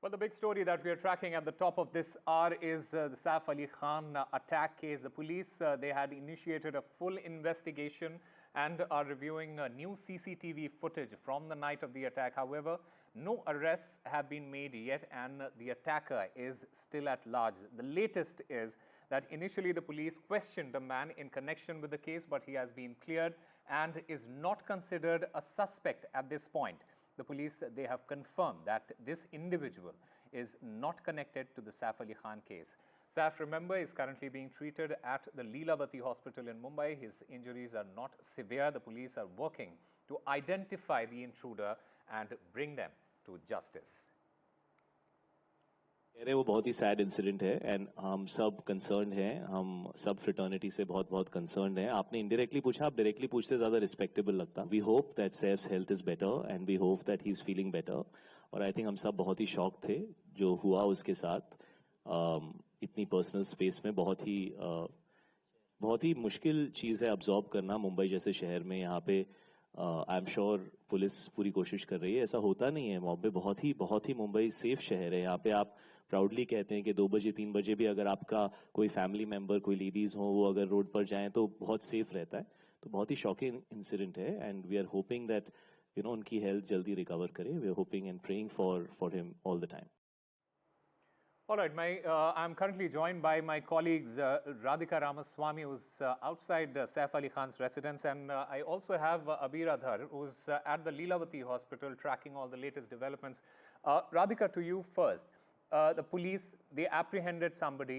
Speaker 3: Well, the big story that we are tracking at the top of this hour is the Saif Ali Khan attack case. The police, they had initiated a full investigation and are reviewing new CCTV footage from the night of the attack. However, no arrests have been made yet and the attacker is still at large. The latest is that initially the police questioned the man in connection with the case, but he has been cleared and is not considered a suspect at this point. The police, they have confirmed that this individual is not connected to the Saif Ali Khan case. Saif, remember, is currently being treated at the Leelavati Hospital in Mumbai. His injuries are not severe. The police are working to identify the intruder and bring them to justice.
Speaker 4: वो बहुत ही sad incident है and हम सब concerned हैं, हम सब fraternity से बहुत कंसर्न्ड हैं. आपने इनडायरेक्टली पूछा, आप डायरेक्टली पूछते ज़्यादा रिस्पेक्टेबल लगता. We hope that Saif's health is better and we hope that he is feeling better. और आई थिंक हम सब बहुत ही शॉक थे जो हुआ उसके साथ. इतनी पर्सनल स्पेस में बहुत ही मुश्किल चीज़ है अब्जॉर्ब करना मुंबई जैसे शहर में. यहाँ पे आई एम श्योर पुलिस पूरी कोशिश कर रही है. ऐसा होता नहीं है मॉब में. बहुत ही मुंबई सेफ शहर है. यहाँ पे आप प्राउडली कहते हैं कि 2 बजे 3 बजे भी अगर आपका कोई फैमिली मेंबर, कोई लेडीज हो, वो अगर रोड पर जाएं तो बहुत सेफ रहता है. तो बहुत ही शॉकिंग इंसिडेंट है and we are hoping that उनकी हेल्थ जल्दी रिकवर करे. We are hoping and praying for him all the time.
Speaker 3: All right, I'm currently joined by my colleagues Radhika Ramaswamy, who's outside Saif Ali Khan's residence, and I also have Abir Adhar, who's at the Leelavati Hospital tracking all the latest developments. Radhika, to you first. The police, they apprehended somebody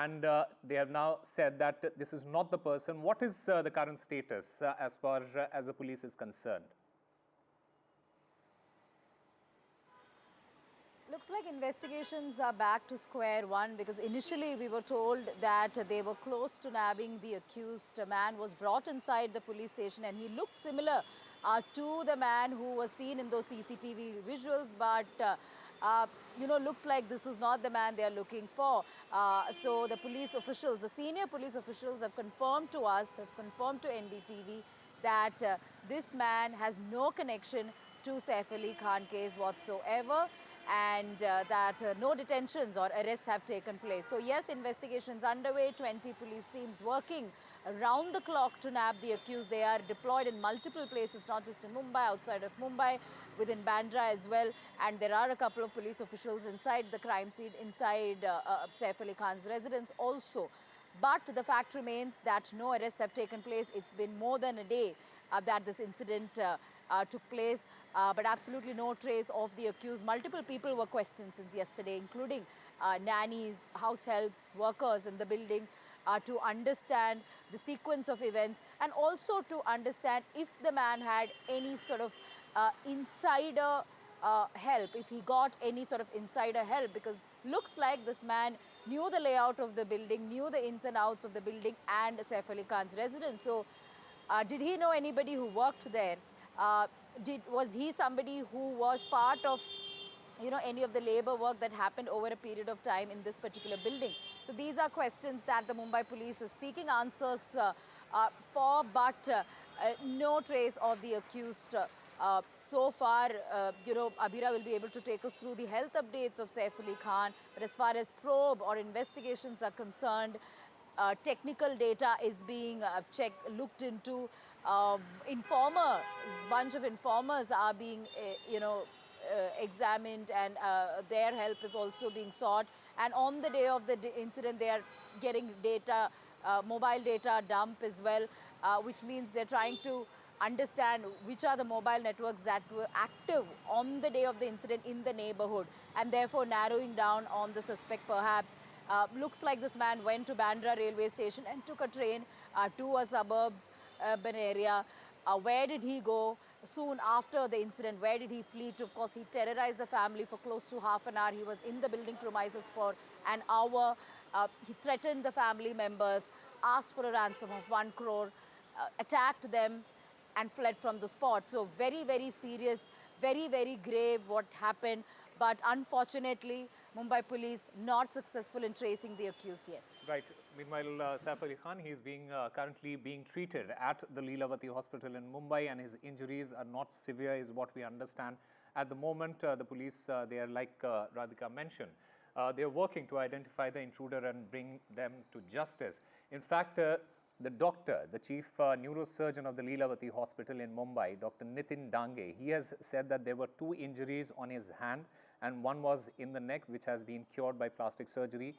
Speaker 3: and they have now said that this is not the person. What is the current status as far as the police is concerned?
Speaker 22: Looks like investigations are back to square one because initially we were told that they were close to nabbing the accused. A man was brought inside the police station and he looked similar to the man who was seen in those CCTV visuals, but looks like this is not the man they are looking for. So the police officials, the senior police officials have confirmed to us, have confirmed to NDTV that this man has no connection to Saif Ali Khan case whatsoever, and that no detentions or arrests have taken place. So yes, investigations underway, 20 police teams working around the clock to nab the accused. They are deployed in multiple places, not just in Mumbai, outside of Mumbai, within Bandra as well. And there are a couple of police officials inside the crime scene, inside Saif Ali Khan's residence also. But the fact remains that no arrests have taken place. It's been more than a day that this incident took place, but absolutely no trace of the accused. Multiple people were questioned since yesterday, including nannies, house helps, workers in the building, to understand the sequence of events and also to understand if the man had any sort of insider help, if he got any sort of insider help, because looks like this man knew the layout of the building, knew the ins and outs of the building and Saif Ali Khan's residence. So did he know anybody who worked there? Was he somebody who was part of any of the labor work that happened over a period of time in this particular building? So these are questions that the Mumbai police is seeking answers for, but no trace of the accused. So far, Abira will be able to take us through the health updates of Saif Ali Khan. But as far as probe or investigations are concerned, technical data is being looked into. Bunch of informers are being, examined, and their help is also being sought. And on the day of the incident, they are getting data, mobile data dump as well, which means they're trying to understand which are the mobile networks that were active on the day of the incident in the neighborhood, and therefore narrowing down on the suspect perhaps. Looks like this man went to Bandra railway station and took a train to a suburban area. Where did he go soon after the incident? Where did he flee to? Of course, he terrorized the family for close to half an hour. He was in the building premises for an hour. He threatened the family members, asked for a ransom of 1 crore, attacked them and fled from the spot. So very, very serious, very, very grave what happened. But unfortunately, Mumbai police not successful in tracing the accused yet.
Speaker 3: Right. Meanwhile, Saif Ali Khan, he's currently being treated at the Leelavati Hospital in Mumbai, and his injuries are not severe, is what we understand. At the moment, the police, they are like Radhika mentioned, they are working to identify the intruder and bring them to justice. In fact, the doctor, the chief neurosurgeon of the Leelavati Hospital in Mumbai, Dr. Nitin Dange, he has said that there were 2 injuries on his hand, and one was in the neck, which has been cured by plastic surgery.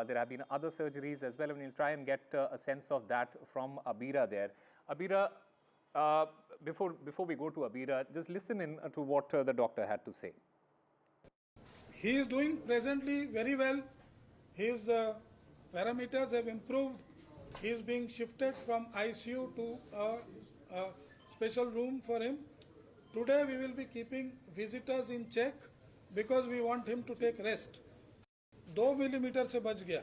Speaker 3: There have been other surgeries as well, and we'll try and get a sense of that from Abira there. Abira, before we go to Abira, just listen in to what the doctor had to say.
Speaker 2: He is doing presently very well. His parameters have improved. He is being shifted from ICU to a special room for him. Today we will be keeping visitors in check because we want him to take rest. 2 millimetre से बच गया.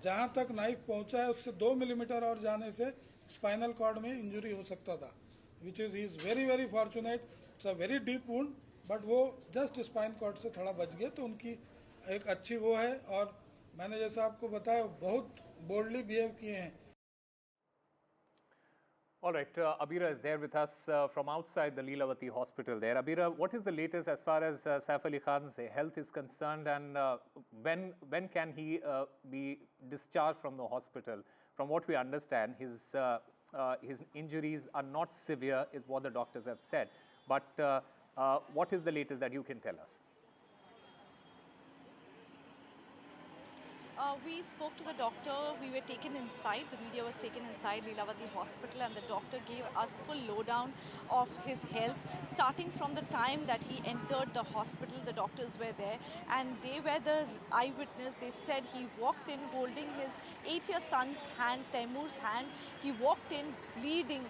Speaker 2: जहाँ तक knife पहुँचा है उससे 2 millimetre और जाने से स्पाइनल कॉर्ड में इंजरी हो सकता था, which is he is very very fortunate. It's a very deep wound, but वो जस्ट स्पाइन कॉर्ड से थोड़ा बच गया, तो उनकी एक अच्छी वो है. और मैंने जैसा आपको बताया बहुत बोल्डली बिहेव किए हैं.
Speaker 3: All right, Abira is there with us from outside the Leelavati Hospital there. Abira, what is the latest as far as Saif Ali Khan's health is concerned, and when can he be discharged from the hospital? From what we understand, his injuries are not severe, is what the doctors have said. But what is the latest that you can tell us?
Speaker 10: We spoke to the doctor. We were taken inside. The media was taken inside Leelavati Hospital, and the doctor gave us full lowdown of his health, starting from the time that he entered the hospital. The doctors were there, and they were the eyewitness. They said he walked in holding his 8-year son's hand, Taimur's hand. He walked in bleeding.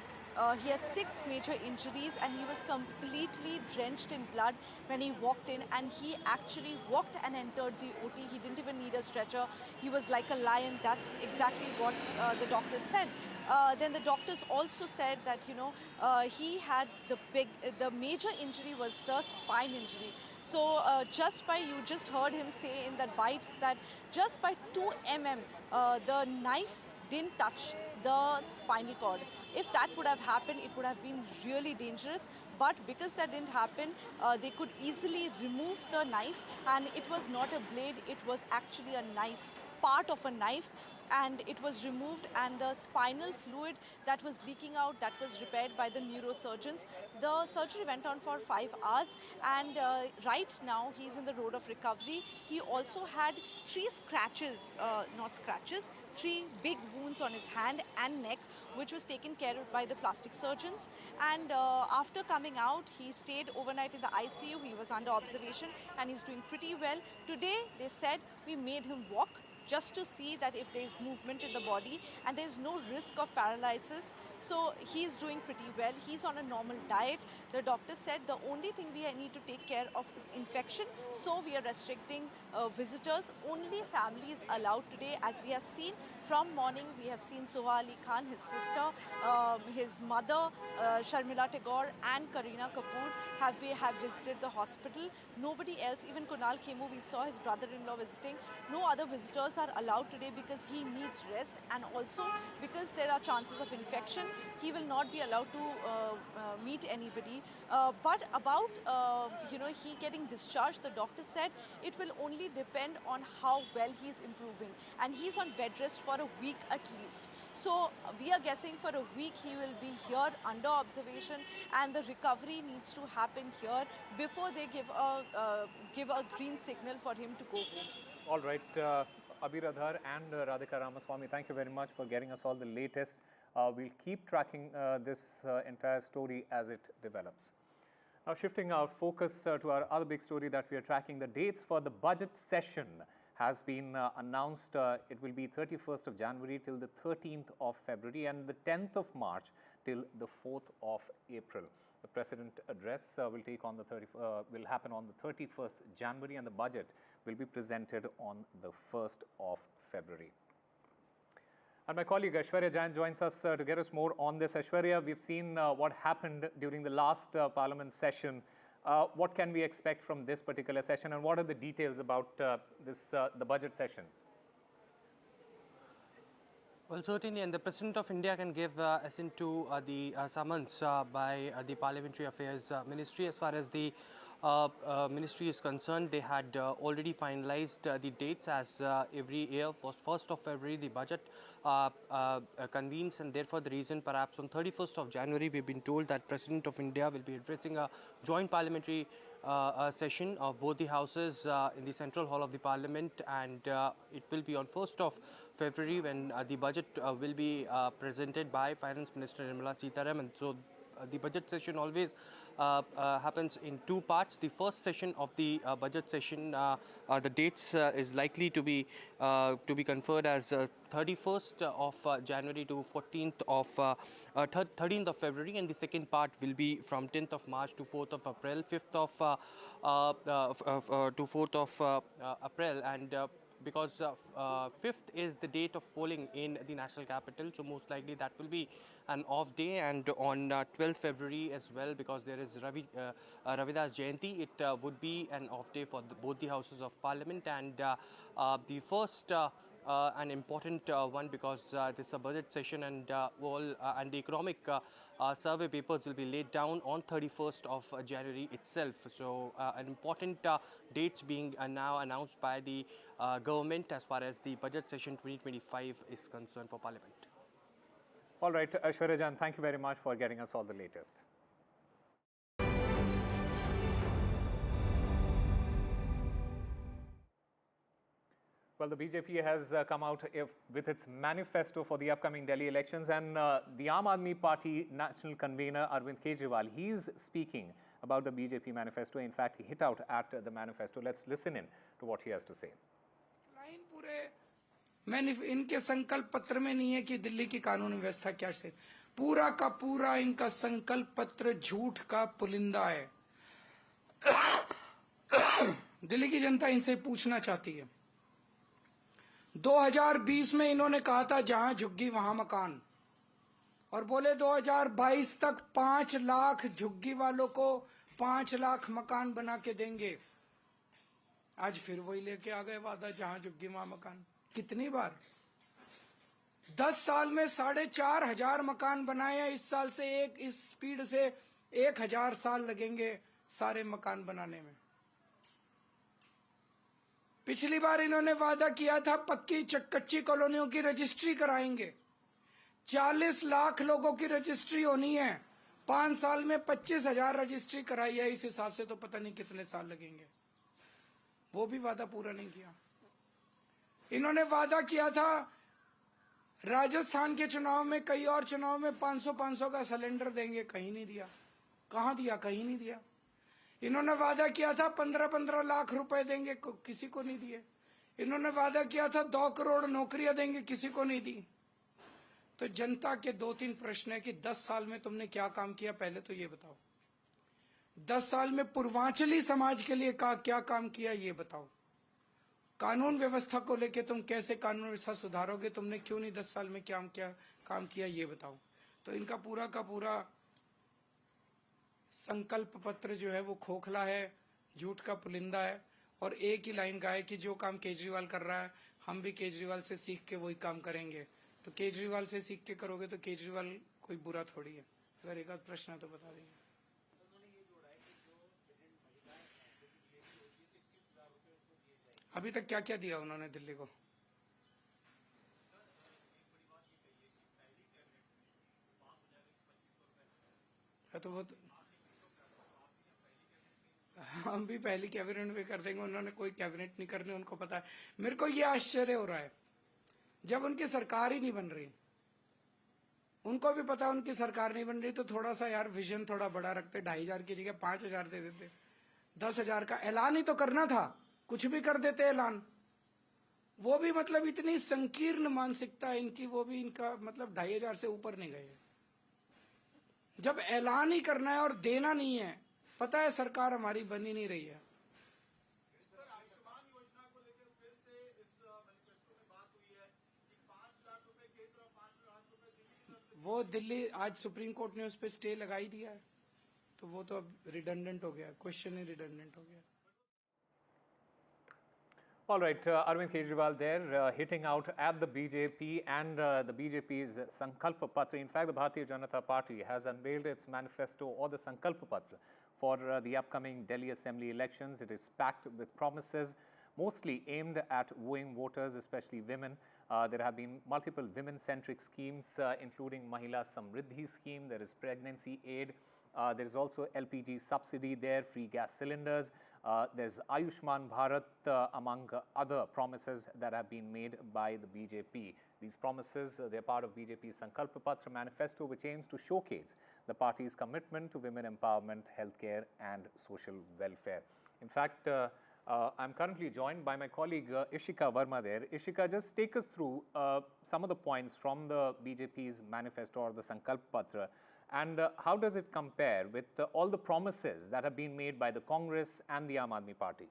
Speaker 10: He had 6 major injuries, and he was completely drenched in blood when he walked in, and he actually walked and entered the OT. He didn't even need a stretcher. He was like a lion. That's exactly what the doctors said. Then the doctors also said that, he had the major injury was the spine injury. So you just heard him say in that bite that just by 2 mm, the knife didn't touch the spinal cord. If that would have happened, it would have been really dangerous. But because that didn't happen, they could easily remove the knife, and it was not a blade, it was actually a knife part of a knife, and it was removed, and the spinal fluid that was leaking out, that was repaired by the neurosurgeons. The surgery went on for 5 hours, and right now he's in the road of recovery. He also had 3 scratches, three big wounds on his hand and neck, which was taken care of by the plastic surgeons. And after coming out, he stayed overnight in the ICU. He was under observation and he's doing pretty well. Today, they said we made him walk just to see that if there is movement in the body, and there is no risk of paralysis. So he's doing pretty well. He's on a normal diet. The doctor said the only thing we need to take care of is infection. So we are restricting visitors. Only family is allowed today. As we have seen from morning, we have seen Soha Ali Khan, his sister, his mother, Sharmila Tagore and Kareena Kapoor have visited the hospital. Nobody else, even Kunal Khemu, we saw his brother-in-law visiting. No other visitors are allowed today because he needs rest, and also because there are chances of infection. He will not be allowed to meet anybody. But about he getting discharged, the doctor said it will only depend on how well he's improving, and he's on bed rest for a week at least. So we are guessing for a week he will be here under observation, and the recovery needs to happen here before they give a green signal for him to go home.
Speaker 3: All right, Abir Adhar and Radhika Ramaswamy, thank you very much for getting us all the latest. We'll keep tracking this entire story as it develops. Now, shifting our focus to our other big story that we are tracking, the dates for the budget session has been announced. It will be 31st of January till the 13th of February and the 10th of March till the 4th of April. The President address will happen on the 31st January, and the budget will be presented on the 1st of February. And my colleague Aishwarya Jain joins us to get us more on this. Aishwarya, we've seen what happened during the last Parliament session. What can we expect from this particular session, and what are the details about the budget sessions?
Speaker 6: Well, certainly, and the President of India can give assent to the summons by the Parliamentary Affairs Ministry. As far as the ministry is concerned, they had already finalized the dates, as every year for 1st of February the budget convenes, and therefore the reason perhaps on 31st of January we've been told that President of India will be addressing a joint parliamentary session of both the houses in the Central Hall of the Parliament, and it will be on 1st of February when the budget will be presented by Finance Minister Nirmala Sitharaman. So the budget session always happens in 2 parts. The first session of the budget session, the dates is likely to be conferred as 31st of January to 13th of February, and the second part will be from 10th of March to 4th of April, 5th to 4th of April, and because 5th is the date of polling in the national capital, so most likely that will be an off day, and on 12th February as well, because there is Ravidas Jayanti, it would be an off day for both the houses of Parliament, and the first an important one, because this is a budget session, and and the economic survey papers will be laid down on 31st of January itself. So an important dates being now announced by the government as far as the budget session 2025 is concerned for Parliament.
Speaker 3: All right, Aishwarya Jain, thank you very much for getting us all the latest. Well, the BJP has come out with its manifesto for the upcoming Delhi elections, and the Aam Aadmi Party national convener Arvind Kejriwal, he's speaking about the BJP manifesto. In fact, he hit out at the manifesto. Let's listen in to what he has to say.
Speaker 11: Line पूरे इनके संकल्प पत्र में नहीं है कि दिल्ली की कानून व्यवस्था क्या से, पूरा का पूरा इनका संकल्प पत्र झूठ का पुलिंदा है। दिल्ली की जनता इनसे पूछना चाहती है, 2020 में इन्होंने कहा था जहां झुग्गी वहां मकान, और बोले 2022 तक 5 लाख झुग्गी वालों को 5 लाख मकान बना के देंगे। आज फिर वही लेके आ गए वादा, जहां झुग्गी वहां मकान। कितनी बार? 10 साल में 4,500 मकान बनाए हैं। इस साल से इस स्पीड से 1,000 साल लगेंगे सारे मकान बनाने में। पिछली बार इन्होंने वादा किया था पक्की कच्ची कॉलोनियों की रजिस्ट्री कराएंगे। 40 लाख लोगों की रजिस्ट्री होनी है। 5 साल में 25,000 रजिस्ट्री कराई है। इस हिसाब से तो पता नहीं कितने साल लगेंगे। वो भी वादा पूरा नहीं किया। इन्होंने वादा किया था राजस्थान के चुनाव में, कई और चुनाव में 500 का सिलेंडर देंगे, कहीं नहीं दिया। कहां दिया? कहीं नहीं दिया। इन्होंने वादा किया था 15 लाख रुपए देंगे, किसी को नहीं दिए। इन्होंने वादा किया था 2 करोड़ नौकरियां देंगे, किसी को नहीं दी। तो जनता के 2-3 प्रश्न है कि 10 साल में तुमने क्या काम किया, पहले तो ये बताओ। 10 साल में पूर्वांचली समाज के लिए क्या काम किया, ये बताओ। कानून व्यवस्था को लेके तुम कैसे कानून व्यवस्था सुधारोगे, तुमने क्यों नहीं 10 साल में क्या काम किया, ये बताओ। तो इनका पूरा का पूरा संकल्प पत्र जो है वो खोखला है, झूठ का पुलिंदा है। और एक ही लाइन का है कि जो काम केजरीवाल कर रहा है हम भी केजरीवाल से सीख के वही काम करेंगे। तो केजरीवाल से सीख के करोगे तो केजरीवाल कोई बुरा थोड़ी है। अगर एक आध प्रश्न है तो बता देंगे। अभी तक क्या क्या दिया उन्होंने दिल्ली को? तो वो हम भी पहली कैबिनेट में कर देंगे। उन्होंने कोई कैबिनेट नहीं करनी, उनको पता है। मेरे को ये आश्चर्य हो रहा है जब उनकी सरकार ही नहीं बन रही, उनको भी पता है उनकी सरकार नहीं बन रही, तो थोड़ा सा यार विजन थोड़ा बड़ा रखते। 2,500 की जगह 5,000 दे देते। 10,000 का ऐलान ही तो करना था, कुछ भी कर देते ऐलान। वो भी मतलब इतनी संकीर्ण मानसिकता है इनकी, वो भी इनका मतलब 2,500 से ऊपर नहीं गए। जब ऐलान ही करना है और देना नहीं है, पता है सरकार हमारी बन ही नहीं रही है। वो दिल्ली आज सुप्रीम कोर्ट ने उस पर स्टे लगा ही दिया है, तो वो तो अब रिडंडेंट हो गया, क्वेश्चन ही रिडंडेंट हो गया।
Speaker 3: All right, Arvind Kejriwal there hitting out at the BJP and the BJP's Sankalp Patra. In fact, the Bharatiya Janata Party has unveiled its manifesto or the Sankalp Patra for the upcoming Delhi Assembly elections. It is packed with promises, mostly aimed at wooing voters, especially women. There have been multiple women-centric schemes, including Mahila Samriddhi scheme. There is pregnancy aid. There is also LPG subsidy there, free gas cylinders. There's Ayushman Bharat, among other promises that have been made by the BJP. These promises, they're part of BJP's Sankalp Patra manifesto, which aims to showcase the party's commitment to women empowerment, healthcare and social welfare. In fact, I'm currently joined by my colleague Ishika Verma there. Ishika, just take us through some of the points from the BJP's manifesto or the Sankalp Patra. And how does it compare with all the promises that have been made by the Congress and the Aam Aadmi Party?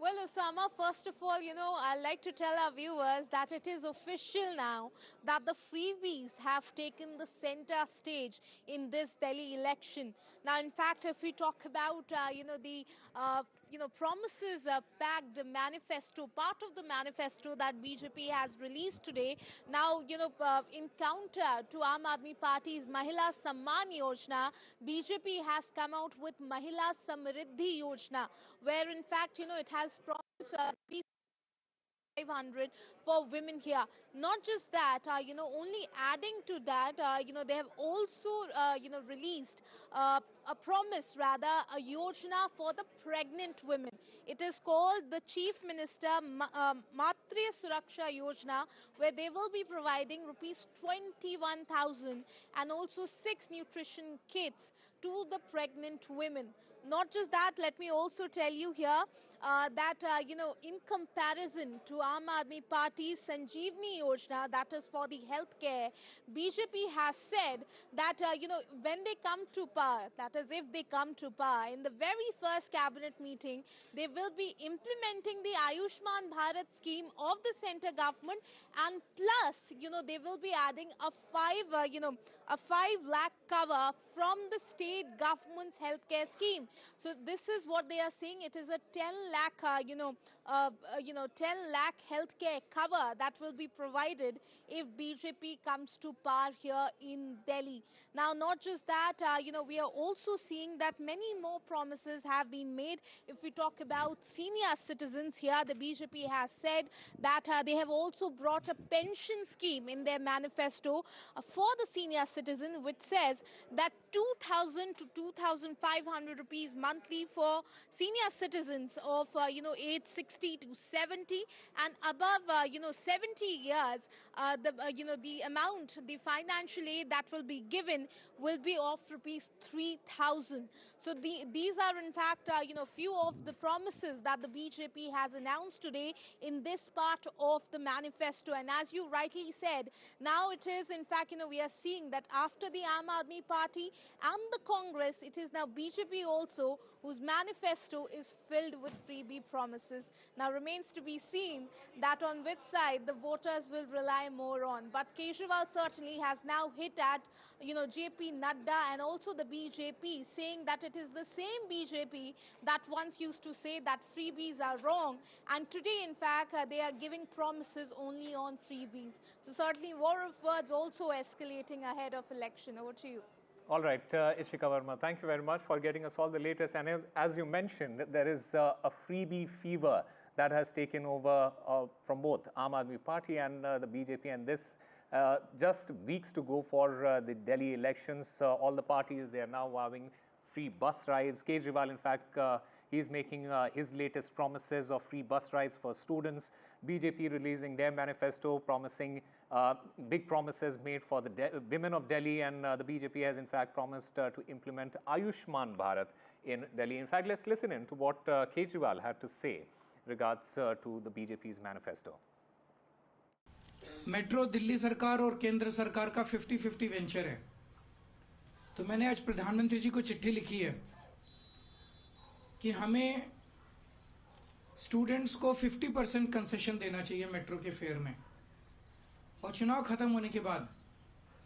Speaker 10: Well, Osama, first of all, I'd like to tell our viewers that it is official now that the freebies have taken the center stage in this Delhi election. Now, in fact, if we talk about, the promises packed manifesto, part of the manifesto that BJP has released today. Now, in counter to Aam Aadmi Party's Mahila Samman Yojana, BJP has come out with Mahila Samriddhi Yojana, where in fact, it has promised 500 for women here. Not just that, only adding to that, they have also, released a promise, rather, a yojana for the pregnant women. It is called the Chief Minister Matriya Suraksha Yojana, where they will be providing rupees 21,000 and also 6 nutrition kits to the pregnant women. Not just that, let me also tell you here that, in comparison to Aam Aadmi Party's Sanjeevani Yojana, that is for the healthcare, BJP has said that, when they come to power, that is if they come to power, in the very first cabinet meeting, they will be implementing the Ayushman Bharat scheme of the center government, and plus, they will be adding a
Speaker 8: a 5 lakh cover from the state government's healthcare scheme. So this is what they are saying. It is a 10 lakh, 10 lakh healthcare cover that will be provided if BJP comes to power here in Delhi. Now, not just that, we are also seeing that many more promises have been made. If we talk about senior citizens here, the BJP has said that they have also brought a pension scheme in their manifesto for the senior citizen, which says that 2,000 to 2,500 rupees monthly for senior citizens of age 60 to 70 and above 70 years. The amount, the financial aid that will be given will be of rupees 3,000. So these are in fact few of the promises that the BJP has announced today in this part of the manifesto. And as you rightly said, now it is in fact we are seeing that after the Aam Aadmi Party and the Congress, it is now BJP also whose manifesto is filled with freebie promises. Now remains to be seen that on which side the voters will rely more on. But Kejriwal certainly has now hit at JP Nadda and also the BJP, saying that it is the same BJP that once used to say that freebies are wrong, and today in fact they are giving promises only on freebies. So certainly war of words also escalating ahead of election. Over to you.
Speaker 3: All right, Ishika Verma, thank you very much for getting us all the latest. And as you mentioned, there is a freebie fever that has taken over from both Aam Aadmi Party and the BJP. And this just weeks to go for the Delhi elections. All the parties, they are now vowing free bus rides. Kejriwal, in fact, he's making his latest promises of free bus rides for students. BJP releasing their manifesto, promising big promises made for the women of Delhi, and the BJP has in fact promised to implement Ayushman Bharat in Delhi. In fact, let's listen in to what Kejriwal had to say regards to the BJP's manifesto.
Speaker 11: Metro Delhi सरकार और केंद्र सरकार का 50-50 venture है। तो मैंने आज प्रधानमंत्री जी को चिट्ठी लिखी है कि हमें स्टूडेंट्स को 50% कंसेशन देना चाहिए मेट्रो के फेयर में, और चुनाव खत्म होने के बाद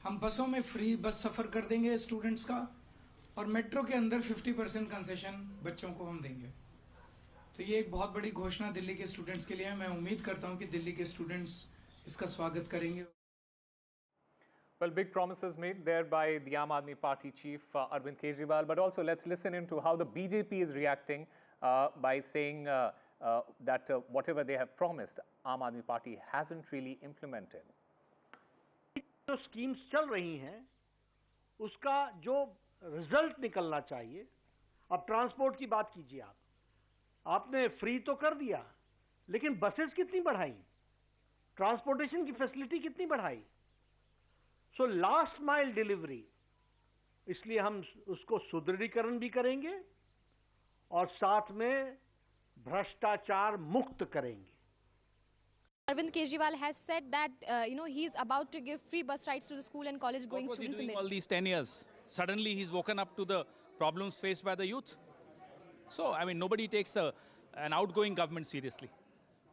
Speaker 11: हम बसों में फ्री बस सफर कर देंगे स्टूडेंट्स का, और मेट्रो के अंदर 50% कंसेशन बच्चों को हम देंगे। तो ये एक बहुत बड़ी घोषणा दिल्ली के स्टूडेंट्स के लिए है। मैं उम्मीद करता हूं कि दिल्ली के स्टूडेंट्स इसका स्वागत करेंगे।
Speaker 3: Well, big promises made there by the Aam Aadmi Party chief Arvind Kejriwal, but also let's listen into how the BJP is reacting by saying that whatever they have promised, Aam Aadmi Party hasn't really implemented.
Speaker 12: जो schemes चल रही हैं उसका जो result निकलना चाहिए, अब transport की बात कीजिए, आपने फ्री तो कर दिया, लेकिन बसेस कितनी बढ़ाई, ट्रांसपोर्टेशन की फैसिलिटी कितनी बढ़ाई। सो लास्ट माइल डिलीवरी, इसलिए हम उसको सुदृढ़ीकरण भी करेंगे और साथ में भ्रष्टाचार मुक्त करेंगे।
Speaker 13: Arvind Kejriwal has said that he is about to give free bus rides to the school and college going students in Delhi.
Speaker 15: All these 10 years, suddenly he's woken up to the problems faced by the youth. So, I mean, nobody takes an outgoing government seriously.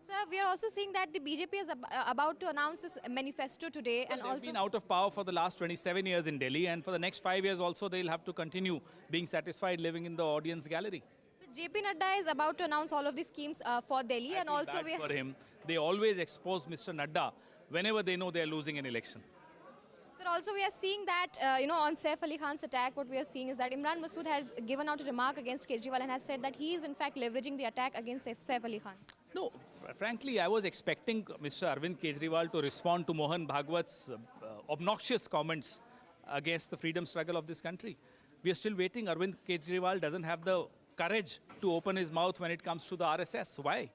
Speaker 13: Sir, we are also seeing that the BJP is about to announce this manifesto today, and also
Speaker 15: they've been out of power for the last 27 years in Delhi, and for the next 5 years also they'll have to continue being satisfied living in the audience gallery.
Speaker 13: So JP Nadda is about to announce all of these schemes for Delhi, and also we
Speaker 15: for him. They always expose Mr. Nadda whenever they know they are losing an election.
Speaker 13: Sir, also we are seeing that, on Saif Ali Khan's attack, what we are seeing is that Imran Masood has given out a remark against Kejriwal and has said that he is in fact leveraging the attack against Saif Ali Khan.
Speaker 15: No, frankly, I was expecting Mr. Arvind Kejriwal to respond to Mohan Bhagwat's obnoxious comments against the freedom struggle of this country. We are still waiting. Arvind Kejriwal doesn't have the courage to open his mouth when it comes to the RSS. Why?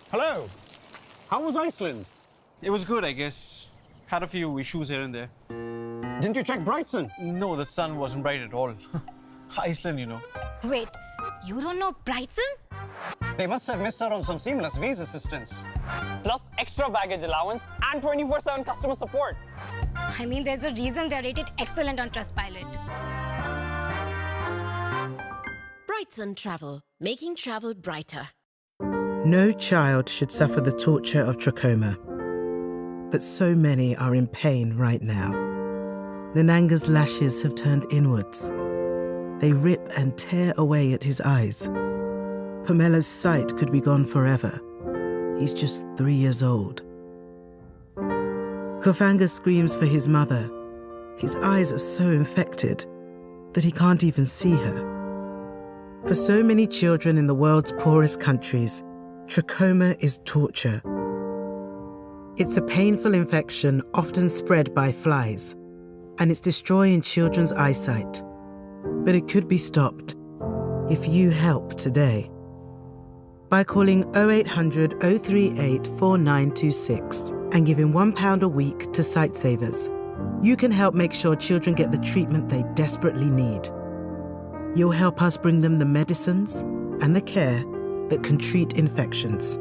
Speaker 23: Hello. How was Iceland?
Speaker 24: It was good, I guess. Had a few issues here and there.
Speaker 23: Didn't you check Brighton?
Speaker 24: No, the sun wasn't bright at all. Iceland, you know.
Speaker 25: Wait, you don't know Brighton?
Speaker 23: They must have missed out on some seamless visa assistance.
Speaker 26: Plus extra baggage allowance and 24/7 customer support.
Speaker 25: I mean, there's a reason they're rated excellent on Trustpilot.
Speaker 5: Brightson Travel, making travel brighter.
Speaker 7: No child should suffer the torture of trachoma. But so many are in pain right now. Nananga's lashes have turned inwards. They rip and tear away at his eyes. Pamelo's sight could be gone forever. He's just 3 years old. Kofanga screams for his mother. His eyes are so infected that he can't even see her. For so many children in the world's poorest countries, trachoma is torture. It's a painful infection often spread by flies, and it's destroying children's eyesight. But it could be stopped if you help today. By calling 0800 038 4926 and giving £1 a week to Sightsavers, you can help make sure children get the treatment they desperately need. You'll help us bring them the medicines and the care that can treat infections.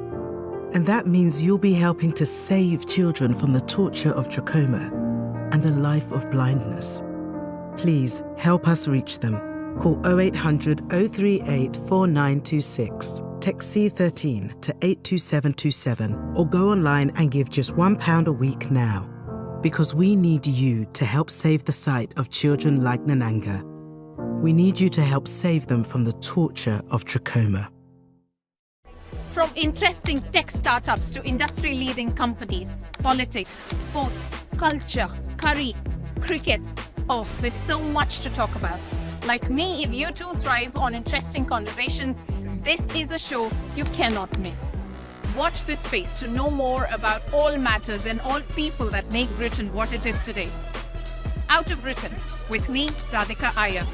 Speaker 7: And that means you'll be helping to save children from the torture of trachoma and a life of blindness. Please help us reach them. Call 0800 038 4926. Text C13 to 82727 or go online and give just £1 a week now. Because we need you to help save the sight of children like Nananga. We need you to help save them from the torture of trachoma.
Speaker 9: From interesting tech startups to industry-leading companies, politics, sports, culture, curry, cricket. Oh, there's so much to talk about. Like me, if you too thrive on interesting conversations, this is a show you cannot miss. Watch this space to know more about all matters and all people that make Britain what it is today. Out of Britain, with me, Radhika Iyer.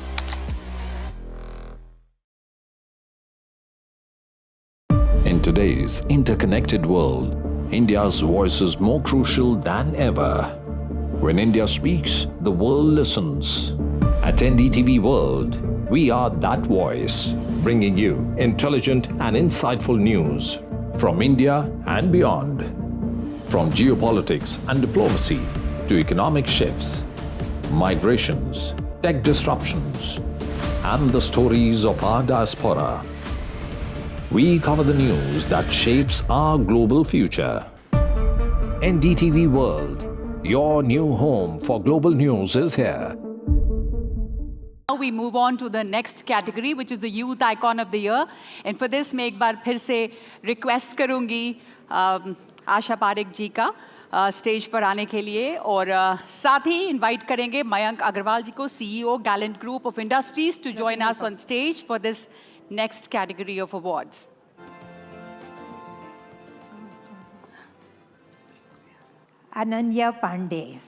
Speaker 14: In today's interconnected world, India's voice is more crucial than ever. When India speaks, the world listens. At NDTV World, we are that voice, bringing you intelligent and insightful news from India and beyond. From geopolitics and diplomacy to economic shifts, migrations, tech disruptions, and the stories of our diaspora. We cover the news that shapes our global future. NDTV World, your new home for global news is here.
Speaker 16: Now we move on to the next category, which is the Youth Icon of the Year. And for this, मैं एक बार फिर से request करूँगी आशा पारेख जी का stage पर आने के लिए और साथ ही invite करेंगे मयंक अग्रवाल जी को, CEO Gallant Group of Industries, to join us on stage for this next category of awards.
Speaker 17: Ananya Pandey.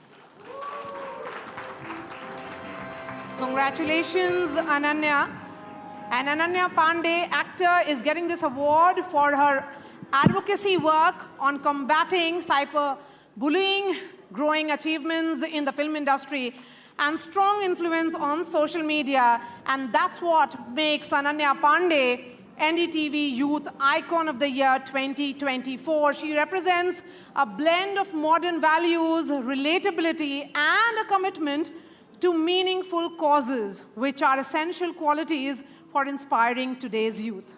Speaker 18: Congratulations, Ananya. And Ananya Pandey, actor, is getting this award for her advocacy work on combating cyberbullying, growing achievements in the film industry, and strong influence on social media. And that's what makes Ananya Pandey NDTV Youth Icon of the Year 2024. She represents a blend of modern values, relatability, and a commitment to meaningful causes, which are essential qualities for inspiring today's youth.